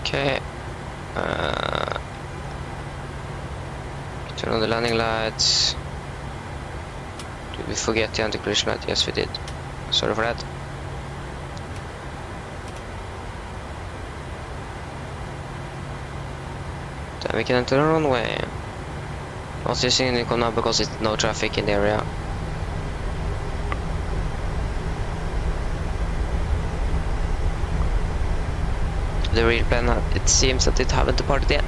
A: Okay. Turn on the landing lights. Did we forget the anti-collision light? Yes, we did. Sorry for that. Then we can enter the runway. Not using Nikon now because it's no traffic in the area. The real plane, it seems that it haven't departed yet.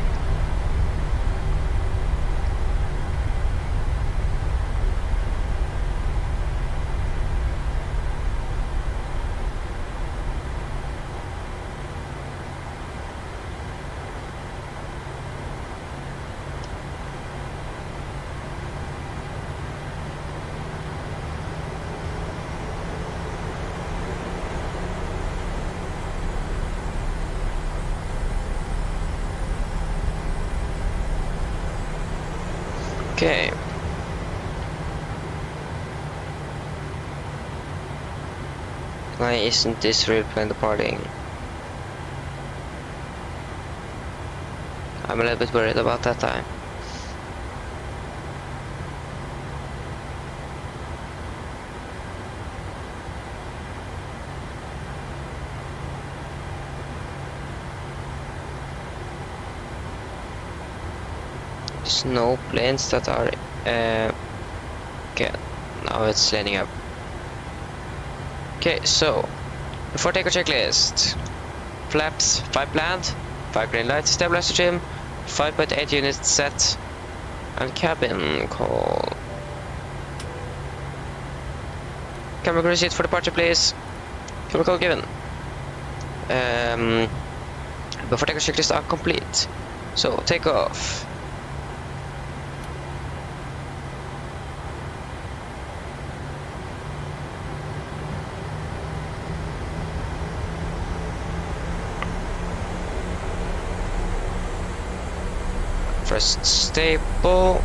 A: Okay. Why isn't this real plane departing? I'm a little bit worried about that time. There's no planes that are okay, now it's landing up. Okay, so before takeoff checklist: flaps 5 planned, 5 green lights, stabilizer trim, 5.8 units set, and cabin call. Camera crew seat for departure, please. Camera call given. Before takeoff checklist are complete. So take off. First staple.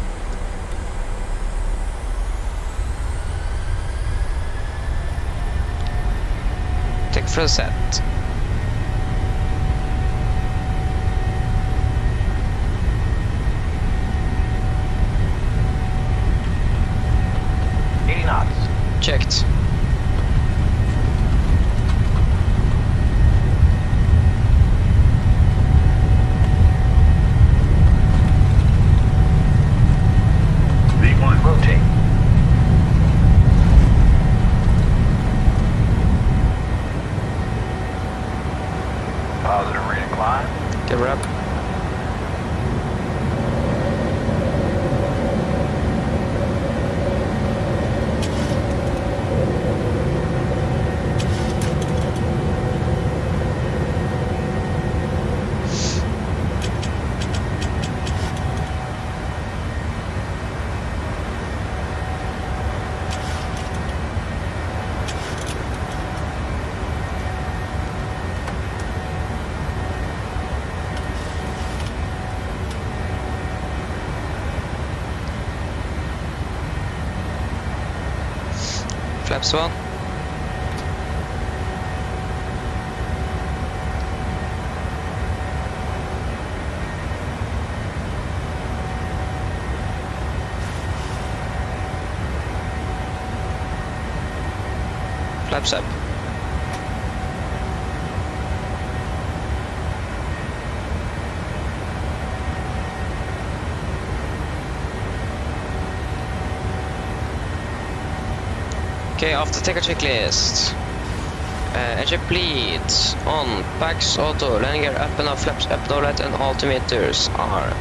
A: Take first set. Checked.
B: V1, rotate.
A: flaps 1. Flaps up. Okay, after take a checklist. Engine bleed on, packs auto, landing gear up and off, flaps up, no light, and altimeters are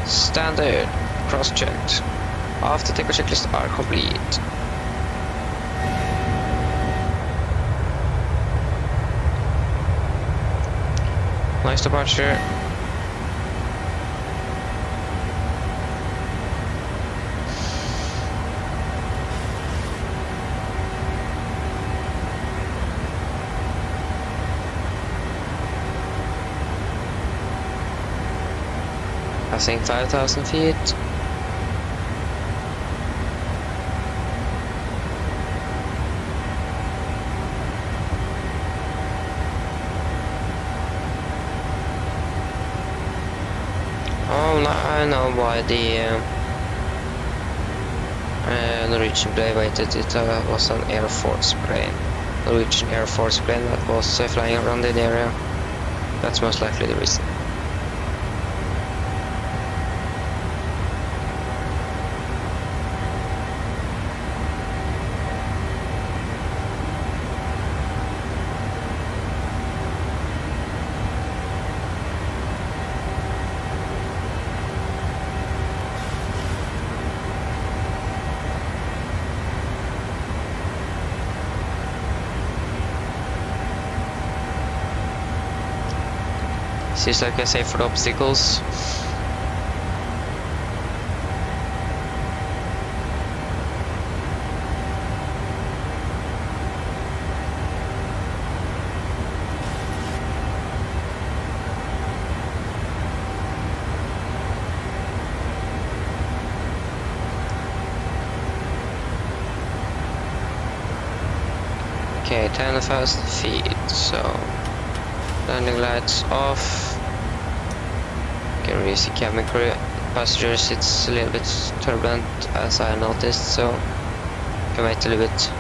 A: standard, cross-checked. After take a checklist are complete. Nice departure. Passing 5,000 feet. Oh, now I know why the Norwegian plane waited. It was an Air Force plane. Norwegian Air Force plane that was flying around in the area. That's most likely the reason. Seems like I say for the obstacles. Okay, 10,000 feet, so landing lights off. Can really see cabin crew. Passengers, it's a little bit turbulent as I noticed, so can wait a little bit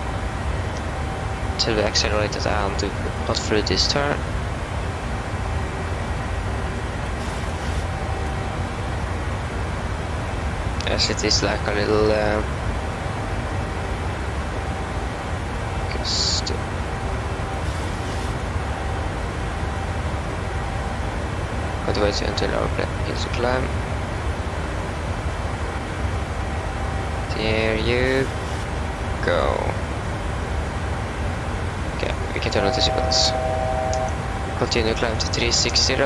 A: till we accelerate it and not through this turn. As it is like a little just got to wait until our plane begins to climb. There you go. Okay, we can turn on the sequence. Continue climb to 360.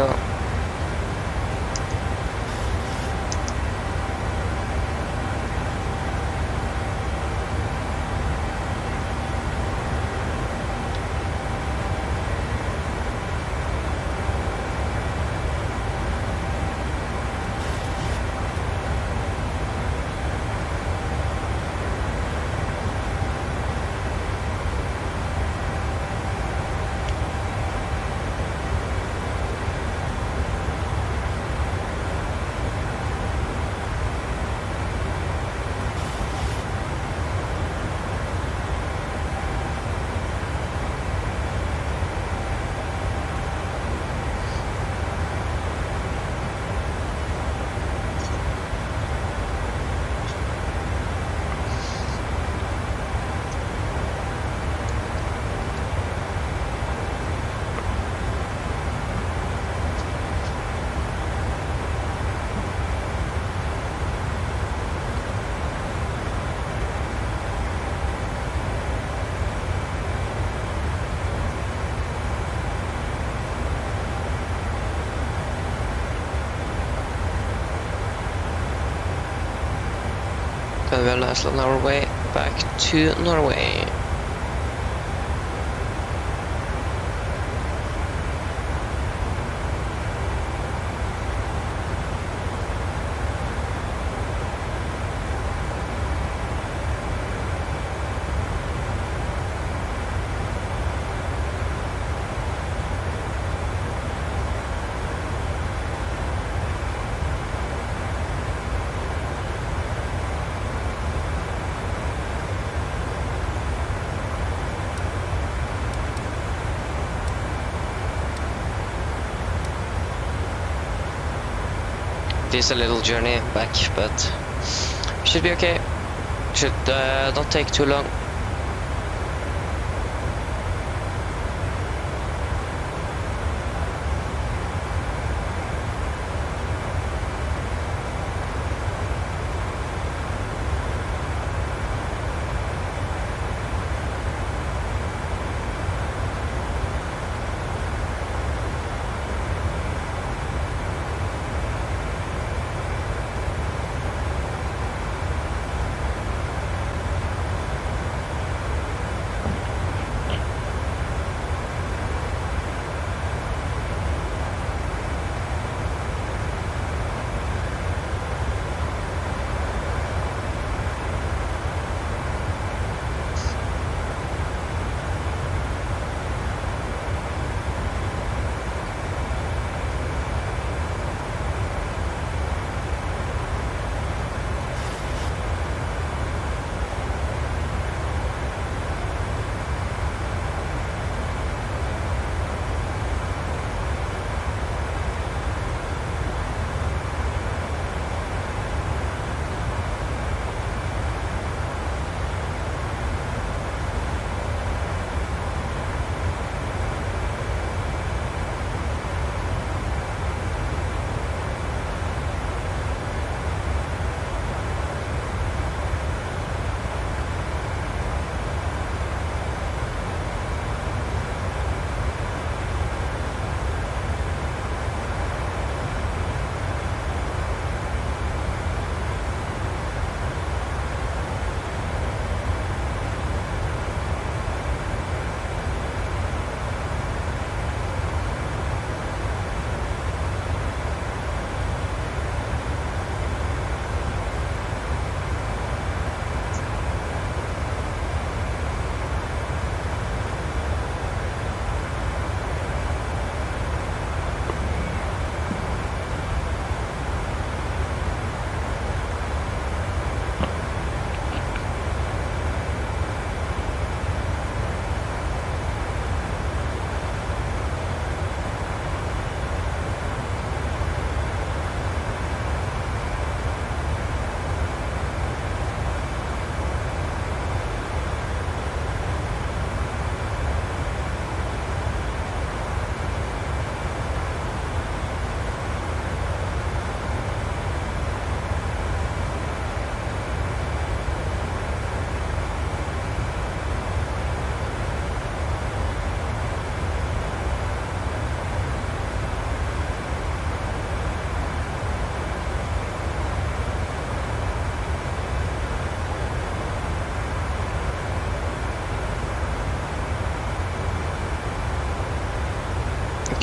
A: Then we're nicely on our way back to Norway. is a little journey back, but should be okay. Should not take too long.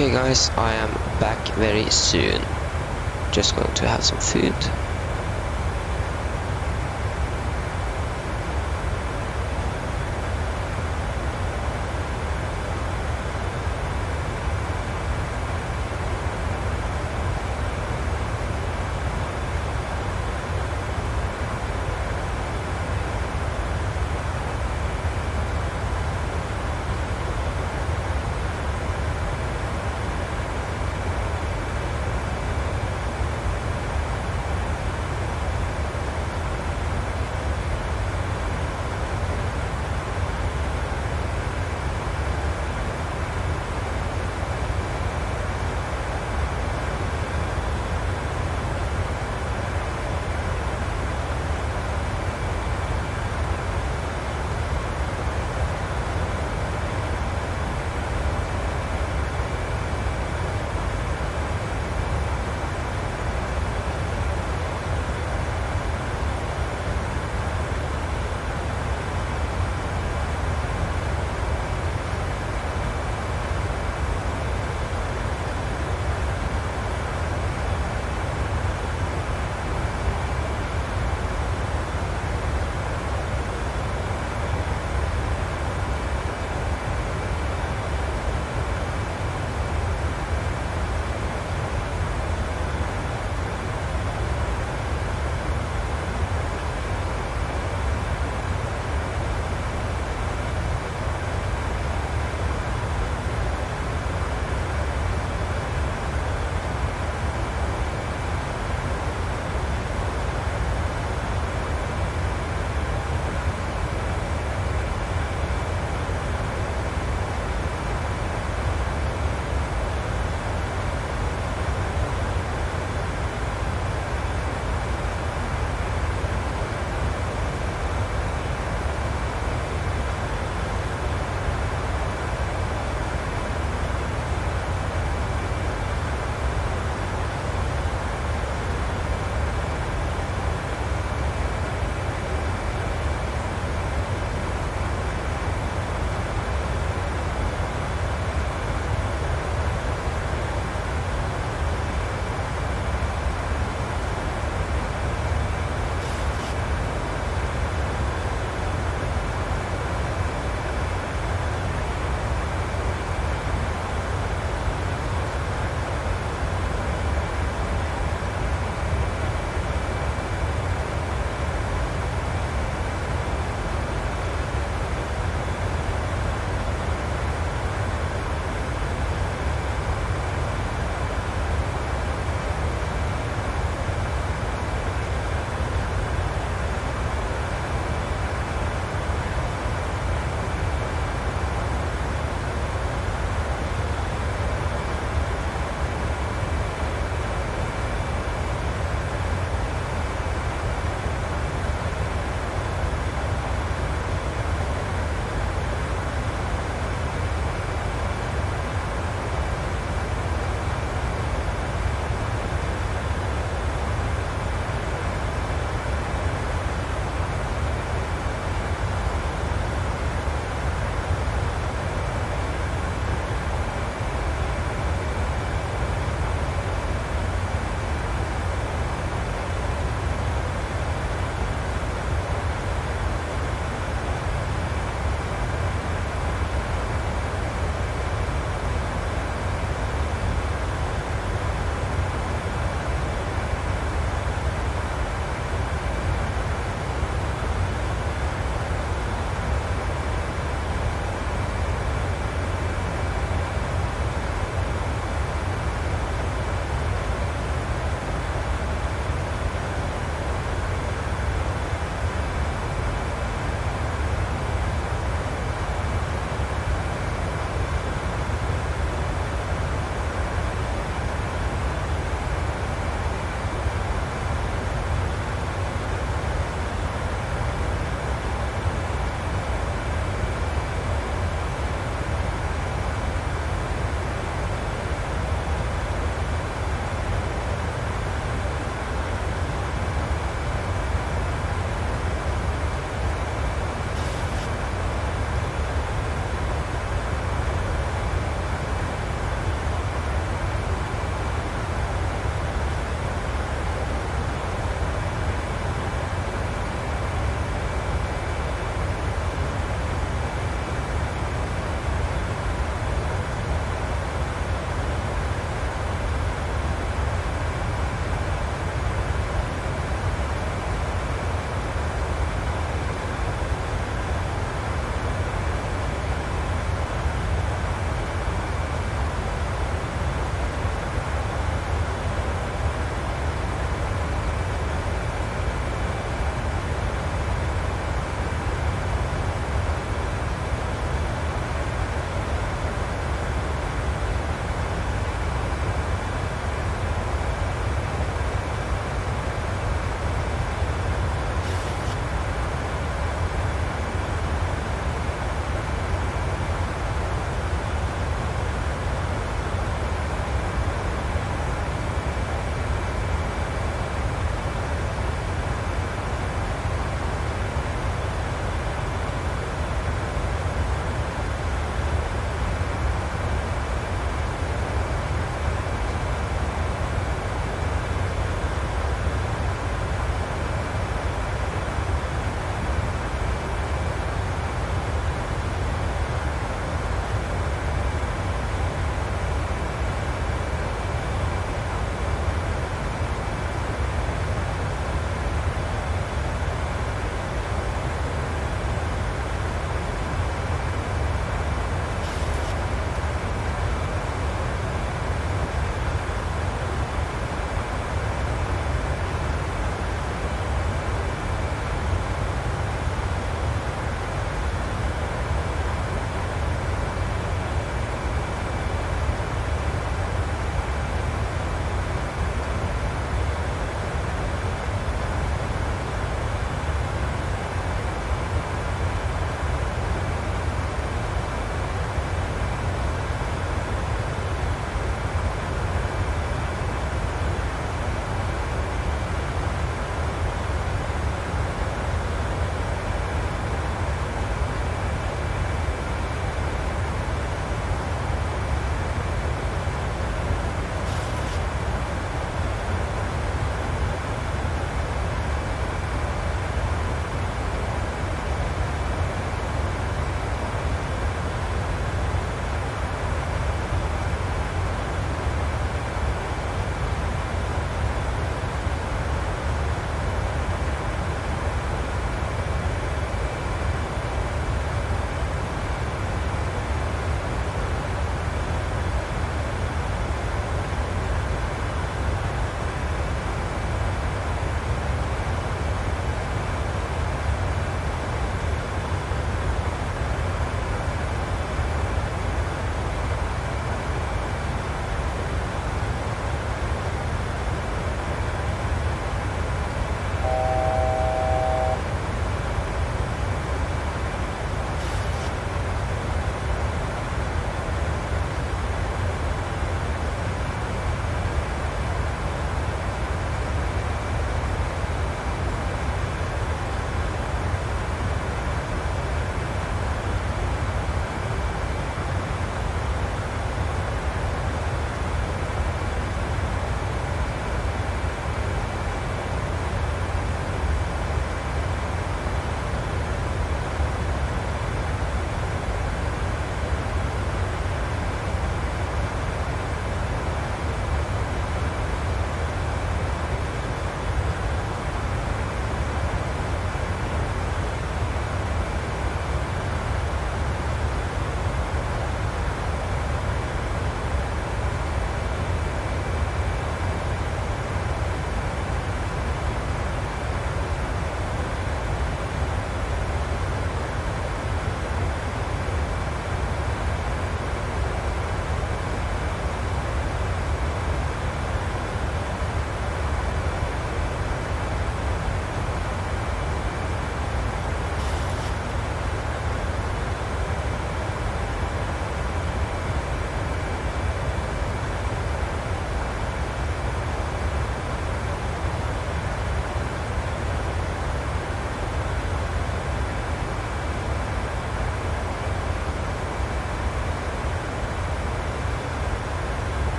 A: Okay guys, I am back very soon. Just going to have some food.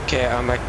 A: Okay, I'm back.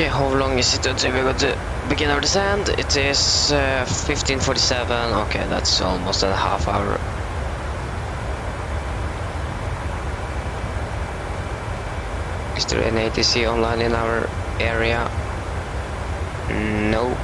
A: Okay, how long is it until we got to begin our descent? It is 15:47. Okay, that's almost a half hour. Is there any ATC online in our area? No.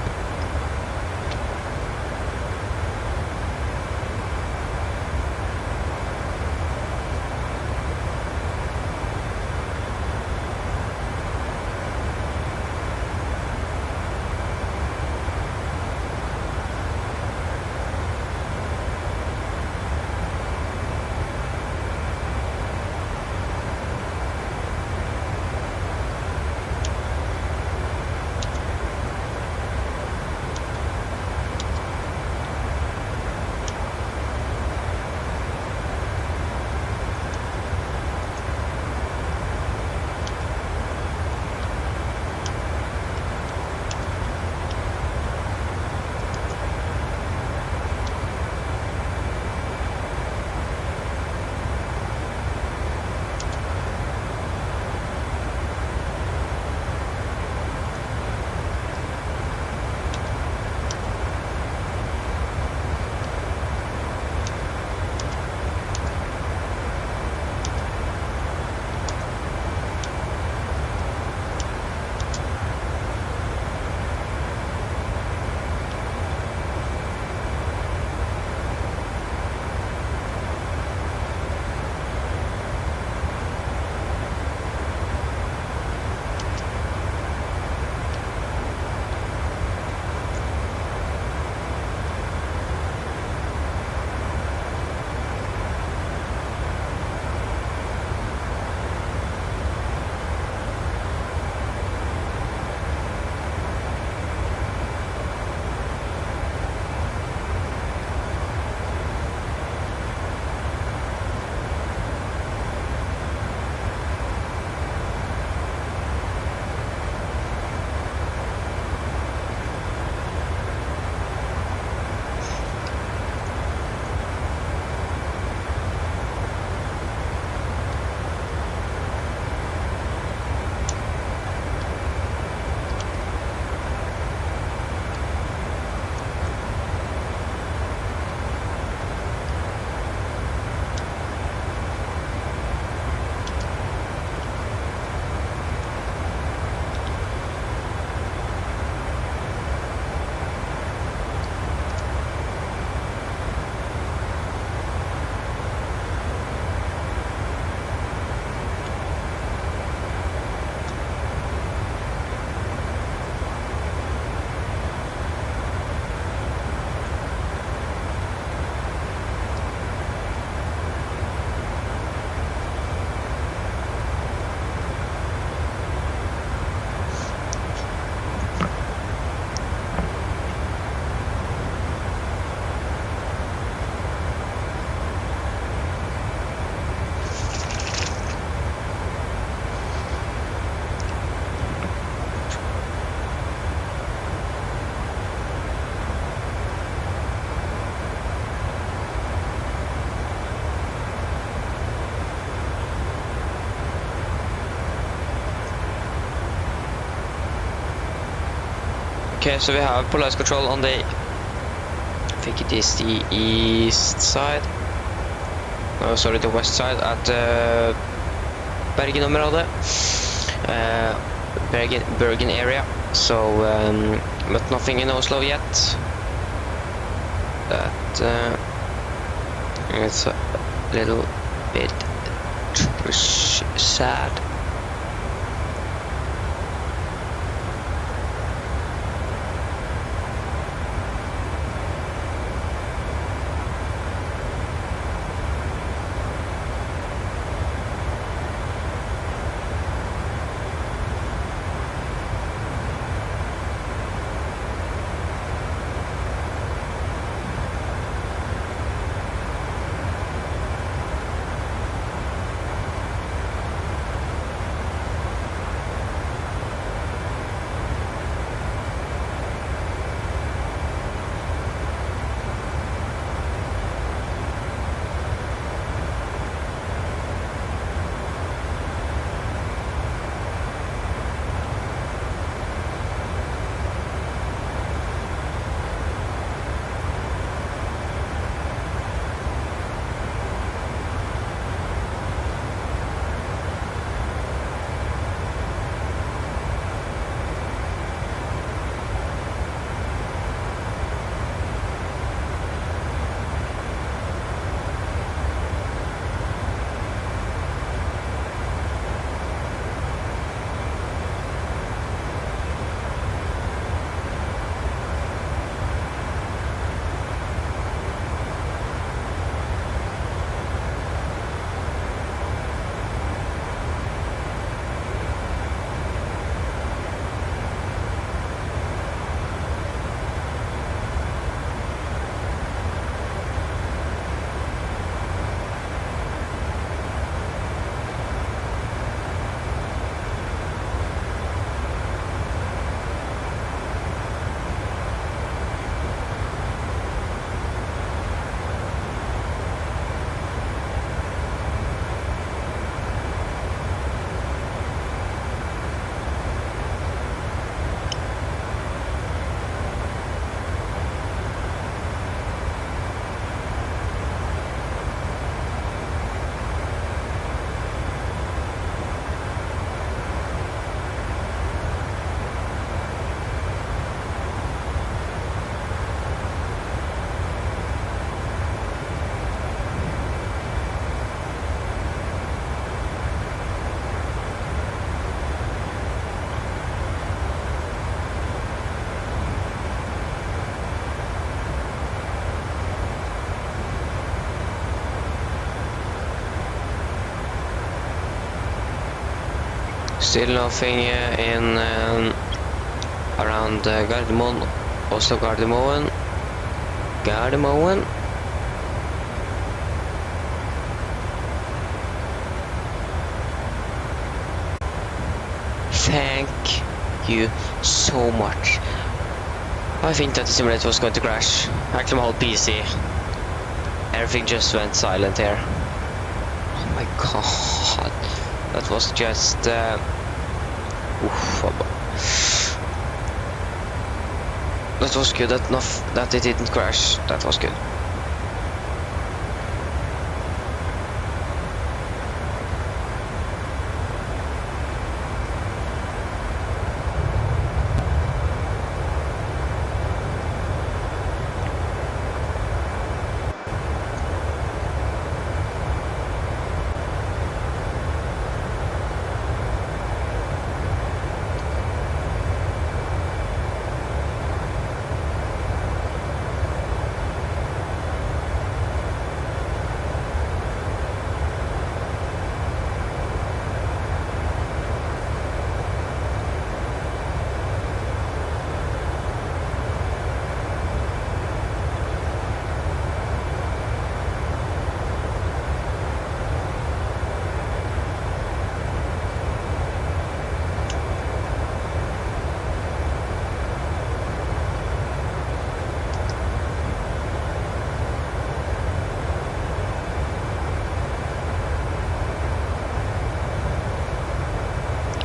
A: Okay, so we have polaris control on the, I think it is the east side. No, sorry, the west side at Bergen-området, Bergen area. So, but nothing in Oslo yet. That it's a little bit sad. Still nothing in around Gardermoen, Oslo Gardermoen. Thank you so much. I think that the simulator was going to crash. Actually, my whole PC. Everything just went silent here. Oh my god. That was just... That was good enough that it didn't crash. That was good.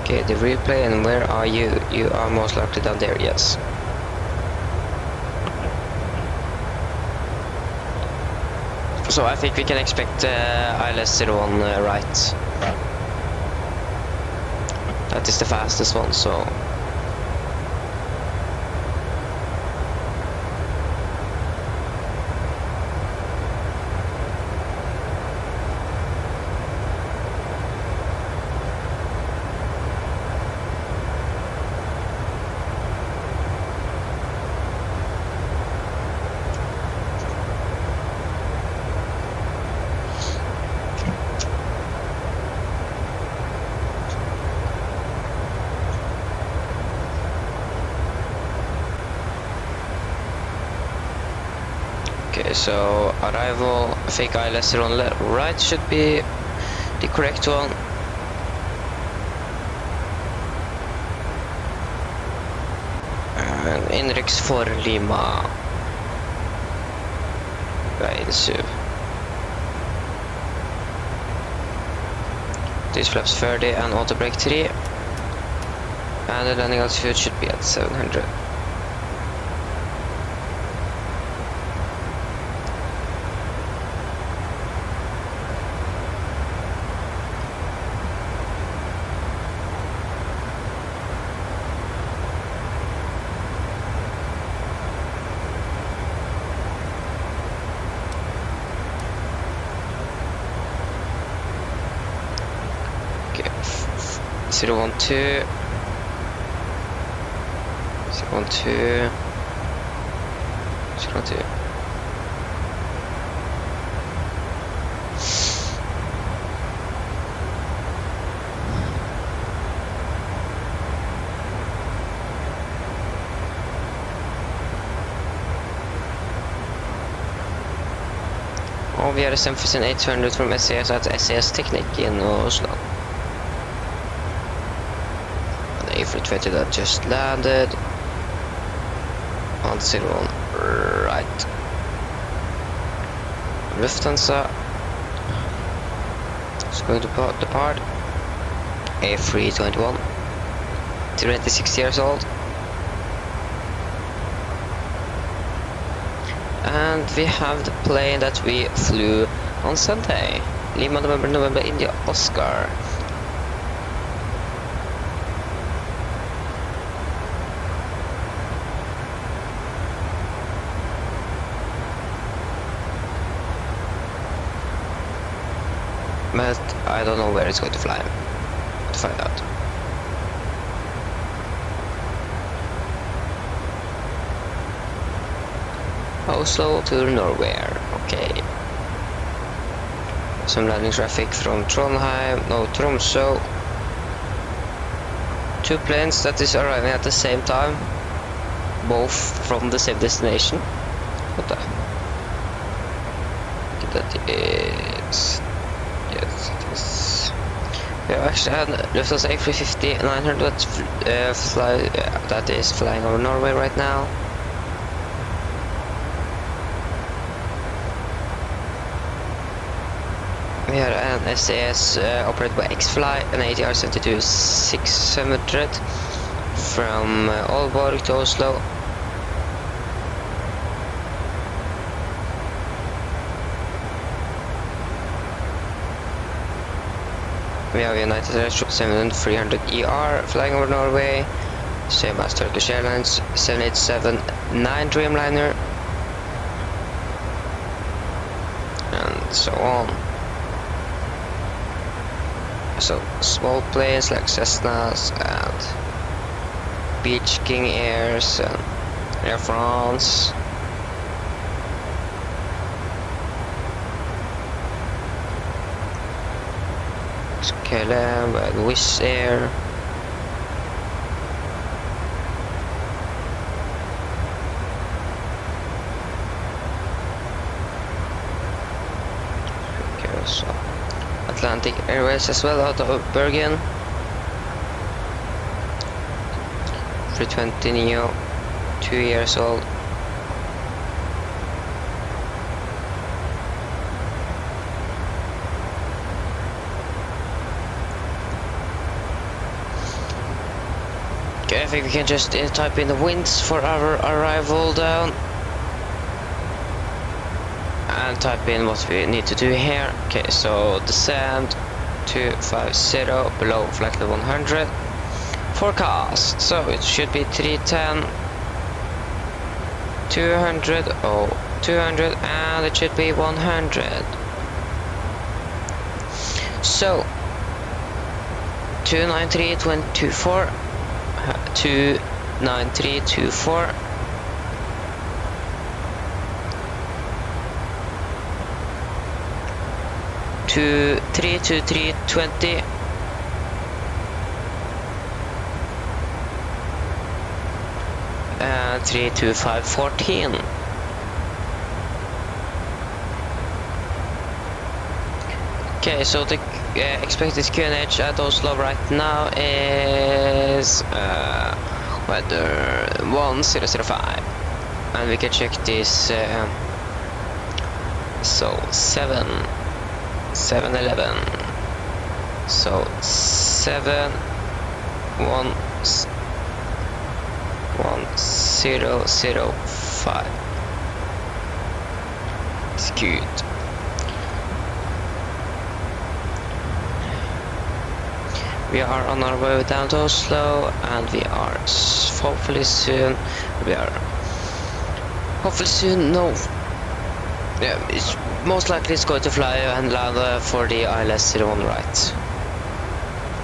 A: Okay, the replay, and where are you? You are most likely down there, yes. So I think we can expect ILS-01 right. That is the fastest one, so... Okay, so arrival, I think ILS-01 right should be the correct one. And inrix for Lima. Guide sub. These flaps 30 and auto brake 3. And the landing altitude should be at 700. Okay, 012. 012. 012. Oh, vi har SM 800 from SAS at SAS Teknikk in Oslo. The A320 that just landed on 01 right. Lufthansa is going to depart. A321, 26 years old. And we have the plane that we flew on Sunday. Lima, November, India, Oscar. But I don't know where it's going to fly. To find out. Oslo to Norway. Okay. Some landing traffic from Trondheim, no, Tromsø. two planes that is arriving at the same time, both from the same destination. What the? That is... Yes, it is. We have actually had Lufthansa A350-900 that is flying over Norway right now. We have an SAS operated by X-Fly, an ATR 72-600 from Aalborg to Oslo. We have United Airlines 777-300ER flying over Norway, same as Turkish Airlines 787-9 Dreamliner, and so on. So small planes like Cessnas and Beach King Airs and Air France. KLM and Wizz Air. Okay, so Atlantic Airways as well out of Bergen. 320 Neo, 2 years old. Okay, I think we can just type in the winds for our arrival down. And type in what we need to do here. Okay, so descend 250 below flight level 100. Forecast, so it should be 310, 200, oh, 200, and it should be 100. So 293.24, 293.24. 323.20. And 325.14. Okay, so the expected QNH at Oslo right now is weather 1005, and we can check this. So 711. So 71005. It's good. We are on our way down to Oslo, and we are hopefully soon. No. Yeah, it's most likely it's going to fly and land for the ILS-01 right.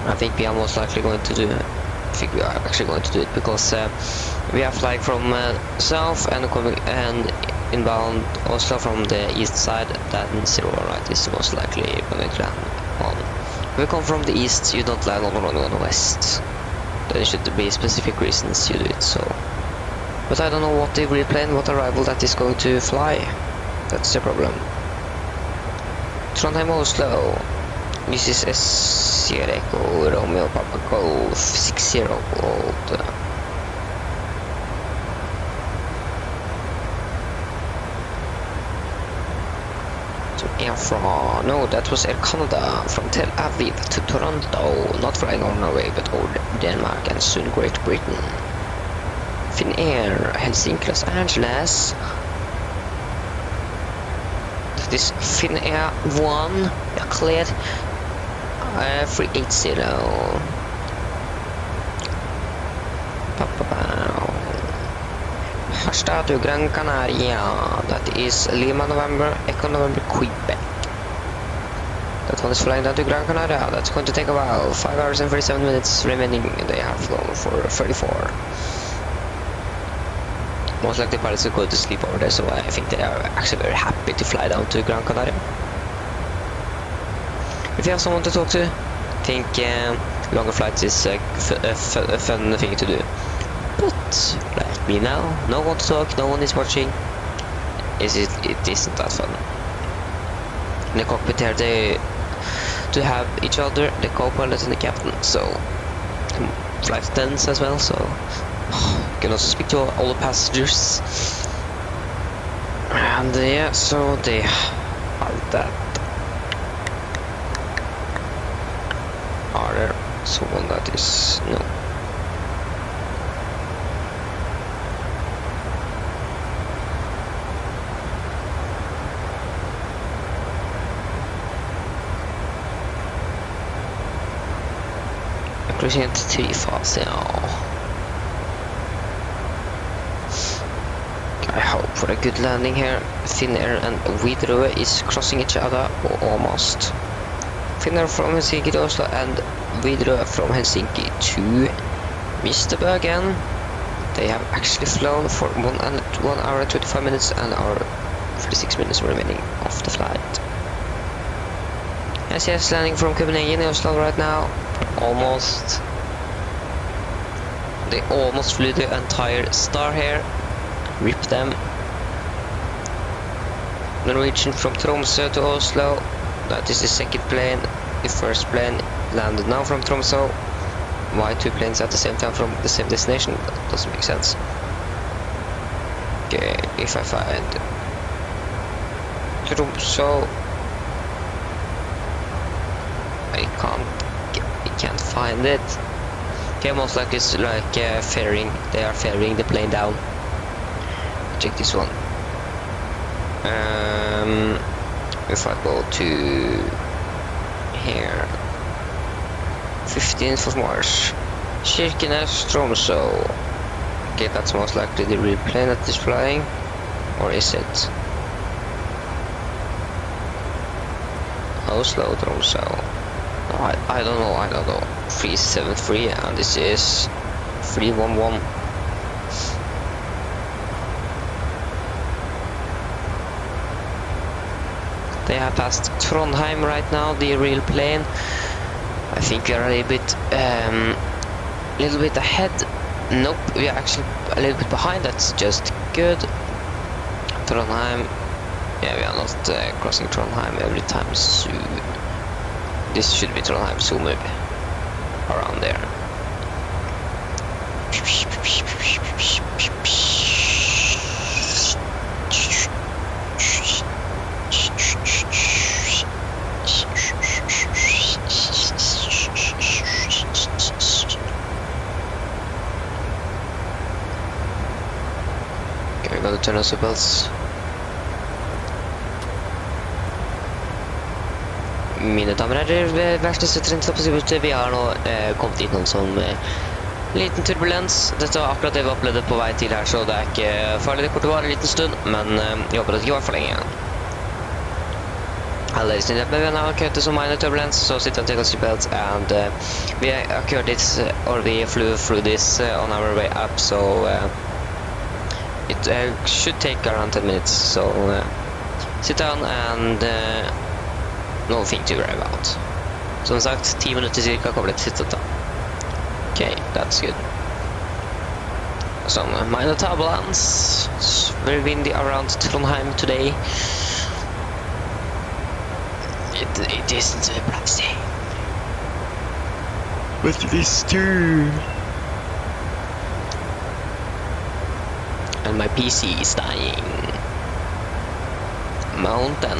A: I think we are most likely going to do it. I think we are actually going to do it because we are flying from south and coming and inbound Oslo from the east side. Then 01 right is most likely going to land on. If you come from the east, you don't land on the west. There should be specific reasons you do it so. But I don't know what delivery plane, what arrival that is going to fly. That's the problem. Trondheim Oslo. This is Sierra Echo Romeo Papa Golf 60 Gold. To Air France. No, that was Air Canada from Tel Aviv to Toronto. Not flying over Norway, but over Denmark and soon Great Britain. Finnair Helsinki Los Angeles. This Finnair 1 cleared 380. Harstad to Gran Canaria. That is Lima November, Echo November, Quebec. That one is flying down to Gran Canaria. That's going to take a while. 5 hours and 37 minutes remaining. They have flown for 34. Most likely pilots will go to sleep over there, so I think they are actually very happy to fly down to Gran Canaria. If you have someone to talk to, I think longer flights is a fun thing to do. But like me now, no one to talk, no one is watching. It isn't that fun. In the cockpit here, they to have each other, the co-pilot and the captain, so flight attendants as well. So you can also speak to all the passengers. And yeah, so they have that. Are there someone that is no? Cruising at 3 fast now. I hope for a good landing here. Finnair and Widerøe is crossing each other almost. Finnair from Helsinki to Oslo and Widerøe from Helsinki to Mr. again. They have actually flown for 1 hour and 25 minutes and are 36 minutes remaining of the flight. SAS landing from Copenhagen in Oslo right now. Almost. They almost flew the entire star here. Rip them. Norwegian from Tromsø to Oslo. That is the second plane. The first plane landed now from Tromsø. Why two planes at the same time from the same destination? That doesn't make sense. Okay, if I find Tromsø, I can't find it. Okay, most likely it's like ferrying. They are ferrying the plane down. Check this one. If I go to here, 15th of March, Kirkenes, Tromsø. Okay, that's most likely the real plane that is flying, or is it Oslo, Tromsø? I don't know. 373 and this is 311. They have passed Trondheim right now, the real plane. I think we are a little bit ahead. Nope, we are actually a little bit behind. That's just good. Trondheim. Yeah, we are not crossing Trondheim every time soon. This should be Trondheim soon, maybe around there. Okay, we gotta turn our seatbelts. Mine damer og herrer, verste støtterinn, vi har nå kommet inn noen sånn liten turbulens. Dette var akkurat det vi opplevde på vei til her, så det er ikke farlig. Det kommer til å vare en liten stund, men jeg håper det ikke var for lenge. Ladies and gentlemen, we are now encountered some minor turbulence, so sit and take a seatbelt, and we occurred this, or we flew through this on our way up, so it should take around 10 minutes, so sit down and nothing to worry about. Som sagt, 10 minutter cirka kommer det til å ta. Okay, that's good. Some minor turbulence. It's very windy around Trondheim today. It isn't a black sea. But it is too. And my PC is dying. Mountain.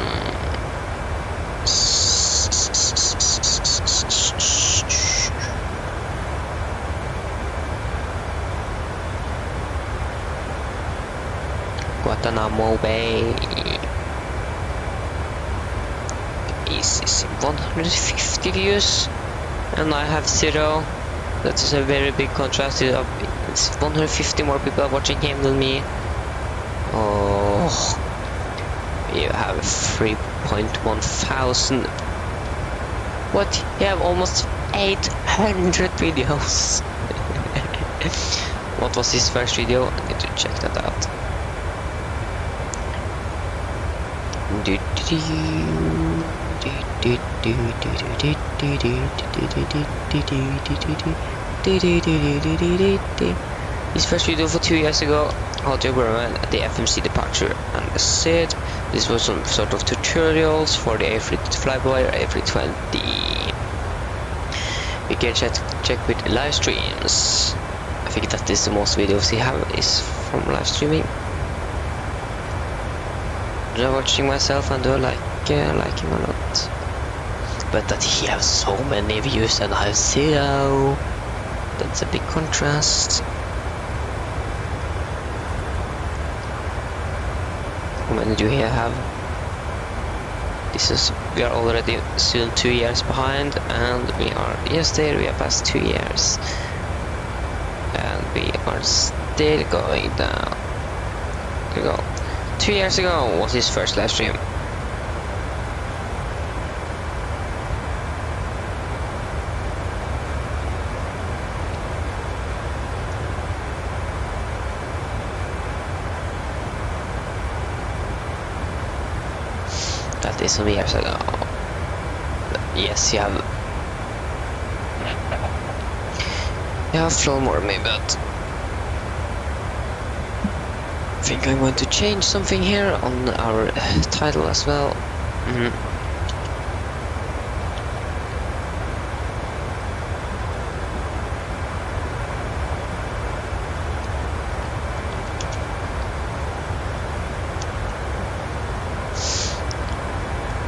A: Guantanamo Bay. Is 150 views and I have 0. That is a very big contrast. It's 150 more people are watching him than me. Oh, you have 3.1 thousand. What? You have almost 800 videos. What was his first video? I need to check that out. Do His first video for 2 years ago, how to implement the FMC departure, and as said, this was some sort of tutorials for the Flyboy A320. We can check with live streams. I think that is the most videos he have is from live streaming. I'm watching myself and do like him a lot. But that he has so many views and I have 0. That's a big contrast. How many do he have? We are already soon 2 years behind, and we are yesterday we are past 2 years. And we are still going down. Here we go. 2 years ago was his first live stream. That is some years ago. Yes, you have flown more maybe, but I think I'm going to change something here on our title as well.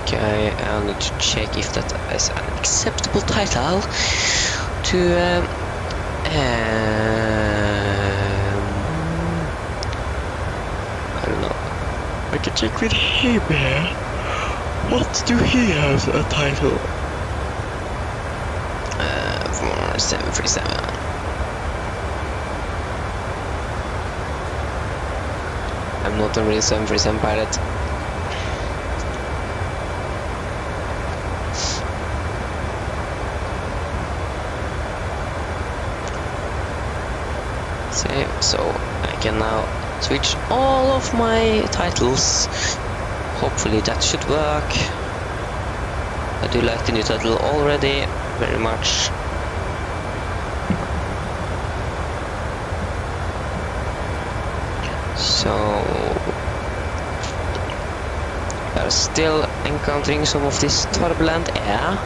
A: Okay, I need to check if that is an acceptable title to I don't know. I can check with him here. What do he have a title? 737. I'm not a real 737 pilot. So I can now switch all of my titles. Hopefully that should work. I do like the new title already very much. So we are still encountering some of this turbulent air.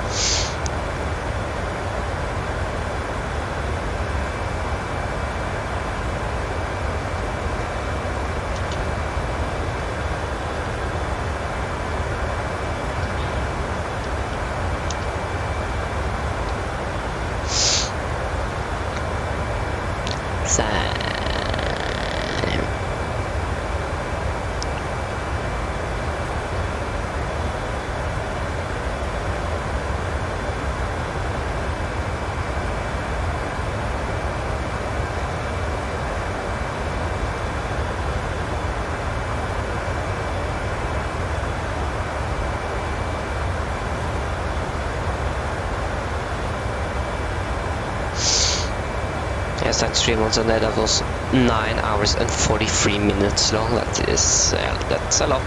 A: Yes, that stream on Sunday, that was 9 hours and 43 minutes long. That is, that's a lot,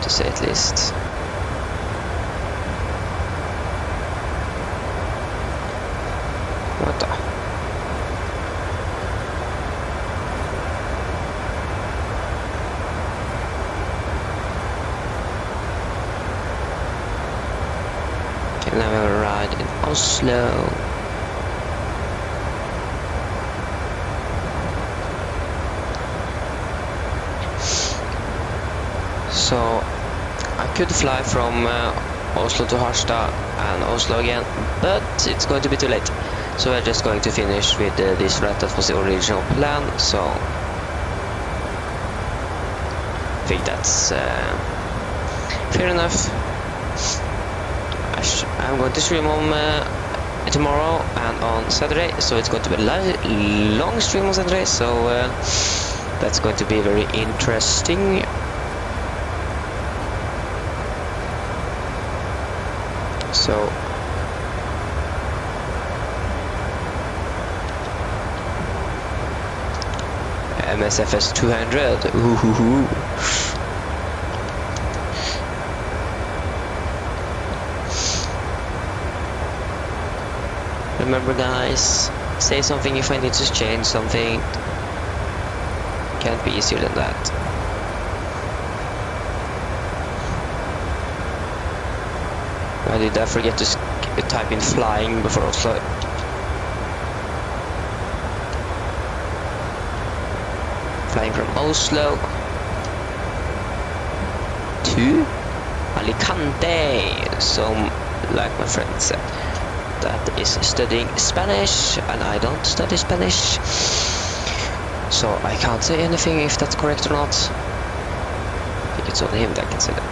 A: to say at least. What the? Okay, now we have a ride in Oslo. So I could fly from Oslo to Harstad and Oslo again, but it's going to be too late. So we're just going to finish with this flight. That was the original plan, so I think that's fair enough. I'm going to stream on tomorrow and on Saturday, so it's going to be a long stream on Saturday, so that's going to be very interesting. So MSFS2020. Remember, guys, say something if I need to change something. Can't be easier than that. Why did I forget to type in flying before Oslo? Flying from Oslo to Alicante. So, like my friend said, that is studying Spanish, and I don't study Spanish, so I can't say anything if that's correct or not. I think it's only him that can say that.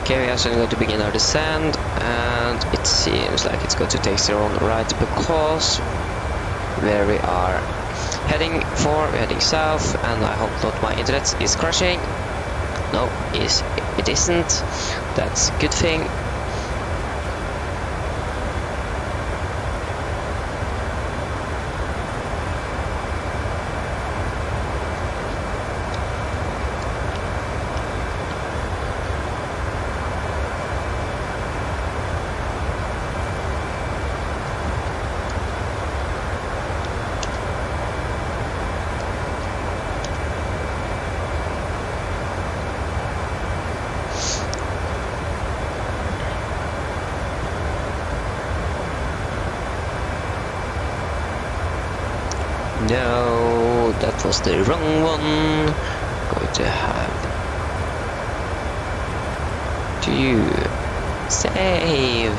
A: Okay, we are soon going to begin our descent, and it seems like it's going to take their own right because where we are heading for, we're heading south, and I hope not my internet is crashing. No, it isn't. That's a good thing. No, that was the wrong one. Going to have to save.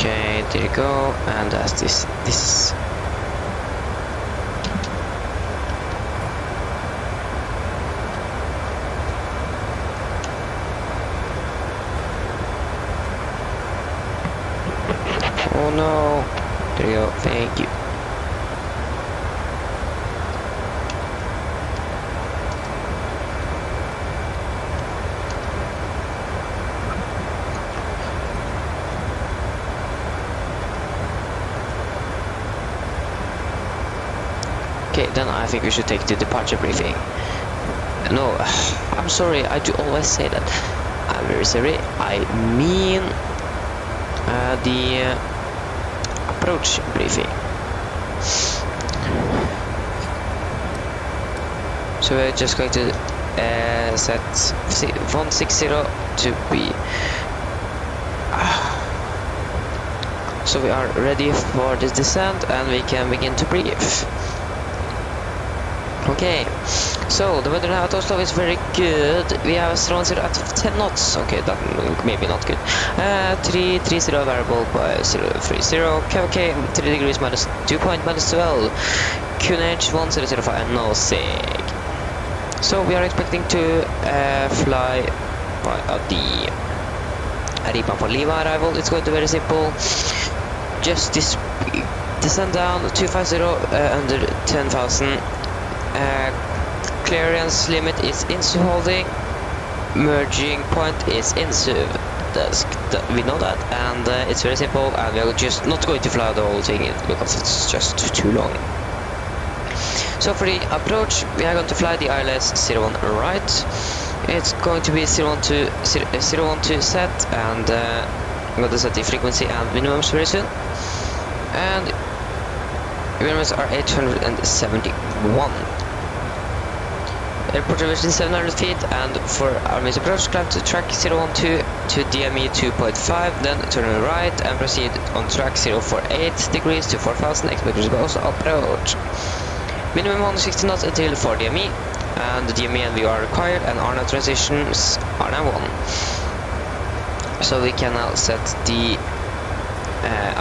A: Okay, there you go, and as this oh no, there you go, thank you. Okay, then I think we should take the departure briefing. No, I'm sorry, I do always say that. I'm very sorry. I mean the approach briefing. So we're just going to set 160 to be. So we are ready for this descent, and we can begin to brief. Okay, so the weather now at Oslo is very good. We have a strong zero at 10 knots. Okay, that maybe not good. 330 variable by 030. Okay, 3 degrees minus 2 point minus 12. QNH 1005 no sig. So we are expecting to fly the Aripa for Lima arrival. It's going to be very simple. Just descend down 250 under 10,000. Clearance limit is INSU holding. Merging point is INSU. We know that, and it's very simple, and we are just not going to fly the whole thing because it's just too long. So for the approach, we are going to fly the ILS 01 right. It's going to be 012 set, and I'm going to set the frequency and minimums very soon. And minimums are 871. Airport elevation 700 feet, and for our main approach, climb to track 012 to DME 2.5, then turn right and proceed on track 048 degrees to 4000, expected to Oslo approach. Minimum 160 knots until 4 DME, and the DME and VU are required, and RNAV transitions are now 1. So we can now set the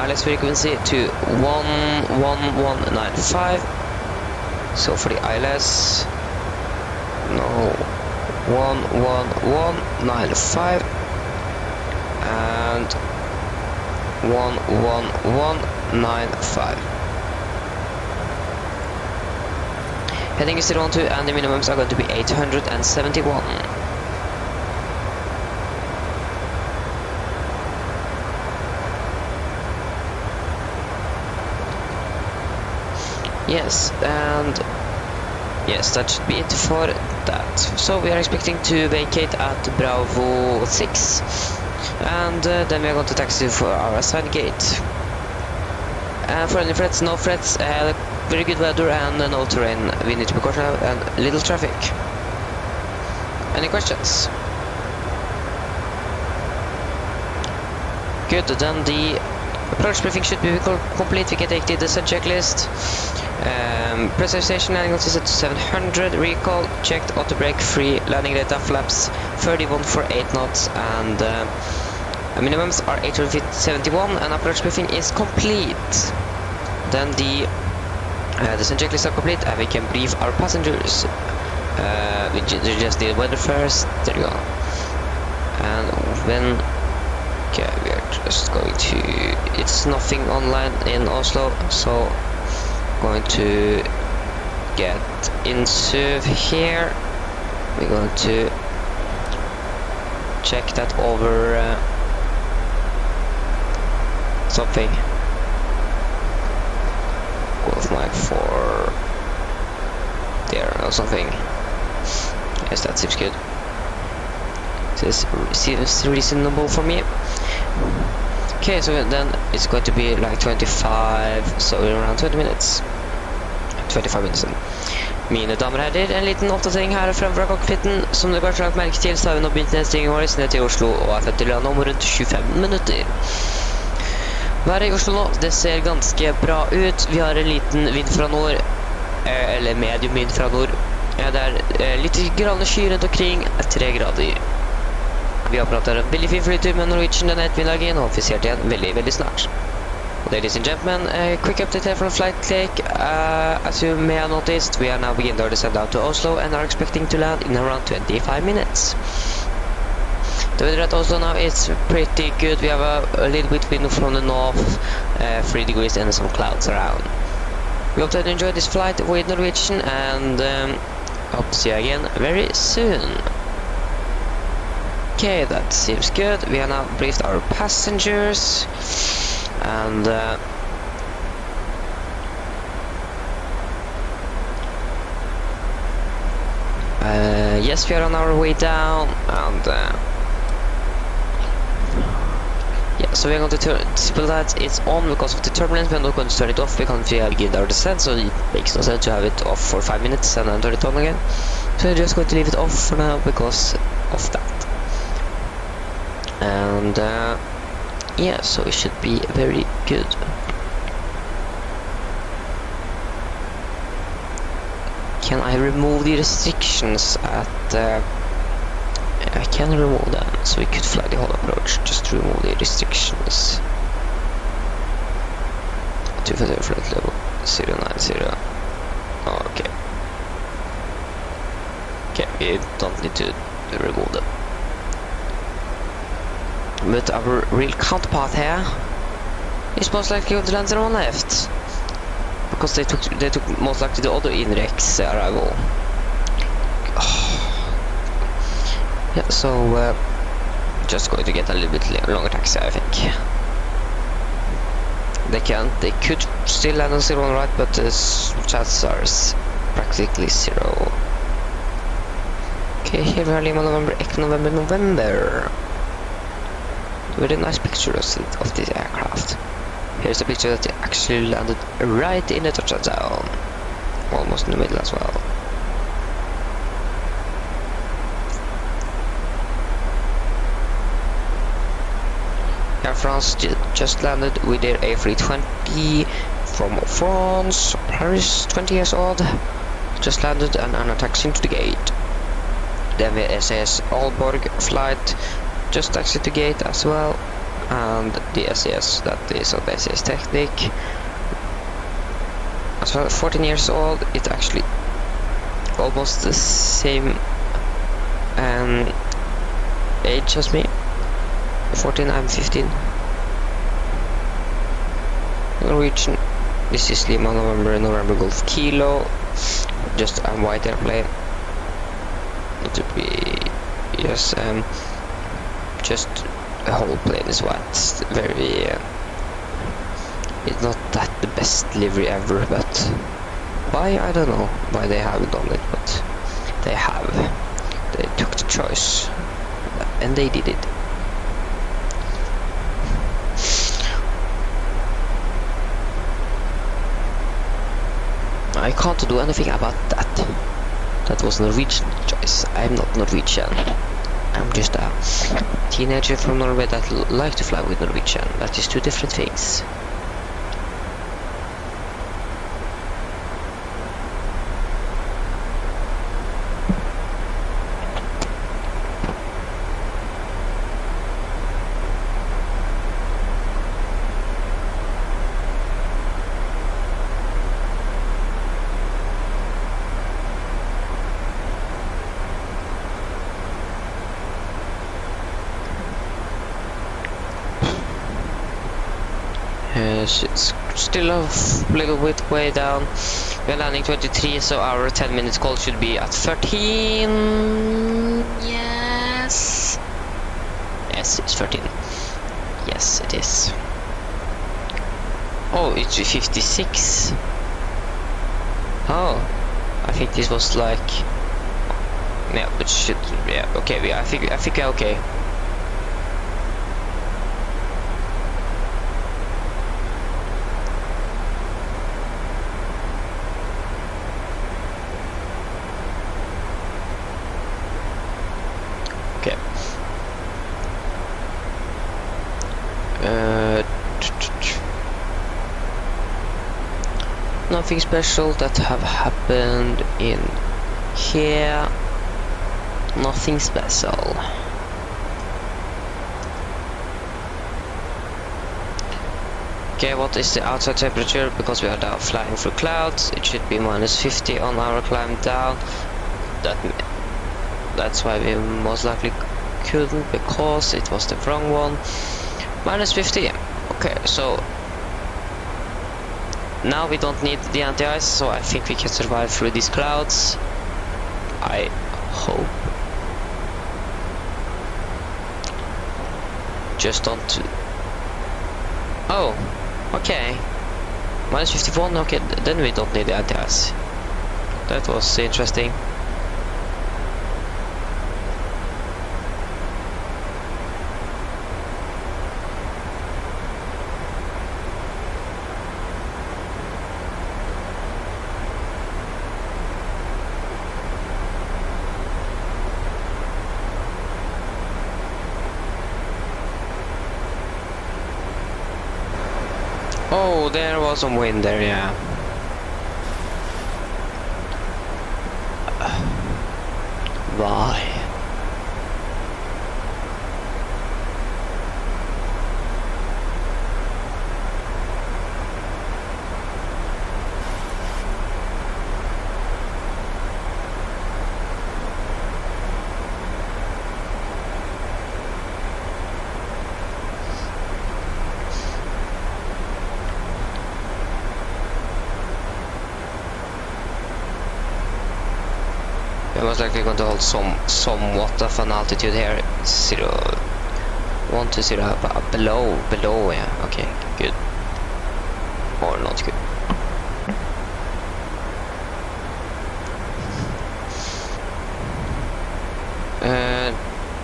A: ILS frequency to 11195. So for the ILS, no, 11195 and 11195. Heading is 012, and the minimums are going to be 871. Yes, and yes, that should be it for that. So we are expecting to vacate at Bravo 6, and then we are going to taxi for our assigned gate. For any threats, no threats, very good weather and no terrain. We need to be cautious and little traffic. Any questions? Good, then the approach briefing should be complete. We can take the descent checklist. Pressure station landing is set to 700, recall, checked, auto brake, free, landing data, flaps 31 for 8 knots, and minimums are 871, and approach briefing is complete. Then the descent checklist are complete, and we can brief our passengers. We just need weather first. There you go. And when okay, we are just going to. It's nothing online in Oslo, so going to get INSU here. We're going to check that over something. Wolf Mike 4 there or something. Yes, that seems good. This seems reasonable for me. Okay, so then it's going to be like 25, so around 20 minutes. 25 minutes. Mine damer og herrer, en liten oppdatering her fremfra cockpiten. Som dere kanskje har lagt merke til, så har vi nå begynt nedstigningen vår ned til Oslo og er til land om rundt 25 minutter. Været i Oslo nå, det ser ganske bra ut. Vi har en liten vind fra nord, eller medium vind fra nord. Det er litt grann skyer rundt omkring, 3 grader. Vi har pratet en veldig fin flytur med Norwegian denne ettermiddagen, og offisert igjen veldig, veldig snart. Ladies and gentlemen, a quick update here from Flight Lake. As you may have noticed, we are now beginning our descent down to Oslo and are expecting to land in around 25 minutes. The weather at Oslo now is pretty good. We have a little bit wind from the north, 3 degrees and some clouds around. We hope that you enjoyed this flight with Norwegian, and hope to see you again very soon. Okay, that seems good. We have now briefed our passengers, and yes, we are on our way down, and yeah, so we are going to disable that it's on because of the turbulence. We are not going to turn it off because we have begun our descent, so it makes no sense to have it off for 5 minutes and then turn it on again. So we're just going to leave it off for now because of that. And yeah, so it should be very good. Can I remove the restrictions at I can remove them, so we could fly the whole approach. Just remove the restrictions. 250 flight level 090. Okay, we don't need to remove them. But our real counterpart here is most likely on the land on left, because they took most likely the other Inrex arrival. Yeah, so just going to get a little bit longer taxi, I think. They could still land on 0 on right, but the chances are practically 0. Okay, here we are, Lima, November, Echo, November, November. Very nice pictures of this aircraft. Here's a picture that they actually landed right in the touchdown zone. Almost in the middle as well. Air France just landed with their A320 from France. Paris, 20 years old. Just landed and are taxiing to the gate. Then the SAS Aalborg flight just taxied to gate as well. And the SAS, that is on the SAS Technic. As well, 14 years old, it's actually almost the same age as me. 14, I'm 15. Norwegian, this is Lima, November, Golf Kilo. Just a white airplane. Not to be, yes, just the whole plane is white. Very, it's not that the best livery ever, but why, I don't know why they haven't done it, but they have. They took the choice, and they did it. I can't do anything about that. That was Norwegian choice. I'm not Norwegian. I'm just a teenager from Norway that like to fly with Norwegian. That is two different things. It's still a little bit way down. We're landing 23, so our 10-minute call should be at 13. Yes. Yes, it's 13. Yes, it is. Oh, it's 56. Oh, I think this was like. Yeah, but should. Yeah, okay. I think we're okay. Okay. Nothing special that have happened in here. Nothing special. Okay, what is the outside temperature? Because we are now flying through clouds, it should be -50 on our climb down. That's why we most likely couldn't, because it was the wrong one. -50. Okay, so now we don't need the anti-ice, so I think we can survive through these clouds. I hope. Just don't. Oh, okay. -51. Okay, then we don't need the anti-ice. That was interesting. Oh, there was some wind there, yeah. Why? We're most likely going to hold somewhat of an altitude here. 1 to 0 below, yeah, okay, good. Or not good.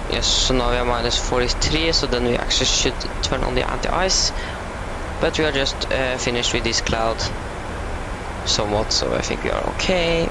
A: Yes, so now we are minus 43, so then we actually should turn on the anti-ice. But we are just finished with this cloud somewhat, so I think we are okay.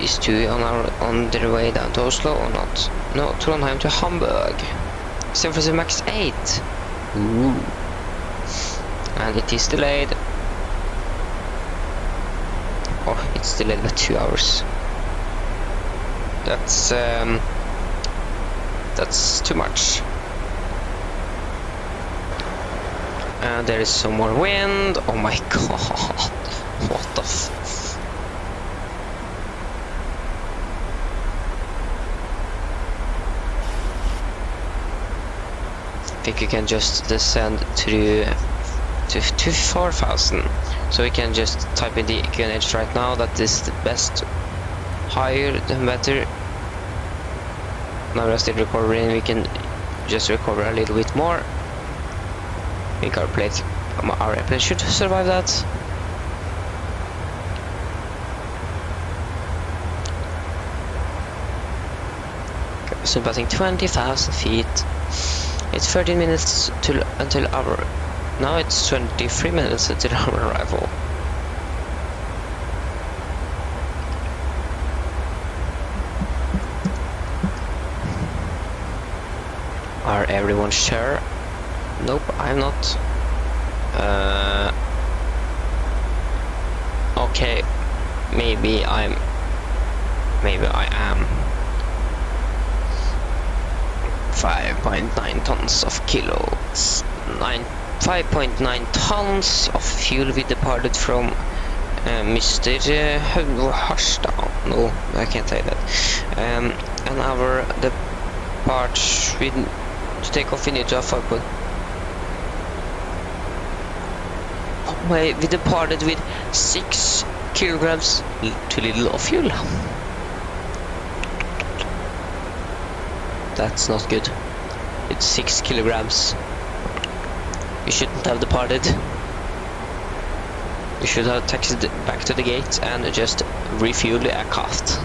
A: Is 2 on their way down to Oslo or not? No, Trondheim to Hamburg. San Francisco max 8. Ooh. And it is delayed. Oh, it's delayed by 2 hours. That's too much. And there is some more wind. Oh my god. What the f... I think you can just descend through to 4,000. So we can just type in the QNH right now. That is the best. Higher than better. Now we're still recovering. We can just recover a little bit more. I think our airplane should survive that. So passing 20,000 feet. It's 13 minutes until our... Now it's 23 minutes until our arrival. Are everyone sure? Nope, I'm not. Okay, maybe I am. 5.9 tons of kilos. 5.9 tons of fuel we departed from Mr. Harstad. No, I can't say that. And our departure to take off we need to have 5. Oh my, we departed with 6 kilograms too little of fuel. That's not good. It's 6 kilograms. We shouldn't have departed. We should have taxied back to the gate and just refueled the aircraft.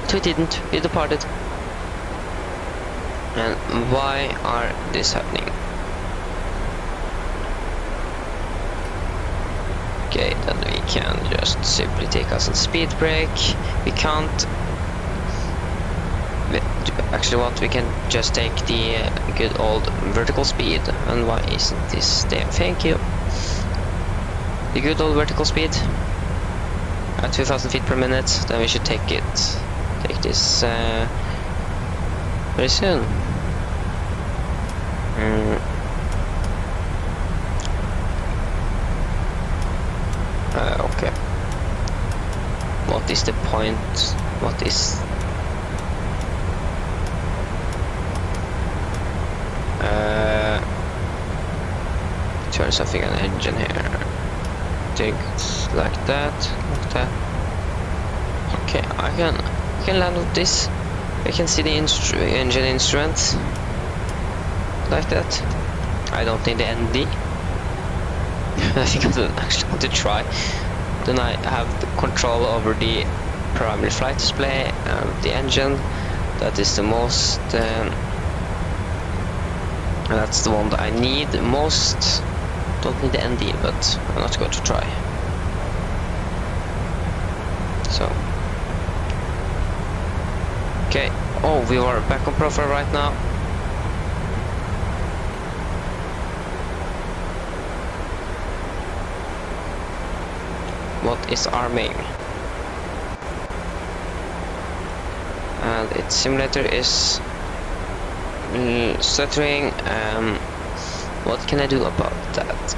A: But we didn't. We departed. And why are this happening? Okay, then we can just simply take us on speed brake. We can't. Actually, what we can just take the good old vertical speed. And why isn't this there? Thank you. The good old vertical speed at 2,000 feet per minute. Then we should take this very soon. Okay. What is the point? What is... turn something on the engine here. Things like that, Okay, I can land with this. I can see the engine instruments like that. I don't need the ND. I think I don't actually want to try. Then I have the control over the primary flight display and the engine. That is the most. That's the one that I need most. Don't need the ND, but I'm not going to try. So. Okay. Oh, we are back on profile right now. What is arming? And its simulator is stuttering. What can I do about that?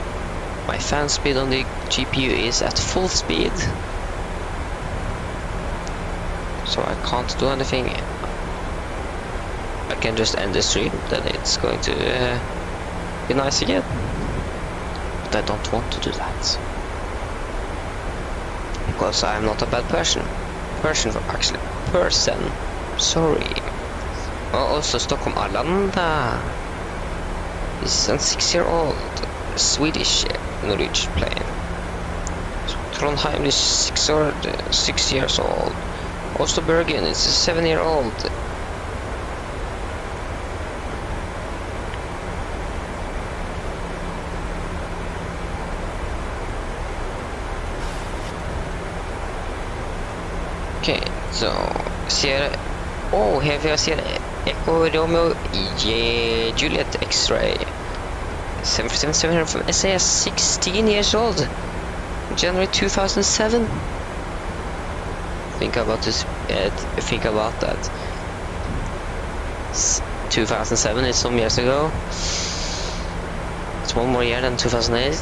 A: My fan speed on the GPU is at full speed, so I can't do anything. I can just end the stream, then it's going to be nice again. But I don't want to do that, because I'm not a bad person. Person. Sorry. Oh, also Stockholm Arlanda. This is a 6-year-old Swedish Norwegian plane. Trondheim is 6 years old. Oslo Bergen is a 7-year-old. Okay, so Sierra. Oh, here we are Echo Romeo Juliet X-ray 747 from SAS, 16 years old, January 2007. Think about this. Think about that. 2007 is some years ago. It's one more year than 2008.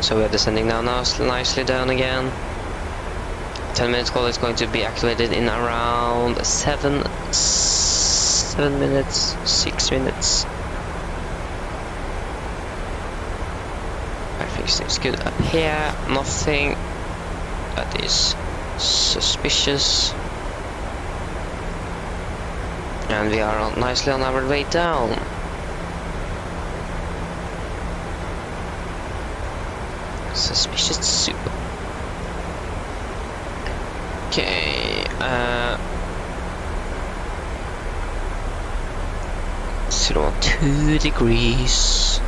A: So we are descending now nicely down again. 10-minute call is going to be activated in around 7 minutes, 6 minutes. Everything seems good up here. Nothing that is suspicious. And we are nicely on our way down. Suspicious soup. Okay, 2 degrees.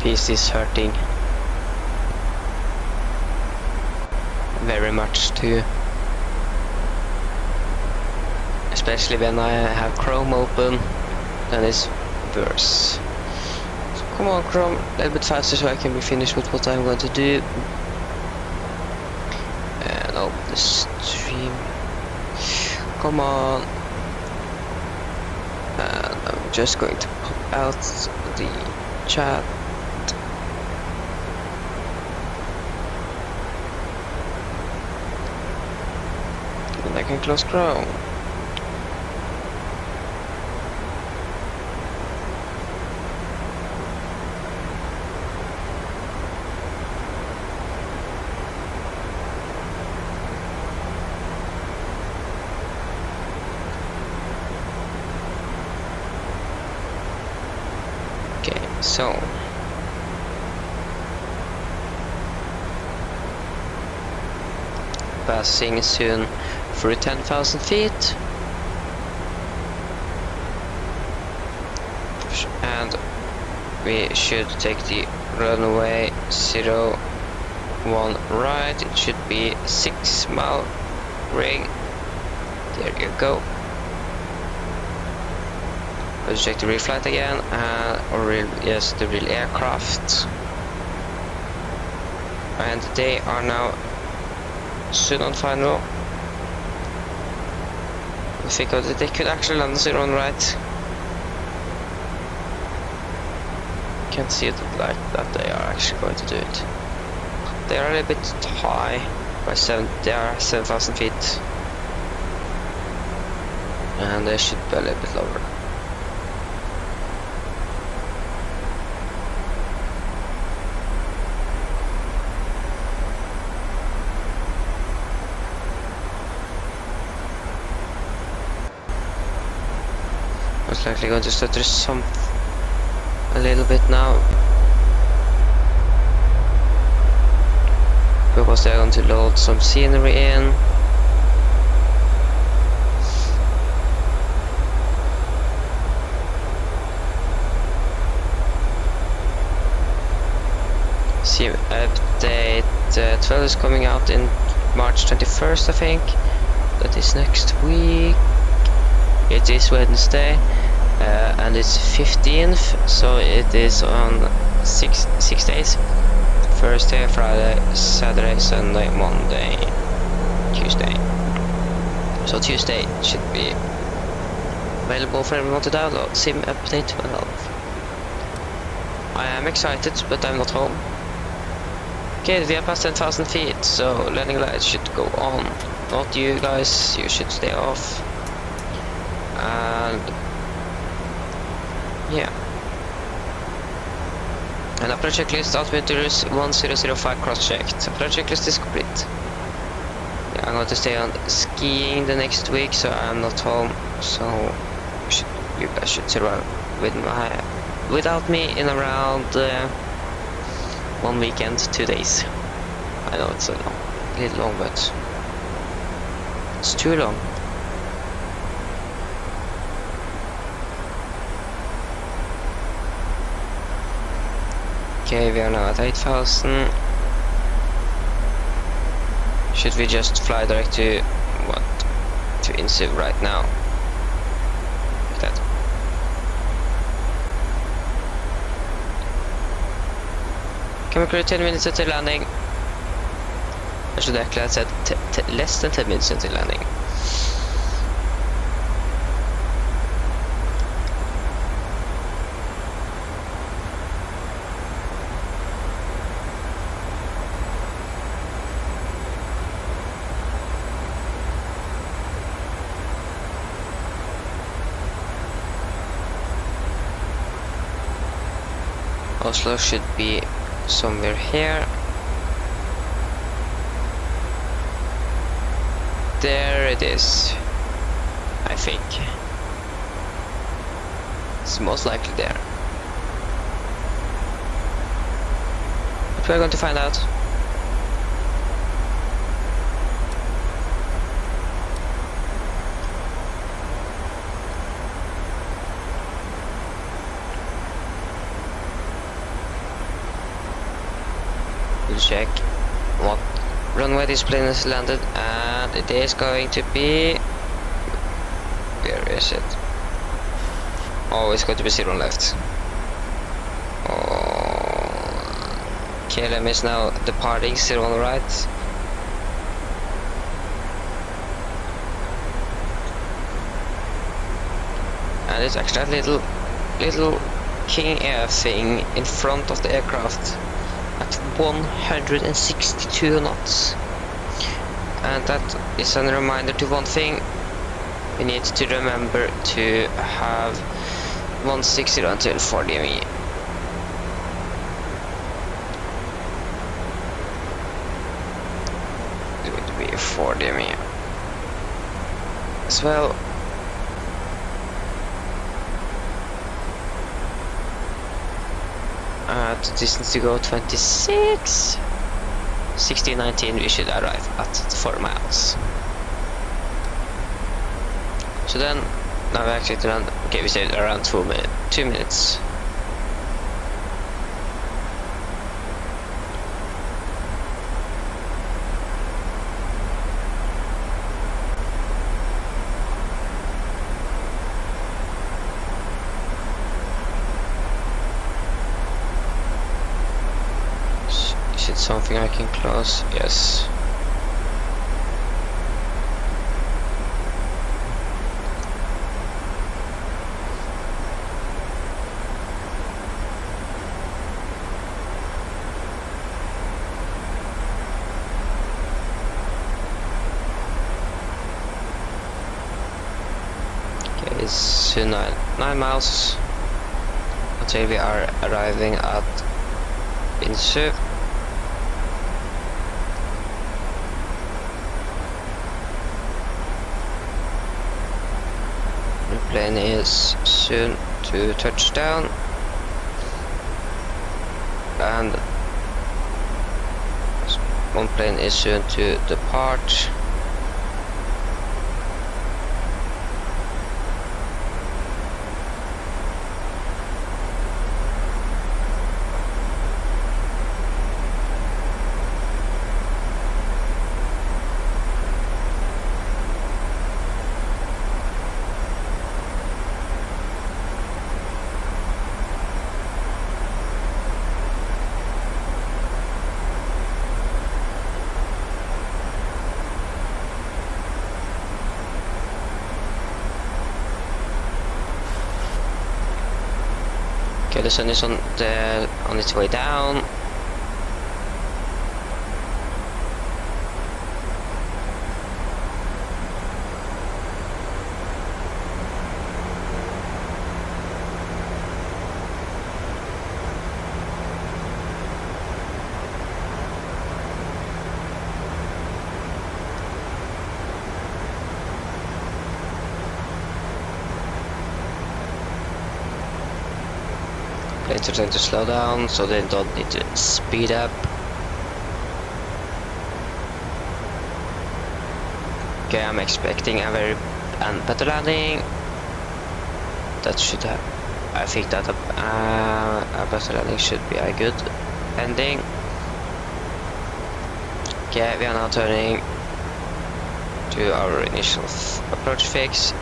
A: Piece is hurting very much too, especially when I have Chrome open, then it's worse. So come on Chrome, a little bit faster so I can be finished with what I'm going to do. And open the stream. Come on. And I'm just going to pop out the chat. I can close Chrome. Okay, so passing soon through 10,000 feet, and we should take the runway 01 right. It should be 6-mile ring. There you go. Let's check the real flight again, yes, the real aircraft, and they are now soon on final. I think that they could actually land on 01 right. Can't see it like that they are actually going to do it. They are a little bit high by 7. They are 7,000 feet, and they should be a little bit lower. Most likely going to stutter a little bit now. Because they're going to load some scenery in. Sim update 12 is coming out in March 21st, I think. That is next week. It is Wednesday, and it's 15th, so it is on 6 days. Thursday, Friday, Saturday, Sunday, Monday, Tuesday. So Tuesday should be available for everyone to download. Sim update 12. I am excited, but I'm not home. Okay, we are past 10,000 feet, so landing lights should go on. Not you guys, you should stay off. And yeah. And upload checklist altimeters 1005 cross-checked. Upload checklist is complete. Yeah, I'm going to stay on skiing the next week, so I'm not home. So you guys should survive without me in around 1 weekend, 2 days. I know it's a little long, but it's too long. Okay, we are now at 8,000. Should we just fly direct to Insu right now? Like that. Camera crew 10 minutes until landing. I should actually have said less than 10 minutes until landing. Oslo should be somewhere here. There it is, I think. It's most likely there. But we're going to find out. We'll check what runway this plane has landed, and it is going to be... Where is it? Oh, it's going to be 0 left. Oh, KLM is now departing, 0 on the right. And it's actually a little King Air thing in front of the aircraft at 162 knots. And that is a reminder to one thing: we need to remember to have 160 until 40 ME. It's going to be 40 ME as well. The distance to go 26. 1619 we should arrive at 4 miles. So then, now we actually run. Okay, we saved around 2 minutes. Is it something I can close? Yes. Okay, it's soon 9 miles until we are arriving at Insu. plane is soon to touch down, and one plane is soon to depart. Okay, the sun is on its way down. Planes are trying to slow down, so they don't need to speed up. Okay, I'm expecting a better landing. That should have. I think that a better landing should be a good ending. Okay, we are now turning to our initial approach fix.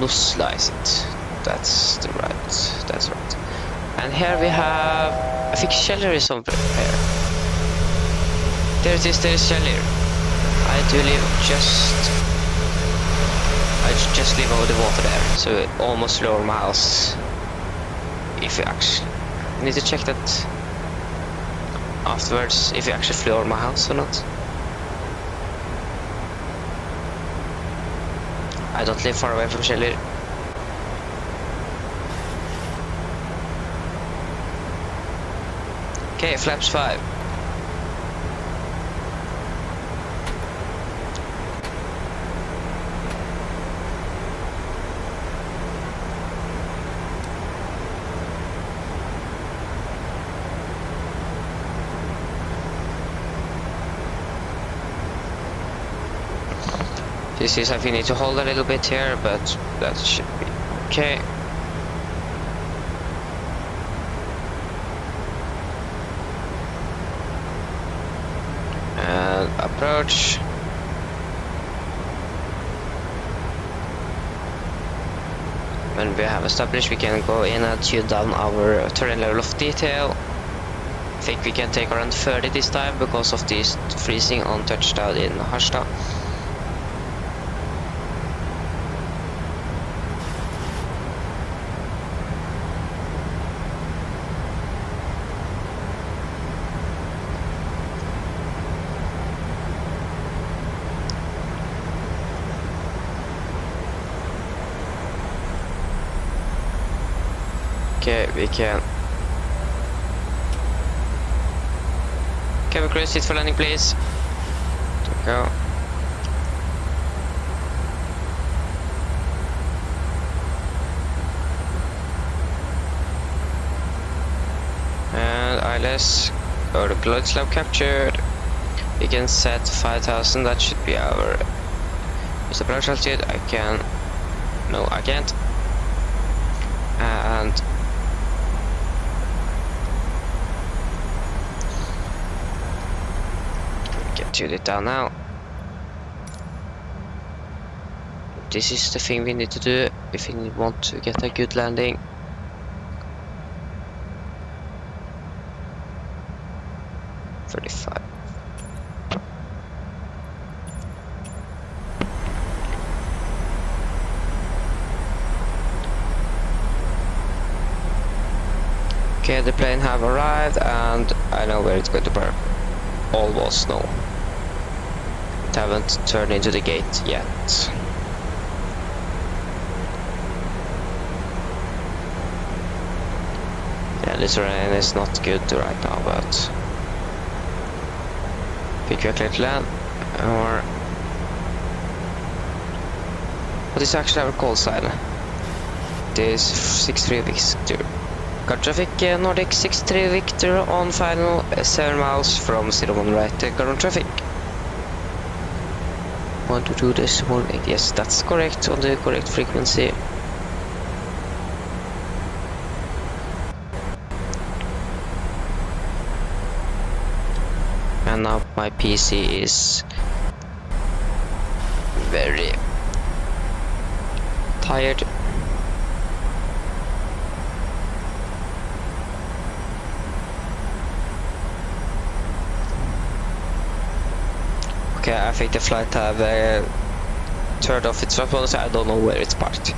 A: Slice it. That's right. And here we have, I think Sheller is over here. There it is, there is Sheller. I just leave over the water there, so it almost lower miles. If you actually need to check that afterwards, if you actually flew over my house or not. I don't live far away from Sheller. Okay, flaps 5. This is, I think, need to hold a little bit here, but that should be okay. And approach. When we have established, we can go in and tune down our terrain level of detail. I think we can take around 30 this time because of this freezing on touchdown in Harstad. Okay, we can. Can we clear seat for landing, please? There we go. And ILS, or the glide slope captured. We can set 5,000, that should be our approach altitude. I can. No, I can't. And tune it down now. This is the thing we need to do if we want to get a good landing. Okay, the plane have arrived and I know where it's going to burn. Almost no. It haven't turned into the gate yet. the terrain is not good right now, but be quickly to land. Or what is actually our call sign? This 63 Victor. Car traffic Nordic 63 Victor on final 7 miles from 01 right. Car on traffic 122.8. Yes, that's correct, on the correct frequency. And now my PC is very tired. Okay, I think the flight have turned off its transponder, so I don't know where it's parked.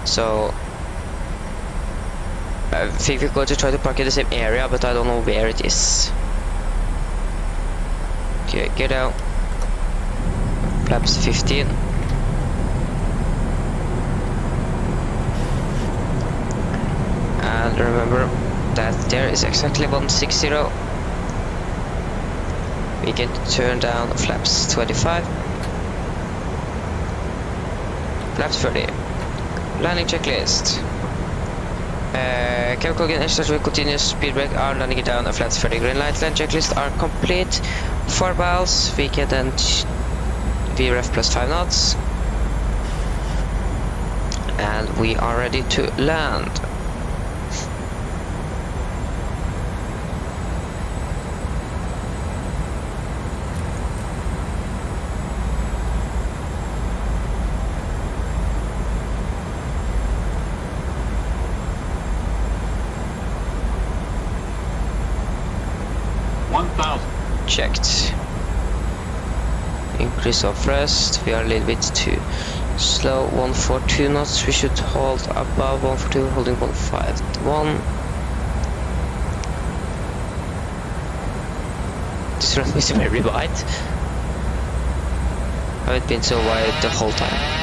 A: So I think we're going to try to park in the same area, but I don't know where it is. Okay, get out. Flaps 15. And remember that there is exactly 160. We can turn down flaps 25. Flaps 30. Landing checklist. Chemical again, extra continuous speed brake are landing it down, flaps 30 green light. Land checklist are complete. 4 miles. We can then VREF plus 5 knots. And we are ready to land. Checked. Increase of thrust. We are a little bit too slow. 142 knots. We should hold above 142, holding 151. This run is very wide. Haven't been so wide the whole time.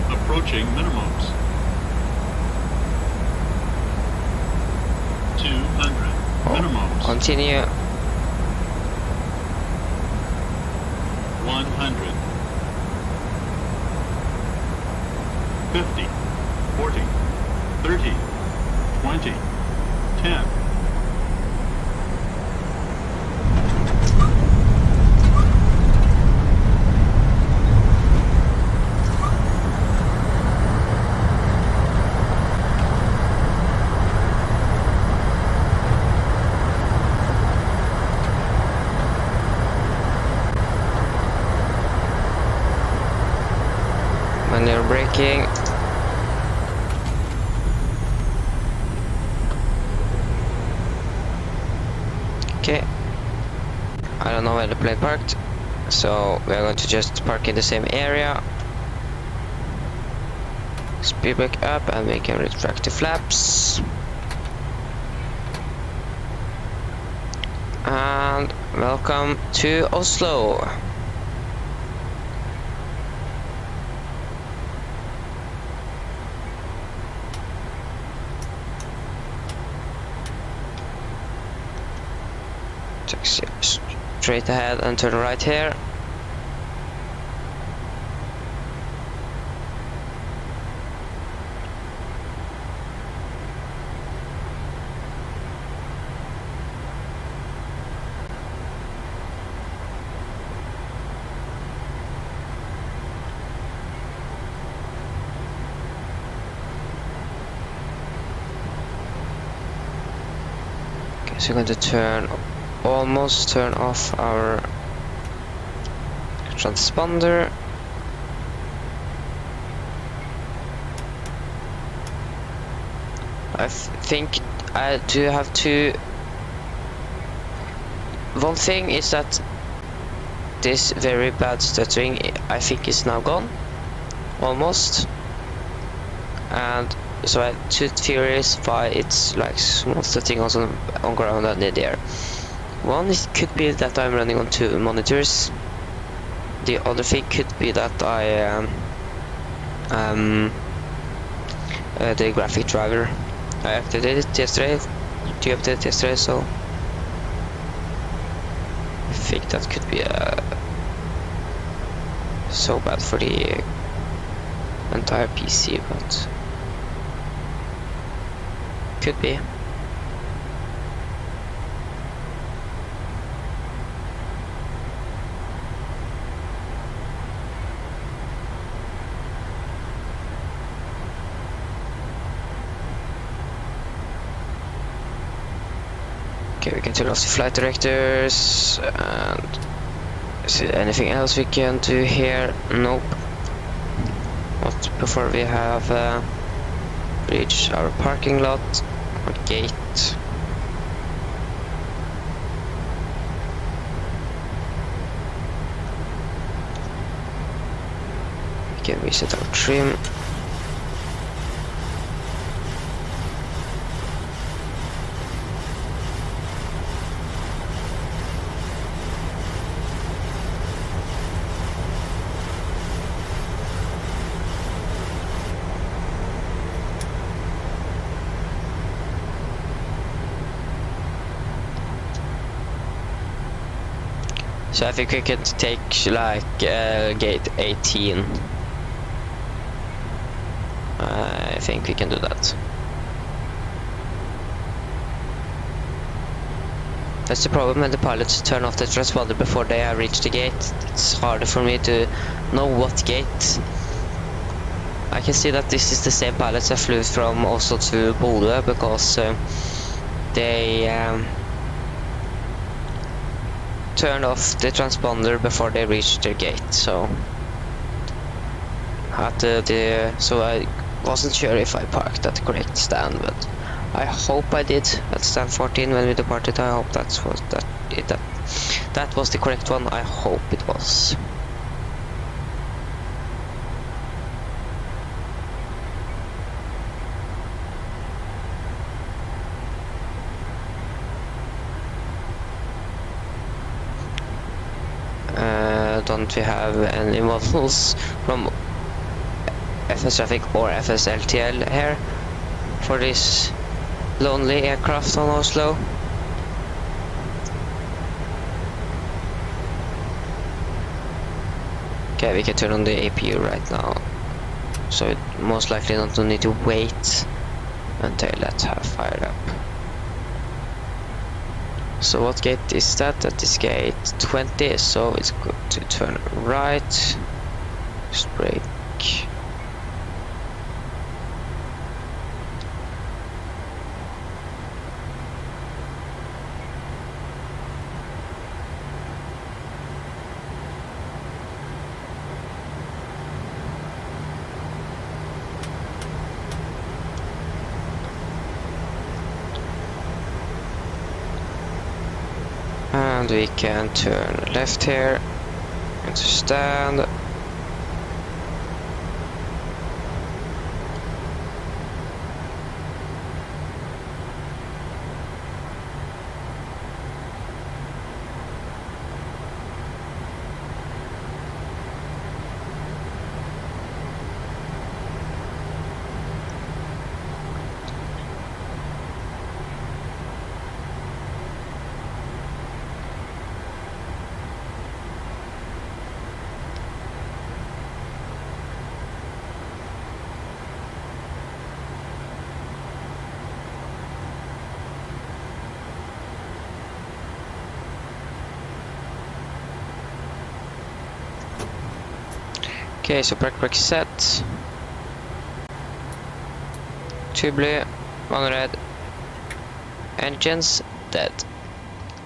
C: Approaching minimums. 200 minimums.
A: Continue.
C: 100. 50. 40. 30. 20. 10.
A: When you're braking. Okay. I don't know where the plane parked, so we are going to just park in the same area. Speed brake up and we can retract the flaps. And welcome to Oslo. Taxi straight ahead and turn right here. Okay, so we're going to almost turn off our transponder. I think I do have to. One thing is that this very bad stuttering I think is now gone. almost. And so I'm too furious why it's like most of the things on ground and in the air. One, it could be that I'm running on 2 monitors. The other thing could be that I the graphic driver, I updated it yesterday, so I think that could be so bad for the entire PC, but could be. Okay, we can turn off the flight directors, and is there anything else we can do here? Nope. Not before we have reached our parking lot or gate. We can reset our trim. So I think we could take like gate 18. I think we can do that. That's the problem when the pilots turn off the transponder before they have reached the gate. It's harder for me to know what gate. I can see that this is the same pilots that flew from Oslo to Bodø because they turned off the transponder before they reached their gate. So so I wasn't sure if I parked at the correct stand, but I hope I did at stand 14 when we departed. I hope that was the correct one. I hope it was. Don't we have any models from FS Traffic or FSLTL here for this lonely aircraft on Oslo? Okay, we can turn on the APU right now, so it most likely not need to wait until that have fired up. So what gate is that? That is gate 20, so it's good to turn right, just brake. And we can turn left here into stand. Okay, so brake set. 2 blue, 1 red. Engines dead.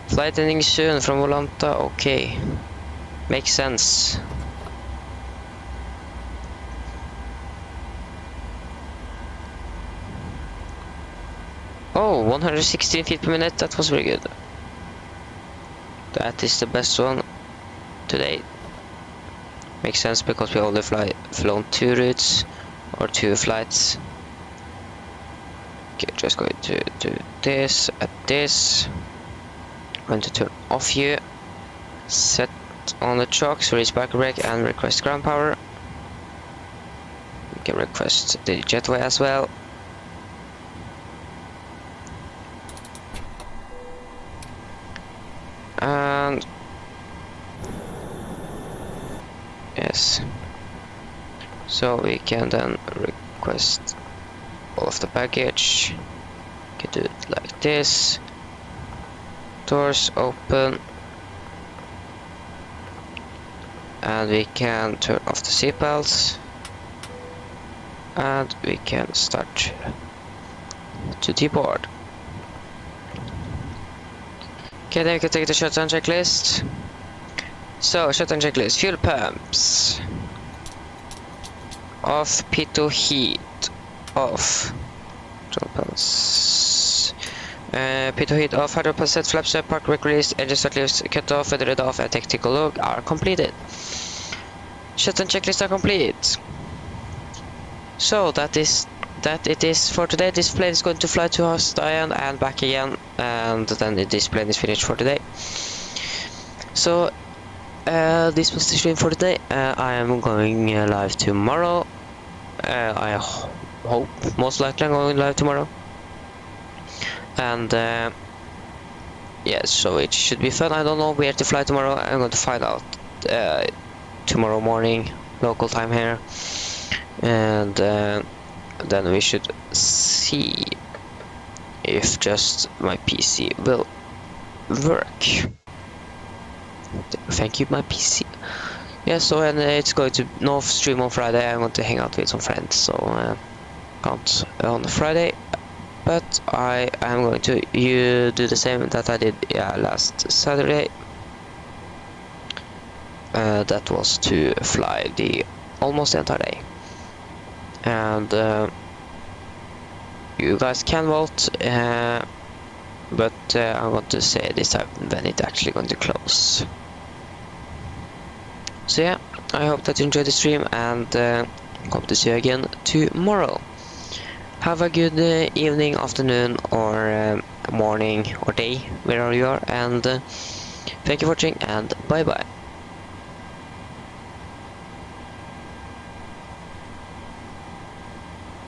A: Flight ending soon from Volanta. Okay, makes sense. Oh, 116 feet per minute. That was very good. That is the best one today. Makes sense because we only flown 2 routes or 2 flights. Okay, just going to do this at this. Going to turn off you. Set on the chocks, release back brake and request ground power. You can request the jetway as well. And yes, so we can then request all of the baggage. You can do it like this. Doors open. And we can turn off the seatbelts. And we can start to deboard. Okay, then we can take the shutdown checklist. So, shutdown checklist. Fuel pumps. Off. Pitot heat. Off. Pitot heat off. Hydro pump set. Flaps up. Park brake released. Engine start leaves cut off. Weather red off. And technical log are completed. Shutdown checklist are complete. So that it is for today. This plane is going to fly to Harstad and back again, and then this plane is finished for today. So this was the stream for today. I am going live tomorrow. I hope, most likely I'm going live tomorrow. And yes, so it should be fun. I don't know where to fly tomorrow. I'm going to find out tomorrow morning, local time here. And then we should see if just my PC will work. Thank you, my PC. Yeah, so and it's going to no stream on Friday. I'm going to hang out with some friends, so can't on Friday. But I am going to do the same that I did last Saturday. That was to fly almost the entire day. And you guys can vote, but I'm going to say this time when it's actually going to close. So yeah, I hope that you enjoyed the stream, and hope to see you again tomorrow. Have a good evening, afternoon, or morning or day, wherever you are, and thank you for watching, and bye bye.